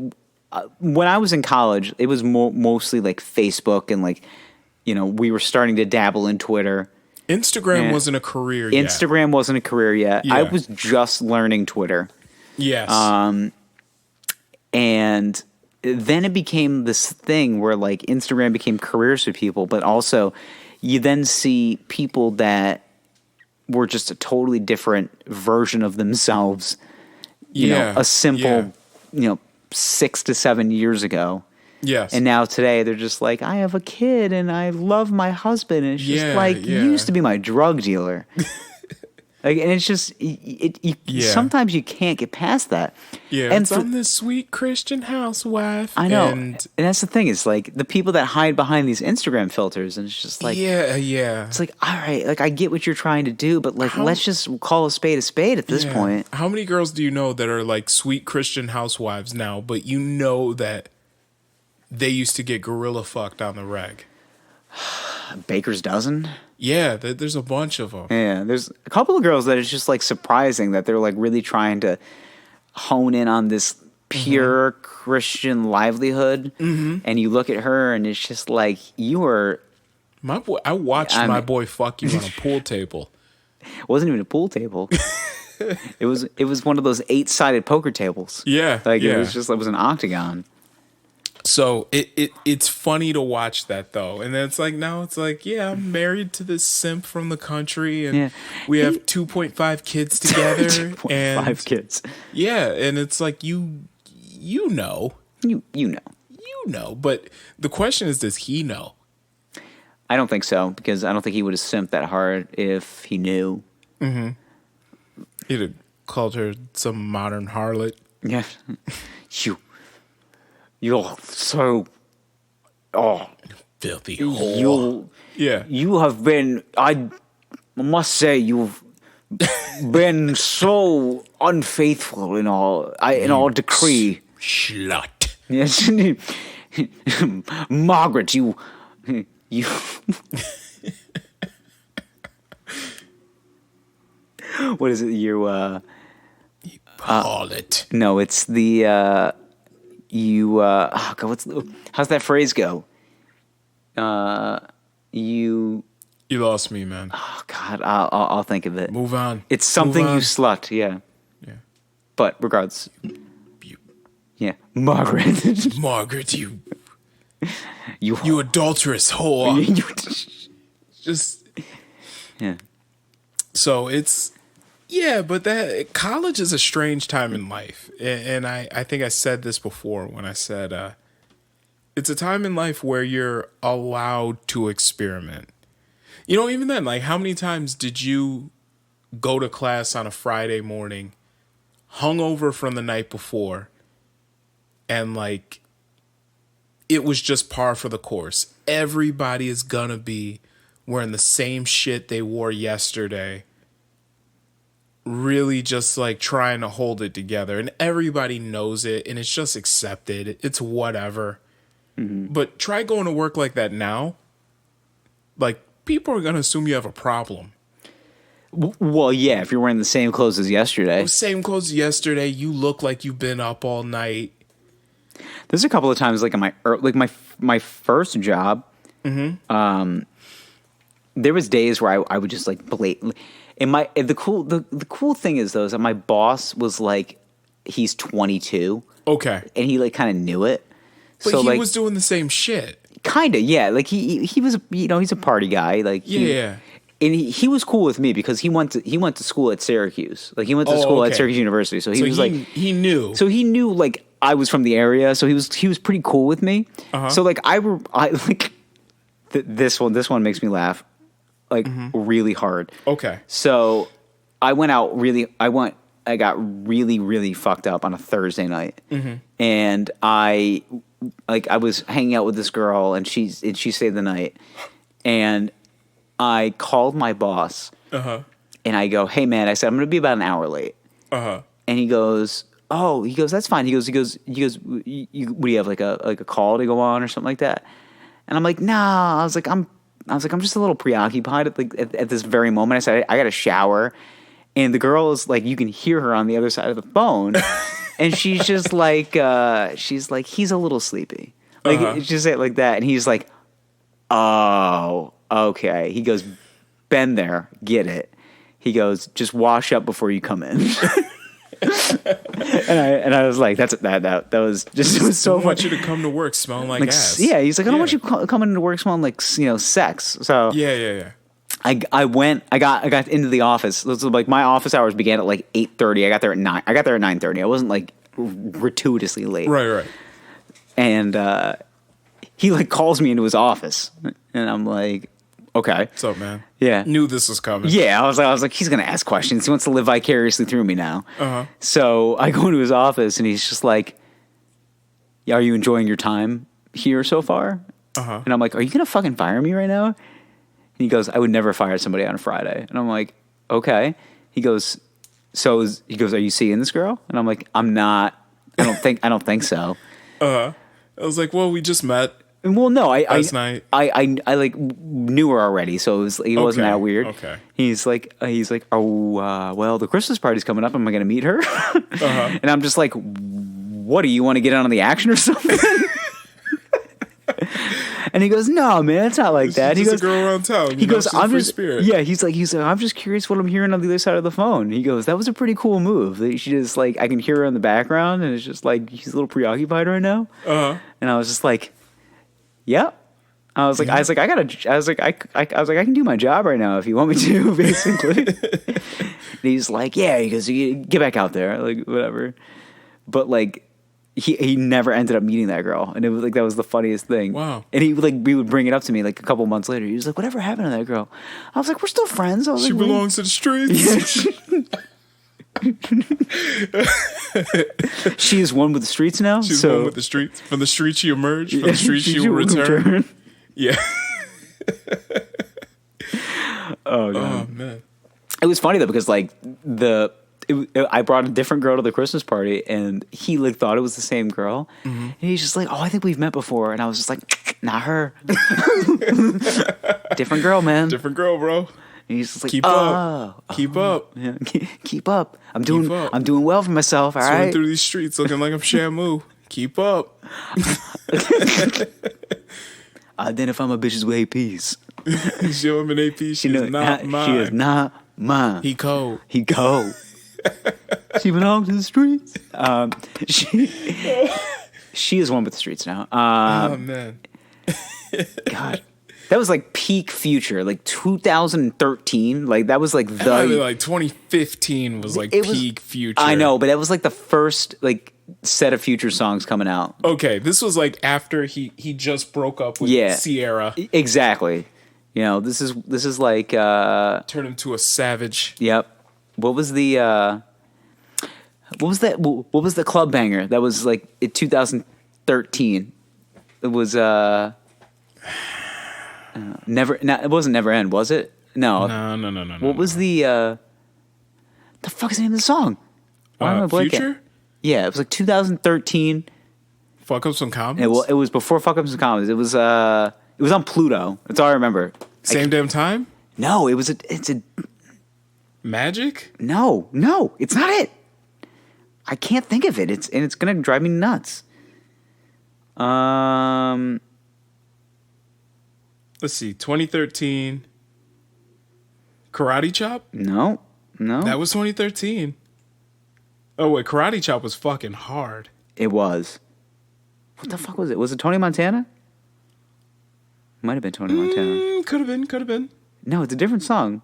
when I was in college, it was mostly, like, Facebook and, like, you know, we were starting to dabble in Twitter. Instagram wasn't a career yet. Instagram wasn't a career yet. Yeah. I was just learning Twitter. Yes. And then it became this thing where, like, Instagram became careers for people, but also you then see people that were just a totally different version of themselves. You know, a simple, 6 to 7 years ago. Yes. And now today they're just like, I have a kid and I love my husband. And it's just like, you used to be my drug dealer. Like, and it's just sometimes you can't get past that. Yeah, and I'm this sweet Christian housewife. I know, and that's the thing. Is like the people that hide behind these Instagram filters, and it's just like, yeah. It's like, all right, like I get what you're trying to do, but like let's just call a spade at this point. How many girls do you know that are like sweet Christian housewives now, but you know that they used to get gorilla fucked on the reg? Baker's dozen. Yeah, there's a bunch of them. Yeah, there's a couple of girls that it's just like surprising that they're like really trying to hone in on this pure Christian livelihood, and you look at her and it's just like you are. My boy, I watched my boy fuck you on a pool table. It wasn't even a pool table. It was one of those 8-sided poker tables. Yeah, it was an octagon. So it's funny to watch that though, and then it's like now it's like I'm married to this simp from the country, and we have 2.5 kids together, 2.5 kids. Yeah, and it's like you know, but the question is, does he know? I don't think so, because I don't think he would have simped that hard if he knew. Mm-hmm. He'd have called her some modern harlot. Yeah, You're so filthy whore. You have been, I must say, you've been so unfaithful in all decree. Slut. Yes. Margaret, you what is it? You harlot. No, it's the how's that phrase go? You lost me, man. Oh God, I'll think of it. Move on. It's something you slut, yeah. But regardless, Margaret. Margaret, you adulterous whore. Just So it's. Yeah, but that college is a strange time in life. And I think I said this before when I said it's a time in life where you're allowed to experiment. You know, even then, like how many times did you go to class on a Friday morning, hungover from the night before, and like it was just par for the course? Everybody is gonna be wearing the same shit they wore yesterday. Really just like trying to hold it together, and everybody knows it, and it's just accepted. It's whatever. But try going to work like that now. Like people are going to assume you have a problem. Well, yeah, if you're wearing the same clothes as yesterday. Same clothes as yesterday. You look like you've been up all night. There's a couple of times like in my first job, there was days where I would just like blatantly. And the cool thing is though is that my boss was like, he's 22. Okay. And he like kind of knew it. But so, he like, was doing the same shit. Kind of, yeah. Like he was, he's a party guy. Like yeah. And he was cool with me because he went to school at Syracuse. Like he went to school at Syracuse University. So he was like he knew. So he knew like I was from the area. So he was pretty cool with me. So like this one makes me laugh. Like really hard. Okay. So I got really, really fucked up on a Thursday night. And I was hanging out with this girl and she stayed the night. And I called my boss and I go, hey man, I said, I'm going to be about an hour late. And he goes, that's fine. He goes, what do you have like a call to go on or something like that? And I'm like, nah, I was like, I'm just a little preoccupied at this very moment. I said, I got to shower. And the girl is like, you can hear her on the other side of the phone. And she's just like, he's a little sleepy. Like, just say it like that. And he's like, oh, okay. He goes, been there, get it. He goes, just wash up before you come in. and I was like, that was just, it was so funny. I want you to come to work smelling like ass. Yeah, he's like, I don't want you coming into work smelling like, sex. So yeah. I got into the office. So like my office hours began at like 8:30. I got there at 9. I got there at 9:30. I wasn't like gratuitously late. Right. And he like calls me into his office, and I'm like, Okay. What's up, man? Yeah. Knew this was coming. Yeah, I was like, he's gonna ask questions. He wants to live vicariously through me now. Uh-huh. So I go into his office, and he's just like, "Yeah, are you enjoying your time here so far?" Uh-huh. And I'm like, "Are you gonna fucking fire me right now?" And he goes, "I would never fire somebody on a Friday." And I'm like, "Okay." He goes, "Are you seeing this girl?" And I'm like, "I'm not. I don't think so." I was like, well, we just met. Well, no, Last night. I like knew her already, so it wasn't that weird. Okay. He's like, oh, well, the Christmas party's coming up. Am I going to meet her? And I'm just like, what do you want to get on the action or something? And he goes, no, man, it's not like that. He goes, a girl around town. He goes, I'm just, spirit. yeah. He's like, I'm just curious what I'm hearing on the other side of the phone. He goes, that was a pretty cool move. She just like, I can hear her in the background, and it's just like she's a little preoccupied right now. And I was just like, yep. I was like, I can do my job right now if you want me to, basically. And he's like, yeah. He goes, get back out there, like whatever. But like, he never ended up meeting that girl, and it was like that was the funniest thing. Wow. And he would bring it up to me like a couple months later. He was like, "Whatever happened to that girl?" I was like, "We're still friends." I was She like, belongs to the streets. She is one with the streets now. She's one with the streets. From the streets she emerged. From the streets she will return. Yeah. Oh God. Oh man. It was funny though because like I brought a different girl to the Christmas party, and he like thought it was the same girl, and he's just like, "Oh, I think we've met before," and I was just like, "Not her, different girl, man, Different girl, bro. And he's just like, Keep up. Keep up. Yeah, keep up. I'm doing well for myself. All Swimming right, through these streets looking like I'm Shamu. Keep up. then if I'm a bitches with APs, Show him an AP. She is not mine. She is not mine. He cold. He cold. She belongs to the streets. She is one with the streets now. Oh man. God, that was like peak Future, like 2013. Like that was like like 2015 was like peak Future. I know, but that was like the first like set of Future songs coming out. Okay, this was like after he just broke up with Sierra. Exactly. You know, this is like Turned him to a savage. Yep. What was the club banger that was like in 2013? It was it wasn't Never End, was it? No. No. What was the fuck is the name of the song? Why am I blanking? Future? Yeah, it was like 2013. Fuck Up Some Comments? Yeah, well, it was before Fuck Up Some Comments. It was on Pluto. That's all I remember. Same damn time? No, it's a Magic? No, it's not it. I can't think of it. It's gonna drive me nuts. Let's see, 2013. Karate Chop? No. That was 2013. Oh wait, Karate Chop was fucking hard. It was. What the fuck was it? Was it Tony Montana? Might have been Tony Montana. Could have been. No, it's a different song.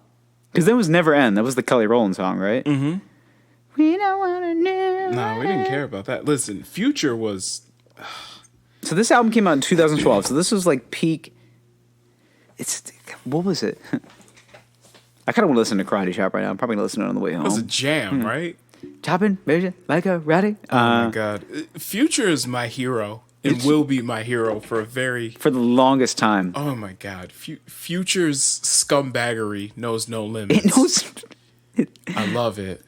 Because that was Never End. That was the Kelly Rowland song, right? Mm-hmm. We don't want to know. No, we didn't care about that. Listen, Future was... So this album came out in 2012. So this was like peak... What was it? I kind of want to listen to Karate Chop right now. I'm probably going to listen to it on the way home. It was a jam, right? Chopping, baby, like a ratty. Oh my God. Future is my hero. It will be my hero for the longest time. Oh my God. Future's scumbaggery knows no limits. It knows... I love it.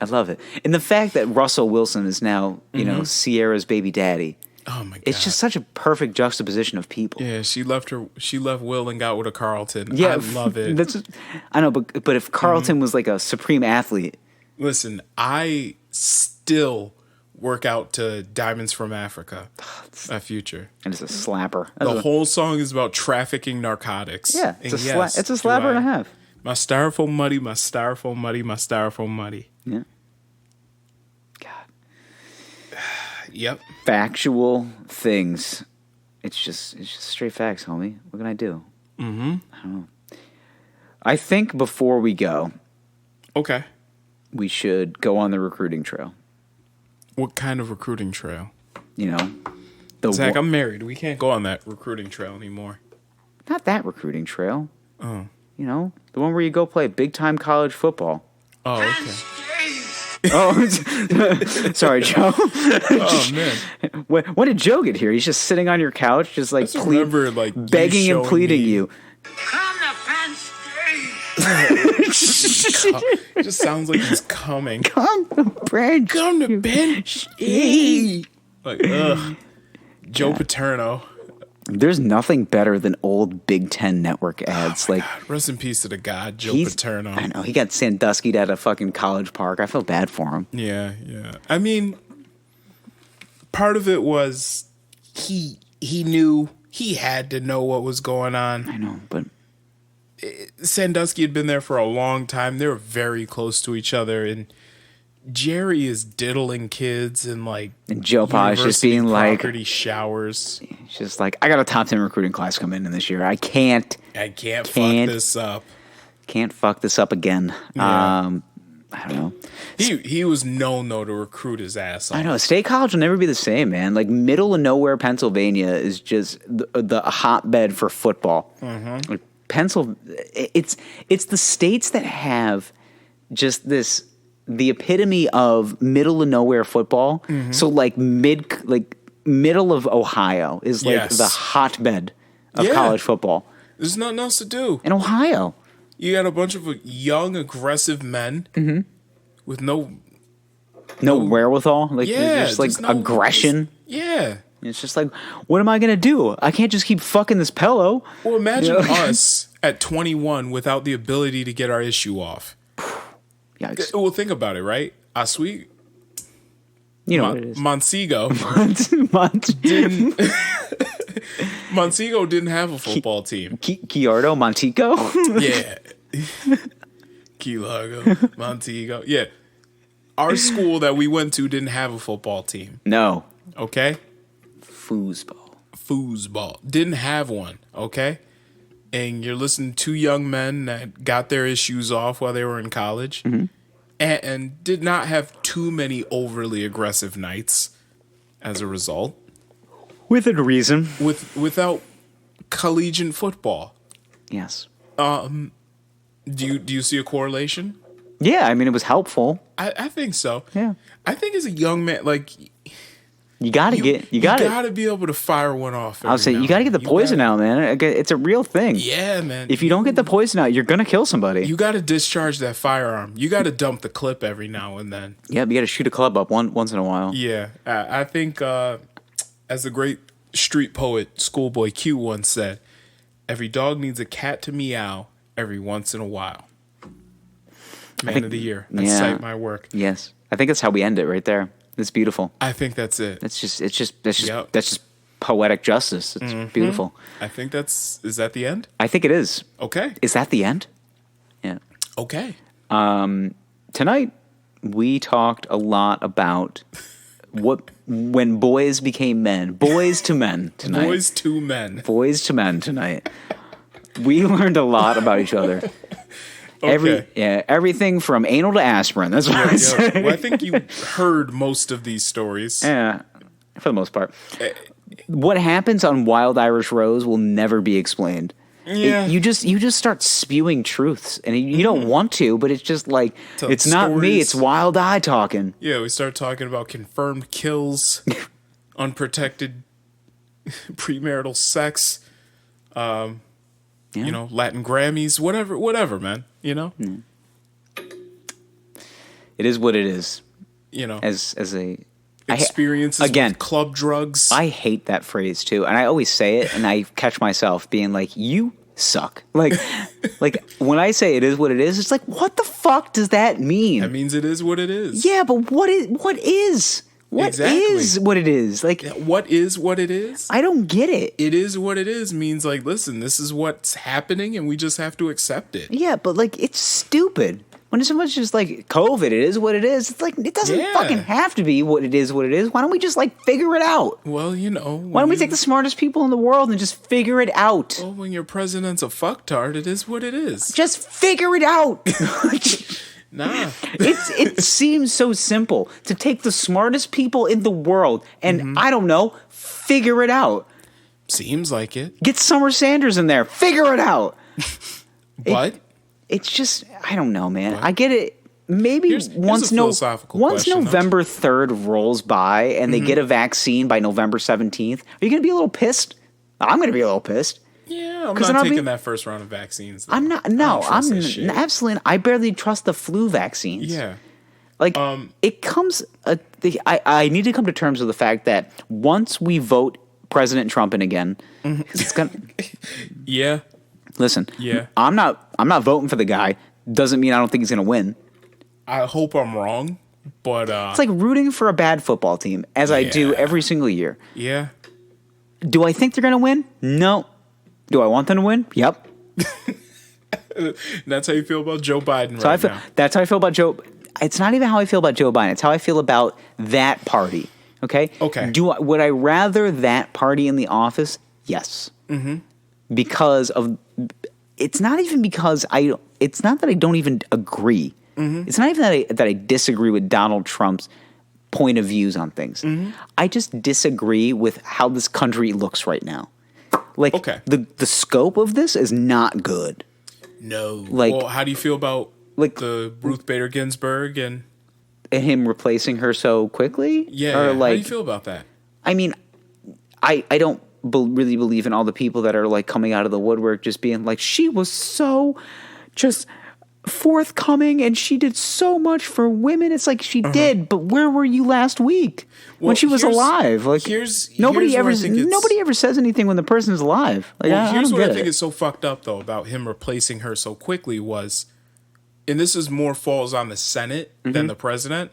And the fact that Russell Wilson is now, you know, Sierra's baby daddy. Oh my God. It's just such a perfect juxtaposition of people. Yeah, she left Will and got with a Carlton. Yeah, I love it. I know, but if Carlton was like a supreme athlete. Listen, I still work out to Diamonds from Africa, a Future. And it's a slapper. The whole song is about trafficking narcotics. Yeah, it's a slapper and a half. My styrofoam muddy, my styrofoam muddy, my styrofoam muddy. Yeah. God. Yep. Factual things. It's just straight facts, homie. What can I do? Mm-hmm. I don't know. I think before we go, okay, we should go on the recruiting trail. What kind of recruiting trail? You know, Zach, I'm married. We can't go on that recruiting trail anymore. Not that recruiting trail. Oh. You know, the one where you go play big time college football. Oh, okay. Oh, sorry, Joe. Oh man, when did Joe get here? He's just sitting on your couch, just like remember, like, begging and pleading you. Come to Penn State. it just sounds like he's coming. Come to Penn State. Like, ugh, Joe Paterno. There's nothing better than old Big Ten Network ads. God, rest in peace to the god Joe Paterno. I know he got Sandusky'd at a fucking college park. I feel bad for him. Yeah. I mean, part of it was he knew, he had to know what was going on. I know, but Sandusky had been there for a long time. They were very close to each other, and Jerry is diddling kids and Joe Pa's just being like property showers. He's just like, I got a top 10 recruiting class coming in this year. I can't fuck this up. Can't fuck this up again. Yeah. I don't know. He was known though to recruit his ass off. I know. State college will never be the same, man. Like middle of nowhere Pennsylvania is just the hotbed for football. Mm-hmm. Like it's the states that have just this. The epitome of middle of nowhere football. Mm-hmm. So middle of Ohio is the hotbed of college football. There's nothing else to do in Ohio. You got a bunch of young, aggressive men with no wherewithal. Just aggression. It's just like, what am I gonna do? I can't just keep fucking this pillow. Well, imagine us at 21 without the ability to get our issue off. Yikes. Well, think about it, right? Asui, you know what it is. Montego didn't have a football team. Chiardo Montego? Yeah. Key Largo, Montego. Yeah. Our school that we went to didn't have a football team. No. Okay? Foosball. Didn't have one, okay? And you're listening to two young men that got their issues off while they were in college and did not have too many overly aggressive nights as a result. Within reason. Without collegiate football. Yes. Do you see a correlation? Yeah, I mean, it was helpful. I think so. Yeah. I think as a young man, you gotta be able to fire one off. I'll say you gotta get the poison out, man. It's a real thing. Yeah, man. If you don't get the poison out, you're gonna kill somebody. You gotta discharge that firearm. You gotta dump the clip every now and then. Yeah, you gotta shoot a club up once in a while. Yeah, I think as the great street poet Schoolboy Q once said, every dog needs a cat to meow every once in a while. Man of the year. I cite my work. Yes, I think that's how we end it right there. It's beautiful. I think that's it. That's just poetic justice. It's beautiful. I think is that the end? I think it is. Okay. Is that the end? Yeah. Okay. Tonight we talked a lot about when boys became men. Boys to men tonight. Boys to men. Boys to men tonight. We learned a lot about each other. Okay. Everything from anal to aspirin. That's what I say. Well, I think you heard most of these stories. Yeah, for the most part. What happens on Wild Irish Rose will never be explained. Yeah. You just start spewing truths, and you don't want to, but it's just like, it's not me, it's Wild Eye talking. Yeah, we start talking about confirmed kills, unprotected premarital sex, Latin Grammys, whatever, man. You know? Mm. It is what it is. You know, as a experiences with club drugs. I hate that phrase too, and I always say it, and I catch myself being like, "You suck." Like when I say it is what it is, it's like, what the fuck does that mean? That means it is what it is. Yeah, but what is what is what it is? Like, what is what it is? I don't get it. It is what it is means like, listen, this is what's happening, and we just have to accept it. Yeah, but it's stupid. When someone's just like, COVID, it is what it is. It's like, it doesn't fucking have to be what it is. Why don't we just figure it out? Well, why don't we take the smartest people in the world and just figure it out? Well, when your president's a fucktard, it is what it is. Just figure it out. Nah. It seems so simple to take the smartest people in the world and, I don't know, figure it out. Seems like it. Get Summer Sanders in there. Figure it out. But it's just, I don't know, man. I get it. Maybe here's once a philosophical question, November 3rd rolls by and they get a vaccine by November 17th, are you going to be a little pissed? I'm going to be a little pissed. Yeah, I'm not taking that first round of vaccines. Though. I'm not. No, I'm absolutely. I barely trust the flu vaccines. Yeah, like it comes. I need to come to terms with the fact that once we vote President Trump in again, it's gonna. Yeah. Listen. Yeah. I'm not voting for the guy. Doesn't mean I don't think he's gonna win. I hope I'm wrong, but it's like rooting for a bad football team, as I do every single year. Yeah. Do I think they're gonna win? No. Do I want them to win? Yep. That's how you feel about Joe Biden now. That's how I feel about Joe. It's not even how I feel about Joe Biden. It's how I feel about that party. Okay? Okay. Would I rather that party in the office? Yes. Mm-hmm. Because of – it's not even because it's not that I don't even agree. Mm-hmm. It's not even that I disagree with Donald Trump's point of views on things. Mm-hmm. I just disagree with how this country looks right now. Like, the scope of this is not good. No. Like, well, how do you feel about the Ruth Bader Ginsburg and him replacing her so quickly? Yeah. Or how do you feel about that? I mean, I don't really believe in all the people that are like coming out of the woodwork just being like, she was so just forthcoming and she did so much for women. It's like she did, but where were you last week when she was alive? Like nobody ever says anything when the person is alive. Like, here's what I think is so fucked up though about him replacing her so quickly was, and this is more falls on the Senate than the president,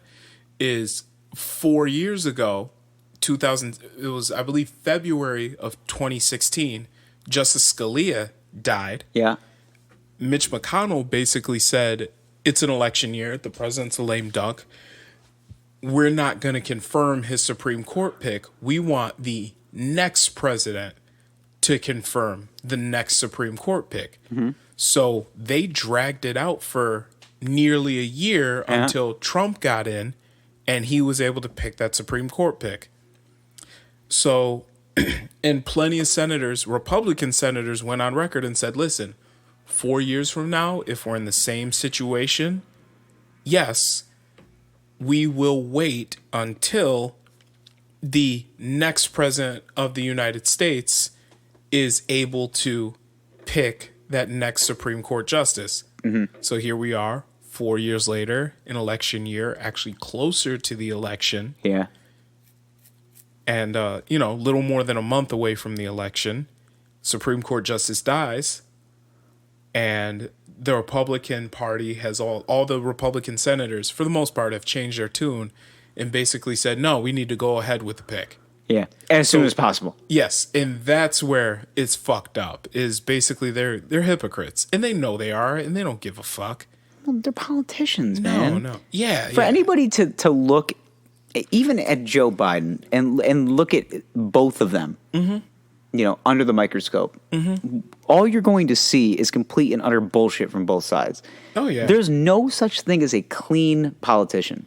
is 4 years ago, it was I believe February of 2016, Justice Scalia died. Yeah. Mitch McConnell basically said, it's an election year. The president's a lame duck. We're not going to confirm his Supreme Court pick. We want the next president to confirm the next Supreme Court pick. Mm-hmm. So they dragged it out for nearly a year until Trump got in and he was able to pick that Supreme Court pick. So, and plenty of senators, Republican senators, went on record and said, listen, 4 years from now, if we're in the same situation, yes, we will wait until the next president of the United States is able to pick that next Supreme Court justice. Mm-hmm. So here we are, 4 years later, an election year, actually closer to the election. Yeah. And, little more than a month away from the election, Supreme Court justice dies. And the Republican Party has all the Republican senators, for the most part, have changed their tune and basically said, no, we need to go ahead with the pick. Yeah, as soon as possible. Yes, and that's where it's fucked up, is basically they're hypocrites. And they know they are, and they don't give a fuck. Well, they're politicians, man. No. Yeah. For anybody to look even at Joe Biden and look at both of them, under the microscope, all you're going to see is complete and utter bullshit from both sides. Oh, yeah. There's no such thing as a clean politician.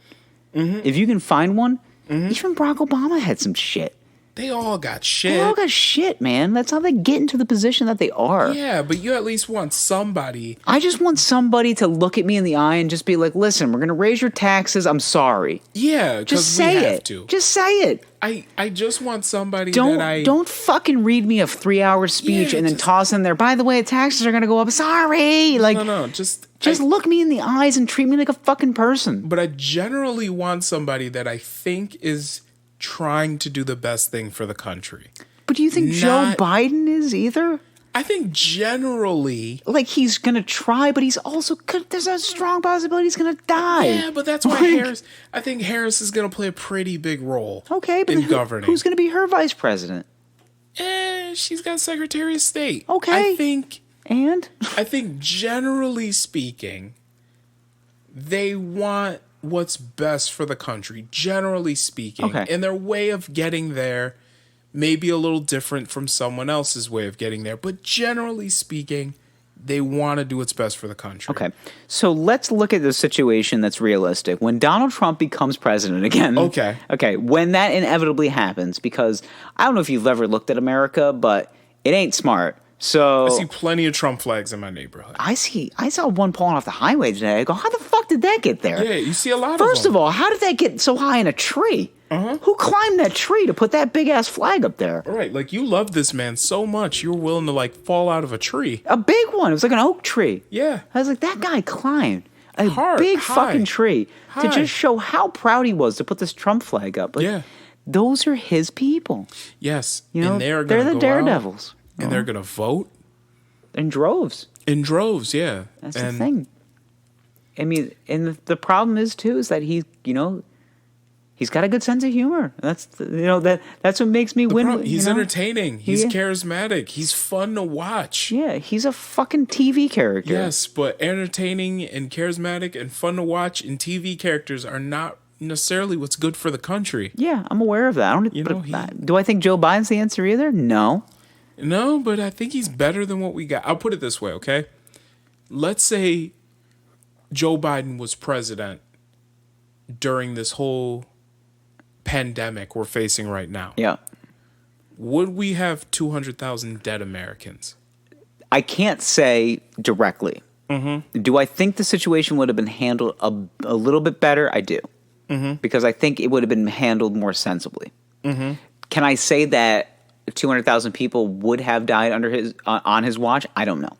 If you can find one, even Barack Obama had some shit. They all got shit. They all got shit, man. That's how they get into the position that they are. Yeah, but you at least want somebody. I just want somebody to look at me in the eye and just be like, listen, we're going to raise your taxes. I'm sorry. Yeah, because we have to. Just say it. I just want somebody Don't fucking read me a 3-hour speech and then toss in there, by the way, taxes are going to go up. Sorry. Like, no, just look me in the eyes and treat me like a fucking person. But I generally want somebody that I think is trying to do the best thing for the country. But do you think Joe Biden is either? I think generally, like, he's going to try, but he's also there's a strong possibility he's going to die. Yeah, but that's why I think Harris is going to play a pretty big role. Okay, but in governing. Who's going to be her vice president? She's got Secretary of State. Okay. I think generally speaking, they want what's best for the country, generally speaking. Okay. And their way of getting there may be a little different from someone else's way of getting there. But generally speaking, they want to do what's best for the country. Okay. So let's look at the situation that's realistic. When Donald Trump becomes president again. Okay. When that inevitably happens, because I don't know if you've ever looked at America, but it ain't smart. So I see plenty of Trump flags in my neighborhood. I saw one pulling off the highway today. I go, how the fuck did that get there? Yeah, you see a lot First of them. of all, how did that get so high in a tree? Who climbed that tree to put that big ass flag up there? Right, like you love this man so much, you were willing to like fall out of a tree. A big one. It was like an oak tree. Yeah. I was like, that guy climbed a Hard, big high, fucking tree to high. just show how proud he was to put this Trump flag up. Like, Yeah. those are his people. Yes, You know, and they're they're gonna the go out, daredevils. and they're gonna vote In droves. in droves. Yeah, That's and the thing. I mean, and the problem is too is that he's got a good sense of humor. That's that's what makes me win. He's entertaining. He's Yeah. charismatic. He's fun to watch. Yeah, he's a fucking TV character. Yes, but entertaining and charismatic and fun to watch and TV characters are not necessarily what's good for the country. Yeah, I'm aware of that. I don't. You know, Do I think Joe Biden's the answer either? No. No, but I think he's better than what we got. I'll put it this way, okay? Let's say Joe Biden was president during this whole pandemic we're facing right now. Yeah. Would we have 200,000 dead Americans? I can't say directly. Do I think the situation would have been handled a little bit better? I do. Because I think it would have been handled more sensibly. Can I say that 200,000 people would have died under his on his watch? I don't know.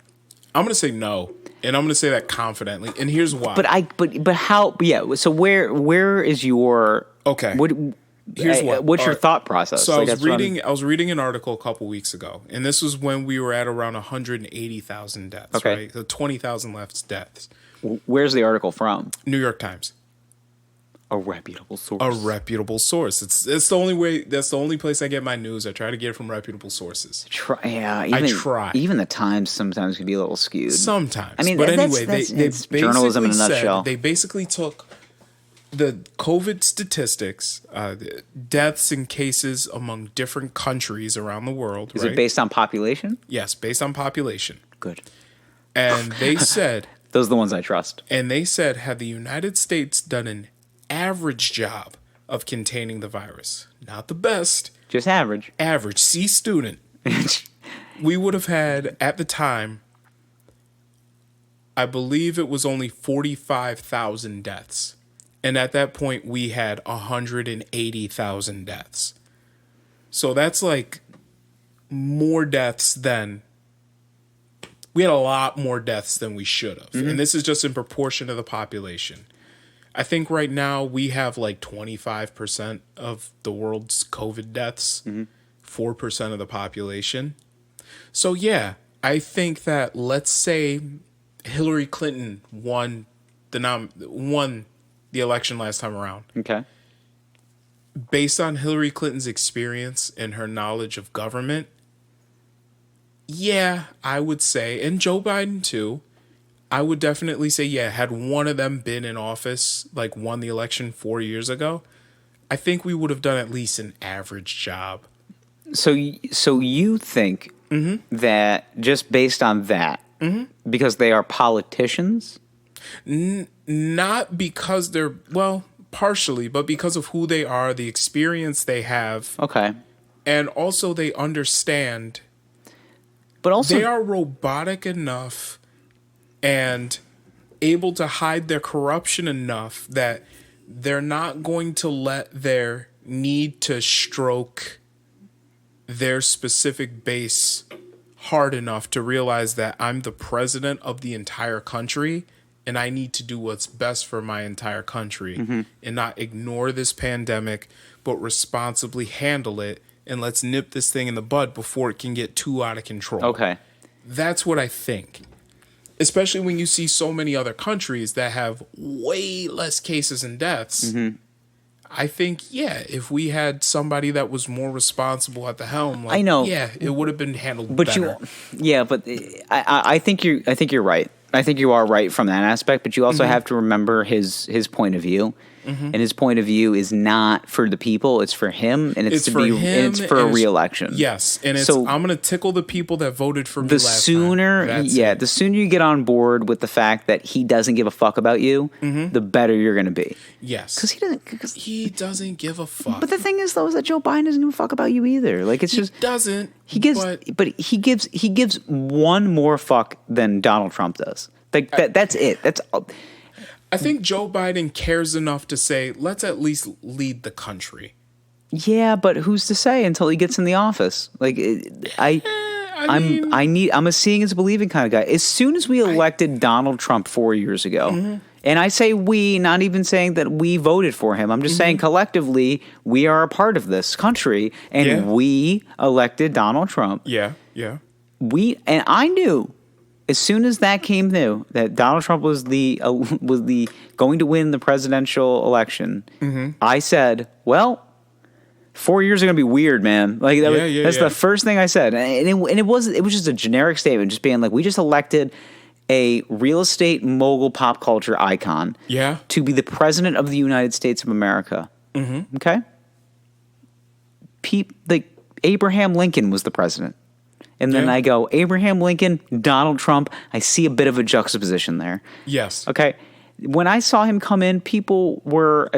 I'm going to say no, and I'm going to say that confidently, and here's why. But how? Yeah. So where is your Okay. Here's what's your thought process? So Like, I that's what was reading an article a couple weeks ago, and this was when we were at around 180,000 deaths. Okay. Right, so 20,000 left deaths. Where's the article from? New York Times. A reputable source. A reputable source. It's the only way. That's the only place I get my news. I try to get it from reputable sources. I try. Even the Times sometimes can be a little skewed. Sometimes, I mean, but that's- anyway, that's- they it's journalism in a basically nutshell. They basically took the COVID statistics, the deaths and cases among different countries around the world. Is it based on population? Yes, based on population. Good. And they said, Those are the ones I trust. had the United States done an average job of containing the virus, not the best, Just average. average, C student, we would have had at the time, I believe it was only 45,000 deaths. And at that point, we had 180,000 deaths. So that's like more deaths than... We had a lot more deaths than we should have. And this is just in proportion to the population. I think right now we have like 25% of the world's COVID deaths, 4% of the population. So yeah, I think that, let's say Hillary Clinton won the election last time around. Okay. Based on Hillary Clinton's experience and her knowledge of government, yeah, I would say, and Joe Biden too, I would definitely say, yeah, had one of them been in office, like won the election 4 years ago, I think we would have done at least an average job. So you think that just based on that, because they are politicians? Not because they're, well, partially, but because of who they are, the experience they have, Okay. and also they understand But also, they are robotic enough and able to hide their corruption enough that they're not going to let their need to stroke their specific base hard enough to realize that I'm the president of the entire country and I need to do what's best for my entire country and not ignore this pandemic, but responsibly handle it. And let's nip this thing in the bud before it can get too out of control. okay. That's what I think. Especially when you see so many other countries that have way less cases and deaths. I think, yeah, if we had somebody that was more responsible at the helm, like, I know. yeah, it would have been handled But better. I think you're right. I think you are right from that aspect. But you also have to remember his point of view. and his point of view is not for the people; it's for him, and it's for a re-election. Yes, and I'm going to tickle the people that voted for me the last sooner, time. the sooner you get on board with the fact that he doesn't give a fuck about you, the better you're going to be. Yes, because he doesn't give a fuck. But the thing is, though, is that Joe Biden doesn't give a fuck about you either. Like he doesn't. He gives one more fuck than Donald Trump does. Like that's it. That's. I think Joe Biden cares enough to say, let's at least lead the country. Yeah, but who's to say until he gets in the office? Like I'm a seeing is believing kind of guy. As soon as we elected Donald Trump 4 years ago, and I say we, not even saying that we voted for him. I'm just saying collectively we are a part of this country, and we elected Donald Trump. Yeah. I knew. As soon as that came through, that Donald Trump was the going to win the presidential election, I said, "Well, 4 years are going to be weird, man." Like that's the first thing I said, and it was just a generic statement, just being like, "We just elected a real estate mogul, pop culture icon, to be the president of the United States of America." Okay, Abraham Lincoln was the president. And then I go, Abraham Lincoln, Donald Trump. I see a bit of a juxtaposition there. Yes. Okay. When I saw him come in, people were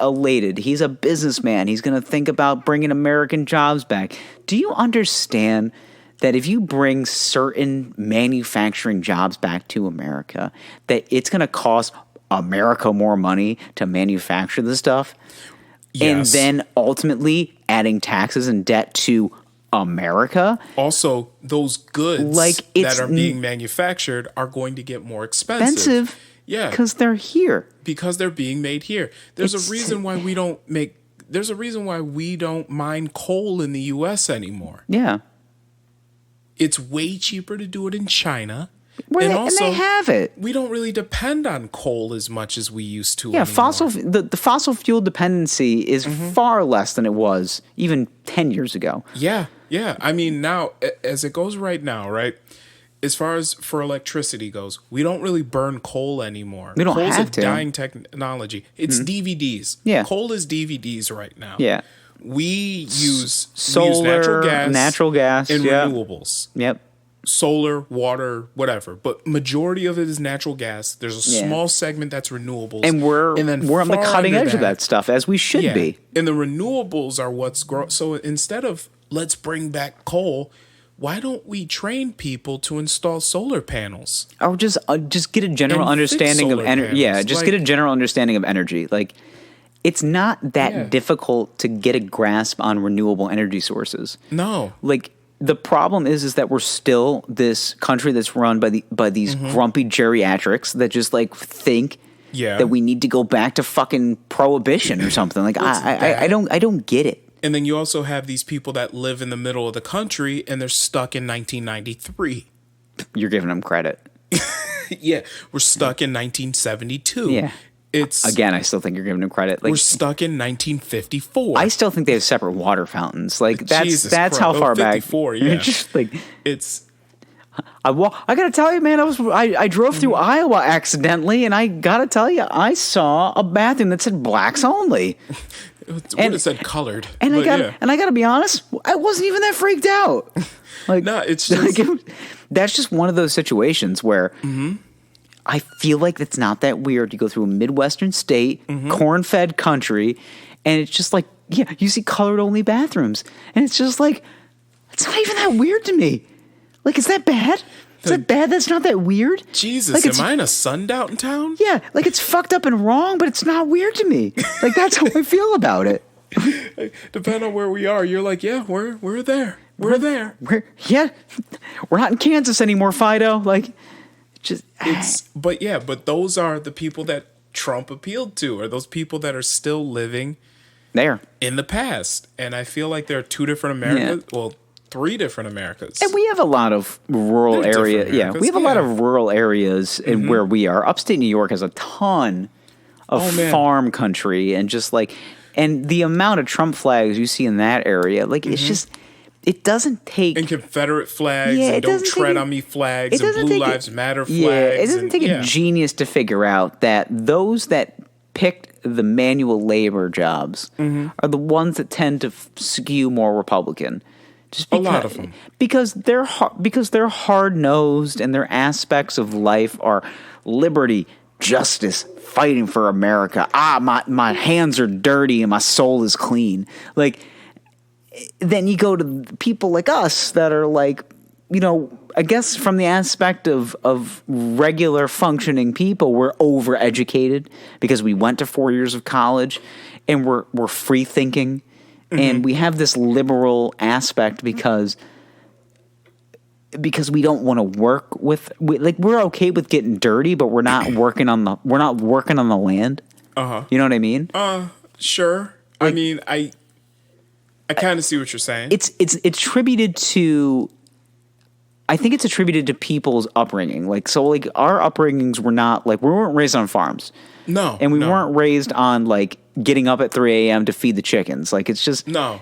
elated. He's a businessman. He's going to think about bringing American jobs back. Do you understand that if you bring certain manufacturing jobs back to America, that it's going to cost America more money to manufacture the stuff? Yes. And then ultimately adding taxes and debt to America. Also, those goods that are being manufactured are going to get more expensive. Yeah, because they're here. Because they're being made here. There's a reason why we don't mine coal in the U.S. anymore. Yeah, it's way cheaper to do it in China. And they have it. We don't really depend on coal as much as we used to. Yeah, anymore. The fossil fuel dependency is far less than it was even 10 years ago. Yeah. I mean, now, as it goes right now, right, as far as for electricity goes, we don't really burn coal anymore. We don't Coal's have a to. dying technology. It's DVDs. Yeah. Coal is DVDs right now. Yeah. We use solar, natural gas, and renewables. Yep. Solar, water, whatever, but majority of it is natural gas. There's a small segment that's renewables, and we're on the cutting edge of that stuff, as we should be. And the renewables are what's growing. So instead of let's bring back coal, why don't we train people to install solar panels, or just get a general understanding of energy? Yeah, just get a general understanding of energy. Like, it's not that difficult to get a grasp on renewable energy sources. No, like. The problem is that we're still this country that's run by these grumpy geriatrics that just think that we need to go back to fucking prohibition or something. Like I don't get it. And then you also have these people that live in the middle of the country and they're stuck in 1993. You're giving them credit. Yeah, we're stuck in 1972. Yeah. Again, I still think you're giving them credit. We're stuck in 1954. I still think they have separate water fountains. Like that's how far 54, back. Yeah, just it's. I gotta tell you, man. I drove through Iowa accidentally, and I gotta tell you, I saw a bathroom that said blacks only. It said colored. And I gotta be honest, I wasn't even that freaked out. No, it's just that's just one of those situations where. I feel like it's not that weird. You go through a Midwestern state, corn-fed country, and it's just you see colored-only bathrooms. And it's just it's not even that weird to me. Like, is that bad? Is that bad? That's not that weird? Jesus, am I in a sundown town? Yeah, it's fucked up and wrong, but it's not weird to me. That's how I feel about it. Depending on where we are, you're like, yeah, we're there. We're there. We're not in Kansas anymore, Fido. But those are the people that Trump appealed to, or those people that are still living there in the past. And I feel like there are two different Americas. Yeah. Well, three different Americas. And we have a lot of rural areas. Yeah, we have a lot of rural areas in where we are. Upstate New York has a ton of farm country, and and the amount of Trump flags you see in that area, it's just. It doesn't take... And Confederate flags, and Don't Tread on Me flags, and Blue Lives Matter flags. Yeah, it doesn't take a genius to figure out that those that picked the manual labor jobs are the ones that tend to skew more Republican. Just because, A lot of them. because they're hard nosed and their aspects of life are liberty, justice, fighting for America. My hands are dirty and my soul is clean. Like, then you go to people like us that are like, I guess from the aspect of regular functioning people, we're overeducated because we went to 4 years of college and we're free thinking. And we have this liberal aspect because we don't want to work with, we're okay with getting dirty, but we're not working on the land. You know what I mean? Sure. I mean, I kind of see what you're saying. It's attributed to, I think it's attributed to people's upbringing. Like, so like our upbringings were not like, we weren't raised on farms. No. And we weren't raised on like getting up at 3 a.m. to feed the chickens. Like, it's just No.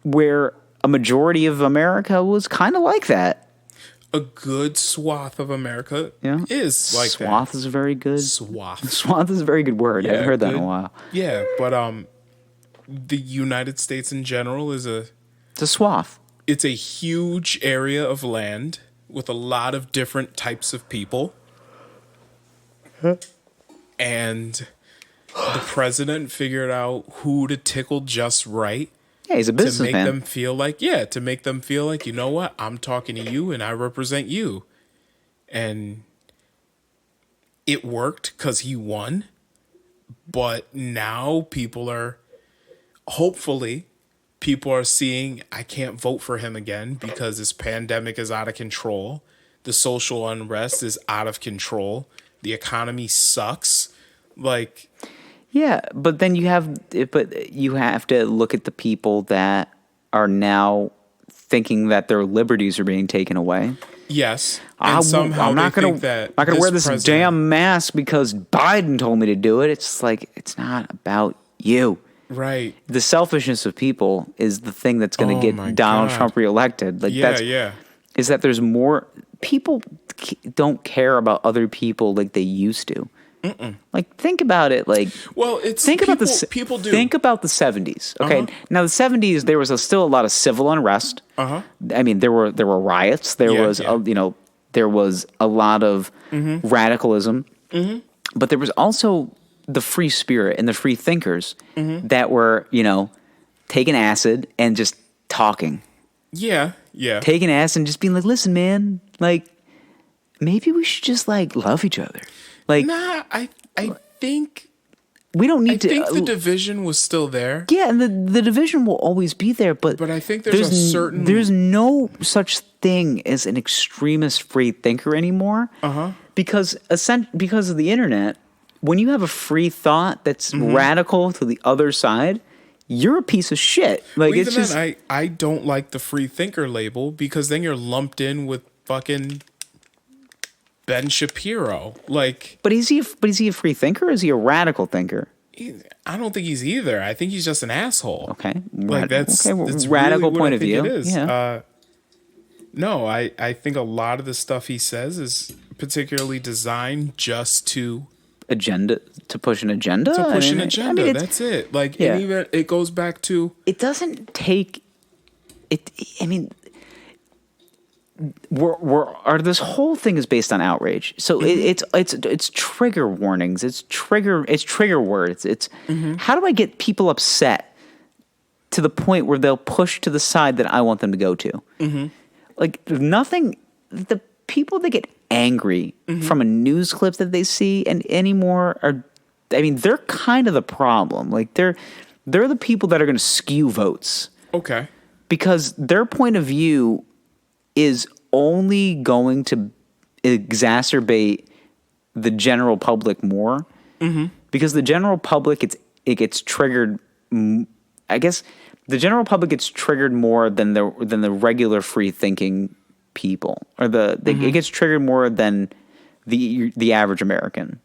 where a majority of America was kind of like that. A good swath of America Yeah. is like Swath that. is very good. Swath. Swath is a very good word. I haven't heard that in a while. Yeah, but the United States in general is It's a swath. it's a huge area of land with a lot of different types of people. And the president figured out who to tickle just right Yeah, he's a to businessman. make them feel like, you know what, I'm talking to you and I represent you. And it worked because he won. But now hopefully, people are seeing, I can't vote for him again because this pandemic is out of control. The social unrest is out of control. The economy sucks. Like, Yeah, but then you have to look at the people that are now thinking that their liberties are being taken away. yes. And somehow I'm not they gonna think that not gonna wear this president- damn mask because Biden told me to do it. It's like, it's not about you. Right. The selfishness of people is the thing that's going to Oh my get Donald God. Trump reelected. Like, Yeah. is that there's more people don't care about other people like they used to. Like, think about it. Like, Well, it's think about people do. Think about the 70s. Okay, now the 70s there was still a lot of civil unrest. I mean, there were riots. There Yeah, was yeah. there was a lot of radicalism, but there was also the free spirit and the free thinkers that were taking acid and just talking. Yeah. Taking acid and just being like, listen, man, like, maybe we should just like love each other. Like, Nah, I think we don't need I to. think the division was still there. Yeah, and the division will always be there, but But I think there's no such thing as an extremist free thinker anymore. Because of the internet, when you have a free thought that's radical to the other side, you're a piece of shit. Like, Well, it's even just then, I don't like the free thinker label because then you're lumped in with fucking Ben Shapiro. Like, But is he a free thinker or is he a radical thinker? I don't think he's either. I think he's just an asshole. Okay. Like, that's radical really what point I of think view. It is. Yeah. No, I think a lot of the stuff he says is particularly designed just to push an agenda. push an agenda. it's- That's it. Like, Yeah. and even it goes back to it doesn't take it. I mean, this whole thing is based on outrage. So it's trigger warnings. It's trigger words. It's how do I get people upset to the point where they'll push to the side that I want them to go to? Like, nothing. The people that get angry from a news clip that they see and anymore are, I mean, they're kind of the problem. Like, they're the people that are going to skew votes. okay. Because their point of view is only going to exacerbate the general public more. Because the general public, it gets triggered. I guess the general public gets triggered more than the regular free thinking people, or it gets triggered more than the average American.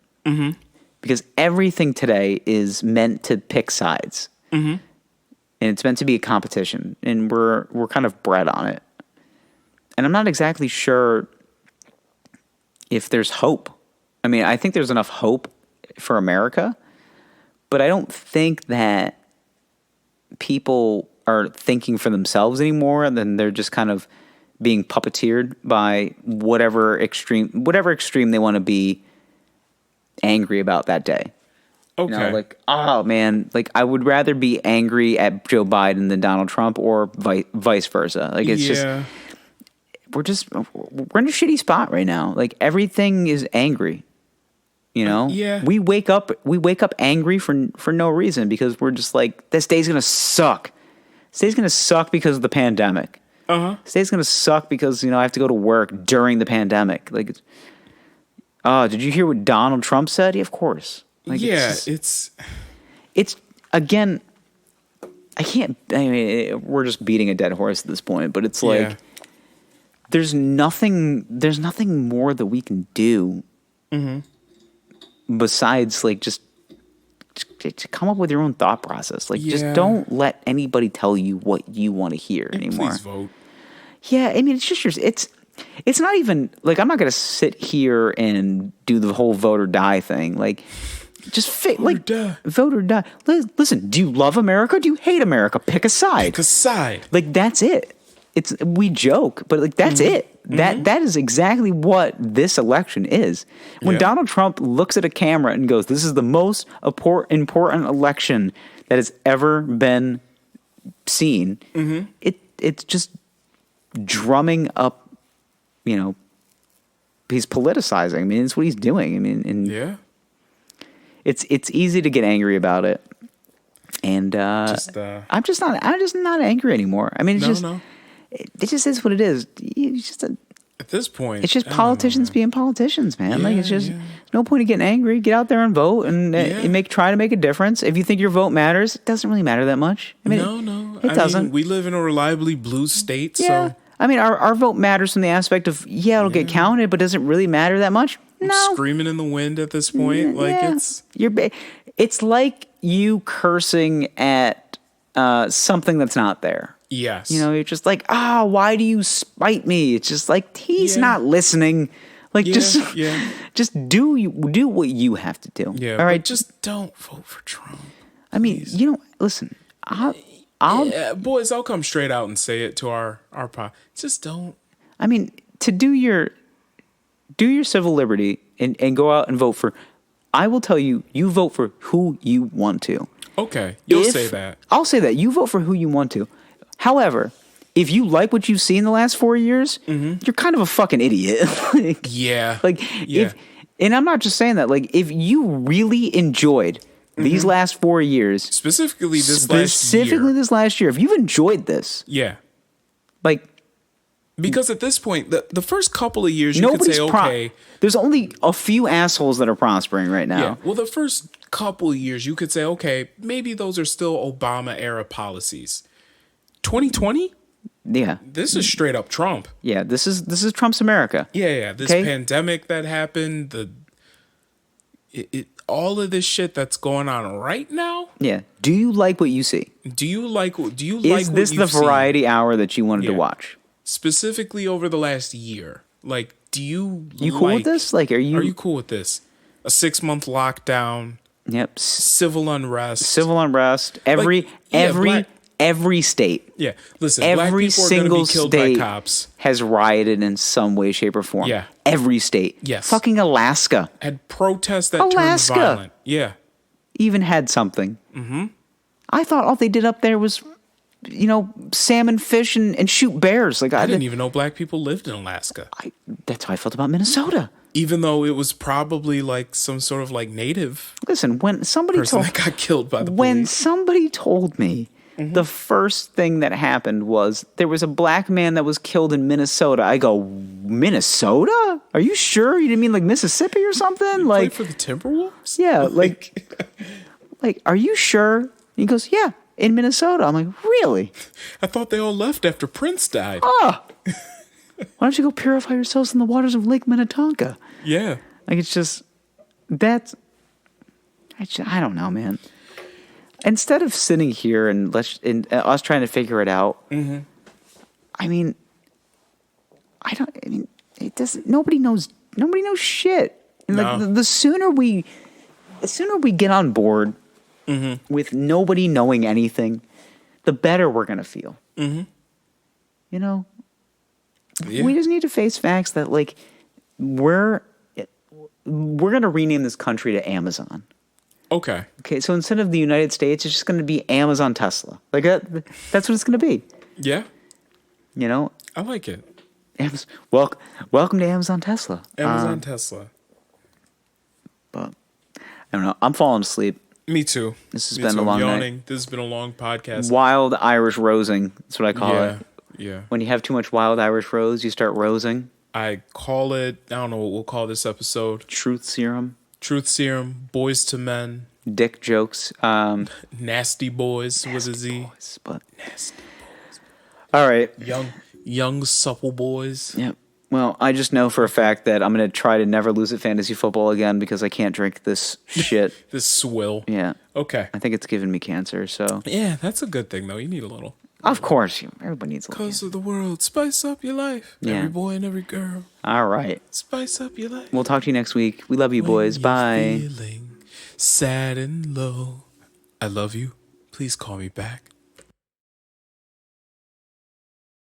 Because everything today is meant to pick sides. And it's meant to be a competition, and we're kind of bred on it. And I'm not exactly sure if there's hope. I mean, I think there's enough hope for America, But I don't think that people are thinking for themselves anymore, and then they're just kind of being puppeteered by whatever extreme they want to be angry about that day. Okay. You know, like, oh man, like I would rather be angry at Joe Biden than Donald Trump, or vice versa. Like it's just we're in a shitty spot right now. Like everything is angry. You know? Yeah. We wake up angry for no reason, because we're just like, this day's gonna suck. This day's gonna suck because of the pandemic. This day's gonna suck because, I have to go to work during the pandemic. Like, did you hear what Donald Trump said? Yeah, of course. Like, it's again, we're just beating a dead horse at this point, but it's like, there's nothing more that we can do besides like just come up with your own thought process. Like, just don't let anybody tell you what you want to hear anymore. Please vote. Yeah, I mean, it's just it's not even like, I'm not going to sit here and do the whole vote or die thing. Like, just vote or die. Listen, do you love America? Do you hate America? Pick a side. Pick a side. Like, that's it. We joke, but like that's it. That is exactly what this election is. When Donald Trump looks at a camera and goes, "This is the most important election that has ever been seen," it's just drumming up. He's politicizing. I mean, it's what he's doing. I mean, it's easy to get angry about it, and I'm just not angry anymore. I mean, it just is what it is. At this point, it's just politicians being politicians, man. Like, it's just no point in getting angry. Get out there and vote, and try to make a difference. If you think your vote matters, it doesn't really matter that much. I mean, no, it doesn't. We live in a reliably blue state, so I mean, our vote matters from the aspect of it'll get counted, but does it really matter that much? No. Screaming in the wind at this point, it's like you cursing at something that's not there. Yes. You're just like, why do you spite me? It's just like, he's not listening. Like, just do what you have to do. Yeah. All right. Just don't vote for Trump. I mean, listen, boys, I'll come straight out and say it to our pod. Just don't. I mean, to do your civil liberty and go out and vote for, I will tell you, you vote for who you want to. Okay. You'll say that. I'll say that. You vote for who you want to. However, if you like what you've seen the last 4 years, you're kind of a fucking idiot. And I'm not just saying that. Like, if you really enjoyed these last 4 years, specifically this last year, if you've enjoyed this, like, because at this point, the first couple of years, you could say, okay, there's only a few assholes that are prospering right now. Yeah. Well, the first couple of years, you could say, okay, maybe those are still Obama era policies. 2020? Yeah. This is straight up Trump. Yeah, this is Trump's America. Yeah. This pandemic that happened, all of this shit that's going on right now. Yeah. Do you like what you see? Is this the variety hour that you wanted to watch? Specifically over the last year. Like, you cool with this? Like, are you cool with this? A 6-month lockdown. Yep. Civil unrest. Every state. Yeah. Listen, every black people single are going to be killed state by cops. Has rieted in some way, shape, or form. Yeah. Every state. Yes. Fucking Alaska. Had protests that turned violent. Yeah. Even had something. Mm-hmm. I thought all they did up there was, salmon, fish, and shoot bears. Like, I didn't even know black people lived in Alaska. That's how I felt about Minnesota. Even though it was probably like some sort of like native. Listen, when somebody that got killed by the police. When somebody told me the first thing that happened was there was a black man that was killed in Minnesota, I go, Minnesota? Are you sure you didn't mean like Mississippi or something? You like for the Timberwolves? Yeah, like are you sure? He goes, yeah, in Minnesota. I'm like, really? I thought they all left after Prince died. Why don't you go purify yourselves in the waters of Lake Minnetonka? Yeah. Like, it's just, I don't know, man. Instead of sitting here and us trying to figure it out, I mean, it doesn't. Nobody knows shit. And like the sooner we get on board with nobody knowing anything, the better we're going to feel. Mm-hmm. You know? Yeah. We just need to face facts that, like, we're going to rename this country to Amazon. Okay. Okay, so instead of the United States, it's just going to be Amazon Tesla. Like, that's what it's going to be. Yeah. You know? I like it. Welcome to Amazon Tesla. Amazon Tesla. But I don't know. I'm falling asleep. Me too. This has Me been too. a long I'm night. yawning. This has been a long podcast. Wild Irish rosing. That's what I call Yeah. it. Yeah. When you have too much wild Irish rose, you start rosing. I call it, I don't know what we'll call this episode. Truth serum. Truth Serum, Boys to Men, Dick jokes. Nasty Boys with a Z. Boys, but Nasty. all right. Young supple boys. Yep. Well, I just know for a fact that I'm going to try to never lose at fantasy football again because I can't drink this shit. This swill. Yeah. Okay. I think it's given me cancer, so. Yeah, that's a good thing though. You need a little. Of course. Everybody needs a little. Cause of the world. Spice up your life. Yeah. Every boy and every girl. All right. Spice up your life. We'll talk to you next week. We love you, boys. When Bye. you're feeling sad and low. I love you. Please call me back.